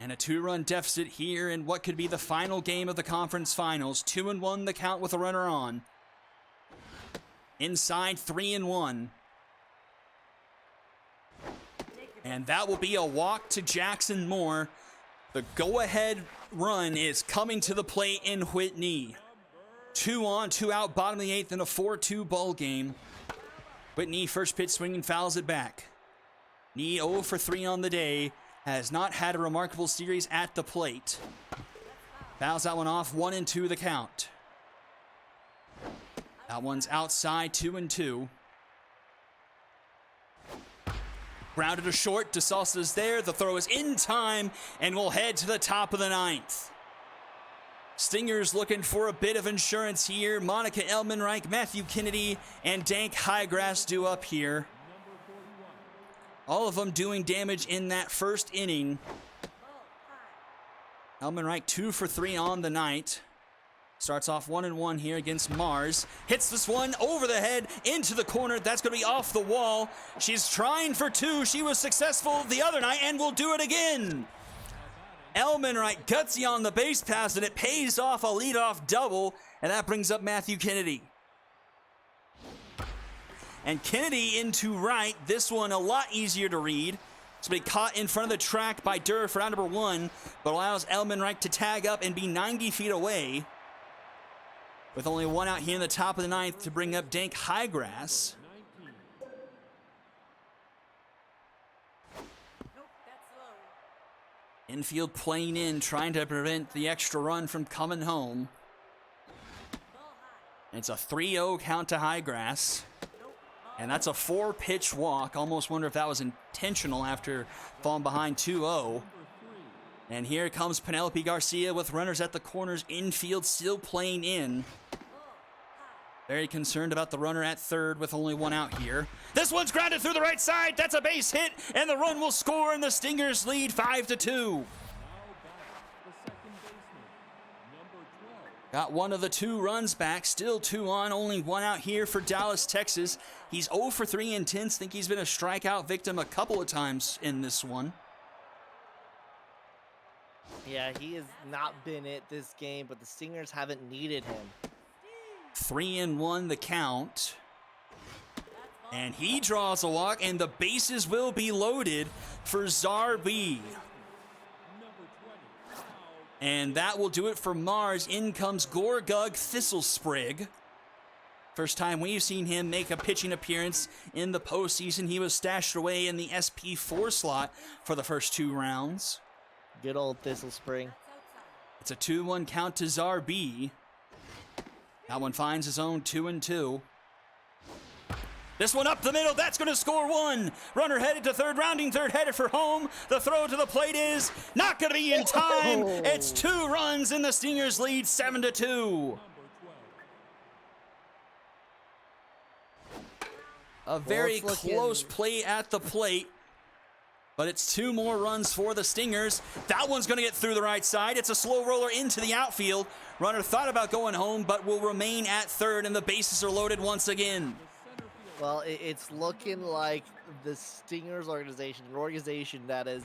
[SPEAKER 2] And a 2-run deficit here in what could be the final game of the conference finals. 2-1 the count with a runner on. Inside, 3-1. And that will be a walk to Jackson Moore. The go-ahead run is coming to the plate in Whitney. 2 on, 2 out, bottom of the 8th in a 4-2 ball game. Whitney, first pitch swinging, fouls it back. Nee 0 for 3 on the day. Has not had a remarkable series at the plate. Fouls that one off, 1-2 the count. That one's outside, 2-2. Grounded to short, DeSalsa's there. The throw is in time, and we'll head to the top of the 9th. Stingers looking for a bit of insurance here. Monica Elmenreich, Matthew Kennedy, and Dank Highgrass due up here. All of them doing damage in that first inning. Elmenreich 2 for 3 on the night. Starts off 1-1 here against Mars. Hits this one over the head into the corner. That's going to be off the wall. She's trying for 2. She was successful the other night and will do it again. Elmenreich gutsy on the base pass, and it pays off a leadoff double, and that brings up Matthew Kennedy. And Kennedy into right. This one a lot easier to read. It's been caught in front of the track by Durr for round number 1, but allows Elmenreich to tag up and be 90 feet away. With only 1 out here in the top of the 9th to bring up Dank Highgrass. Infield playing in, trying to prevent the extra run from coming home. It's a 3-0 count to Highgrass. And that's a 4-pitch walk. Almost wonder if that was intentional after falling behind 2-0. And here comes Penelope Garcia with runners at the corners. Infield still playing in. Very concerned about the runner at third with only 1 out here. This one's grounded through the right side. That's a base hit, and the run will score, and the Stingers lead 5-2. Got one of the 2 runs back, still 2 on, only 1 out here for Dallas, Texas. He's 0 for 3 in 10s. Think he's been a strikeout victim a couple of times in this one.
[SPEAKER 5] Yeah, he has not been it this game, but the Stingers haven't needed him.
[SPEAKER 2] 3-1 the count. And he draws a walk, and the bases will be loaded for Zarbi. And that will do it for Mars. In comes Gorgug Thistlesprig. First time we've seen him make a pitching appearance in the postseason. He was stashed away in the SP4 slot for the first 2 rounds.
[SPEAKER 5] Good old Thistlesprig.
[SPEAKER 2] It's a 2-1 count to Zarbi. That one finds his own 2-2. This one up the middle, that's going to score 1. Runner headed to third, rounding third, headed for home. The throw to the plate is not going to be in time. It's 2 runs, and the Stingers lead 7-2. A very close play at the plate. But it's 2 more runs for the Stingers. That one's going to get through the right side. It's a slow roller into the outfield. Runner thought about going home, but will remain at third, and the bases are loaded once again.
[SPEAKER 5] Well, it's looking like the Stingers organization, an organization that has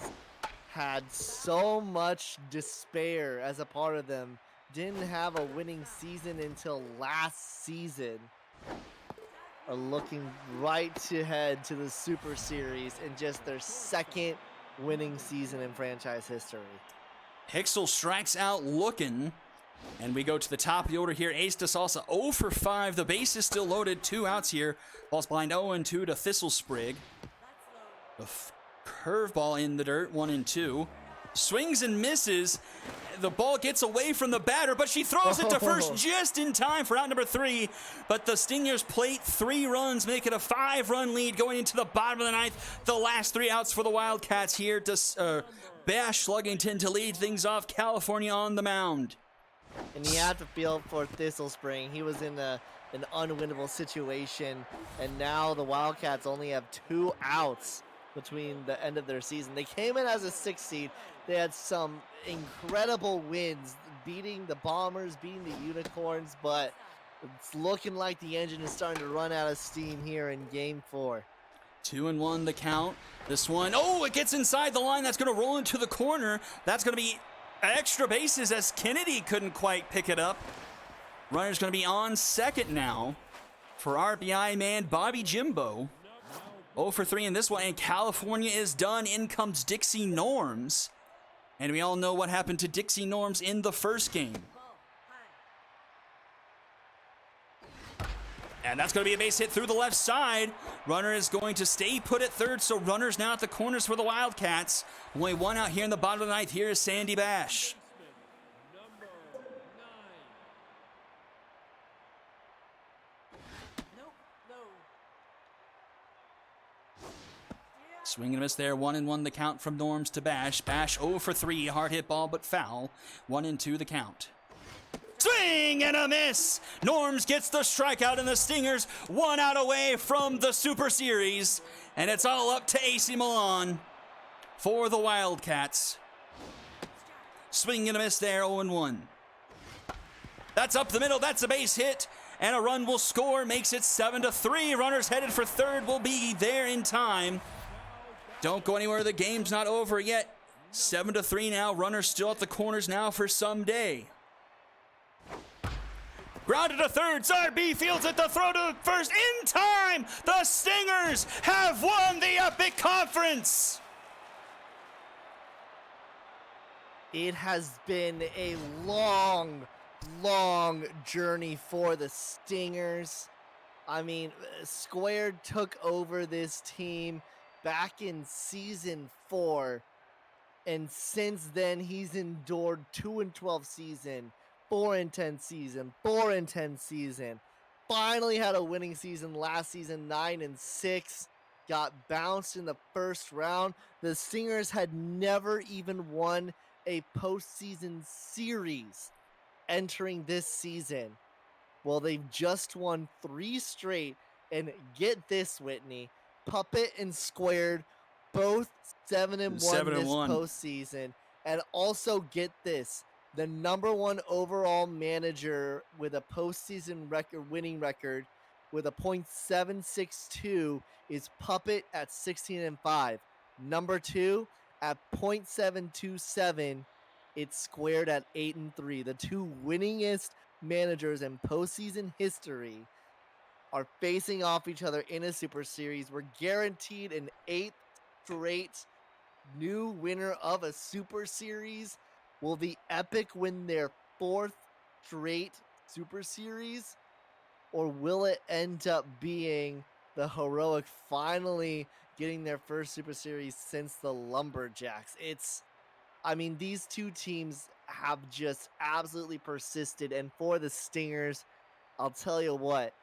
[SPEAKER 5] had so much despair as a part of them, didn't have a winning season until last season, are looking right to head to the Super Series in just their 2nd winning season in franchise history.
[SPEAKER 2] Hixel strikes out looking, and we go to the top of the order here. Ace DeSalsa 0 for 5. The base is still loaded. 2 outs here. Ball's blind 0-2 to Thistlesprig. The curveball in the dirt, 1-2. Swings and misses. The ball gets away from the batter, but she throws it to first just in time for out number 3. But the Stingers plate 3 runs, make it a 5-run lead going into the bottom of the 9th. The last 3 outs for the Wildcats here to Bash Sluggington to lead things off. California on the mound.
[SPEAKER 5] And you have to feel for Thistlespring. He was in an unwinnable situation, and now the Wildcats only have 2 outs between the end of their season. They came in as a 6th seed. They had some incredible wins, beating the Bombers, beating the Unicorns, but it's looking like the engine is starting to run out of steam here in Game 4.
[SPEAKER 2] 2-1 the count. This one, oh, it gets inside the line. That's going to roll into the corner. That's going to be extra bases as Kennedy couldn't quite pick it up. Runner's going to be on second now for RBI man Bobby Jimbo. 0 for 3 in this one, and California is done. In comes Dixie Norms. And we all know what happened to Dixie Norms in the first game. And that's going to be a base hit through the left side. Runner is going to stay put at third, so runners now at the corners for the Wildcats. Only 1 out here in the bottom of the 9th. Here is Sandy Bash. Swing and miss there. 1-1 the count from Norms to Bash. Bash 0 for 3. Hard hit ball, but foul. 1-2 the count. Swing and a miss. Norms gets the strikeout, and the Stingers 1 out away from the Super Series. And it's all up to AC Milan for the Wildcats. Swing and a miss there, 0-1. That's up the middle. That's a base hit. And a run will score, makes it 7-3. Runners headed for third will be there in time. Don't go anywhere. The game's not over yet. 7-3 now. Runners still at the corners now for some day. Grounded to third. Zarbi fields it. The throw to first in time. The Stingers have won the Epic Conference.
[SPEAKER 5] It has been a long journey for the Stingers. I mean, Squared took over this team back in season 4, and since then he's endured 2-12 season, 4-10 season, 4-10 season. Finally had a winning season last season, 9-6. Got bounced in the first round. The Stingers had never even won a postseason series entering this season. Well, they've just won 3 straight, and get this, Whitney, Puppet and Squared both 7-1 this
[SPEAKER 2] 7-1.
[SPEAKER 5] postseason, and also get this, the #1 overall manager with a postseason winning record with a .762 is Puppet at 16-5. Number 2 at .727. It's Squared at 8-3. The 2 winningest managers in postseason history are facing off each other in a Super Series. We're guaranteed an 8th straight new winner of a Super Series. Will the Epic win their 4th straight Super Series? Or will it end up being the Heroic finally getting their first Super Series since the Lumberjacks? I mean, these 2 teams have just absolutely persisted. And for the Stingers, I'll tell you what,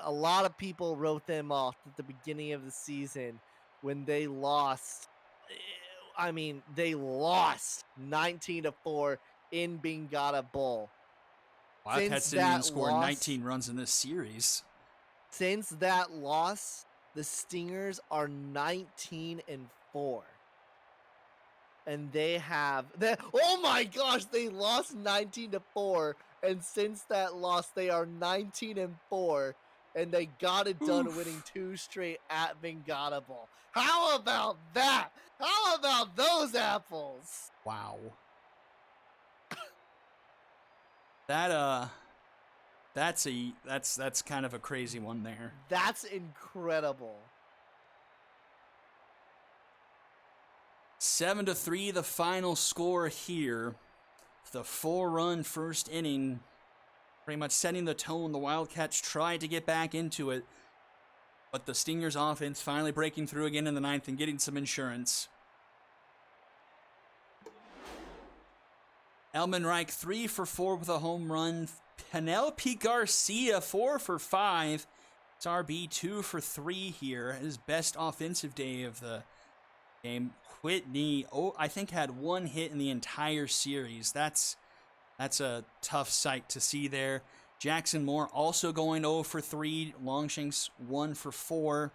[SPEAKER 5] a lot of people wrote them off at the beginning of the season when they lost. I mean, they lost 19-4 in Bingata Bowl.
[SPEAKER 2] Wildcats didn't even score 19 runs in this series.
[SPEAKER 5] Since that loss, the Stingers are 19-4. And oh my gosh, they lost 19-4. And since that loss, they are 19-4. And they got it done winning 2 straight at Bingata Bowl. How about that? How about those apples?
[SPEAKER 2] Wow. That's kind of a crazy one there.
[SPEAKER 5] That's incredible.
[SPEAKER 2] 7-3, the final score here. The 4-run first inning, pretty much setting the tone. The Wildcats tried to get back into it, but the Stingers offense finally breaking through again in the 9th and getting some insurance. Elman Reich 3 for 4 with a home run. Penelope Garcia 4 for 5. It's RB 2 for 3 here. His best offensive day of the game. Whitney, I think had 1 hit in the entire series. That's a tough sight to see there. Jackson Moore also going 0 for 3. Longshanks 1 for 4.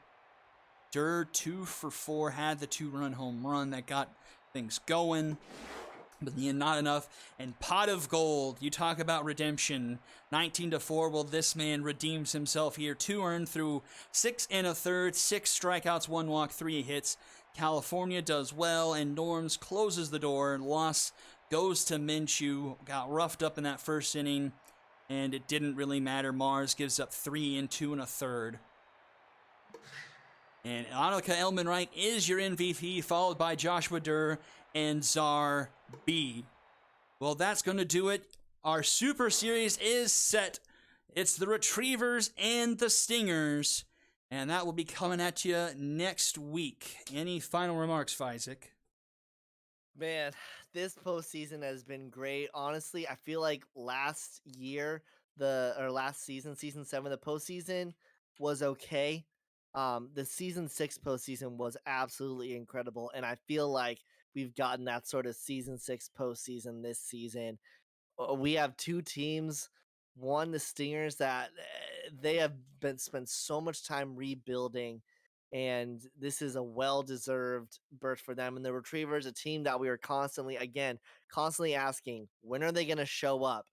[SPEAKER 2] Durr 2 for 4. Had the 2-run home run that got things going, but not enough. And Pot of Gold, you talk about redemption. 19-4. Well, this man redeems himself here. 2 earned through 6 1/3, 6 strikeouts, 1 walk, 3 hits. California does well, and Norms closes the door. Loss goes to Minshew. Got roughed up in that first inning, and it didn't really matter. Mars gives up 3 in 2 1/3. And Annika Elmenreich is your MVP, followed by Joshua Durr and Czar B. Well, that's going to do it. Our Super Series is set. It's the Retrievers and the Stingers, and that will be coming at you next week. Any final remarks, Isaac?
[SPEAKER 5] Man, this postseason has been great. Honestly, I feel like last season, season 7, the postseason was okay. The season 6 postseason was absolutely incredible, and I feel like we've gotten that sort of season 6 postseason this season. we have two teams. One, the Stingers, that they have been spent so much time rebuilding, and this is a well-deserved berth for them. And the Retrievers, a team that we are constantly asking, when are they going to show up?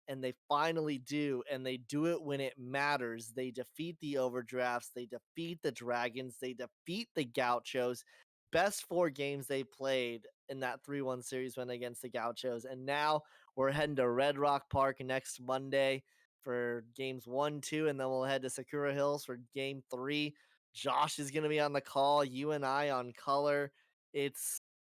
[SPEAKER 5] And they finally do, and they do it when it matters. They defeat the Overdrafts, they defeat the Dragons, they defeat the Gauchos. Best 4 games they played in that 3-1 series win against the Gauchos. And now we're heading to Red Rock Park next Monday for games 1, 2, and then we'll head to Sakura Hills for game 3. Josh is going to be on the call, you and I on color. It's,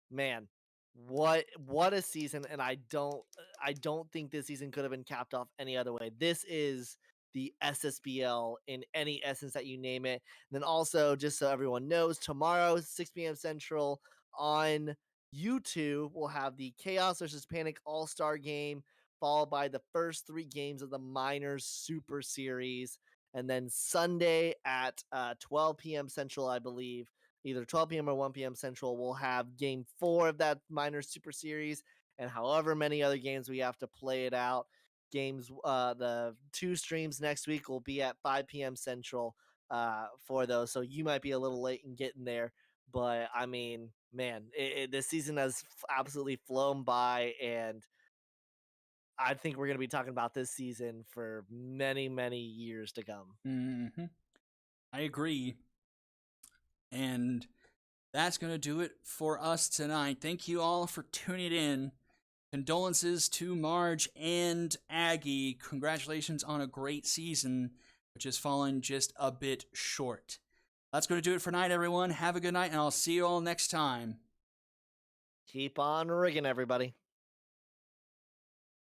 [SPEAKER 5] man, what a season. And I don't think this season could have been capped off any other way. This is the SSBL in any essence that you name it. And then also, just so everyone knows, tomorrow 6 p.m. Central on YouTube, we'll have the Chaos versus Panic All-Star game, followed by the first 3 games of the Miners Super Series. And then Sunday at 12 p.m. Central, I believe, either 12 p.m. or 1 p.m. Central, we'll have game 4 of that Miners Super Series, and however many other games we have to play it out. The 2 streams next week will be at 5 p.m. Central for those, so you might be a little late in getting there. But I mean, man, this season has absolutely flown by, and I think we're going to be talking about this season for many, many years to come.
[SPEAKER 2] Mm-hmm. I agree. And that's going to do it for us tonight. Thank you all for tuning in. Condolences to Marge and Aggie. Congratulations on a great season, which has fallen just a bit short. That's going to do it for tonight, everyone. Have a good night, and I'll see you all next time.
[SPEAKER 5] Keep on rigging, everybody.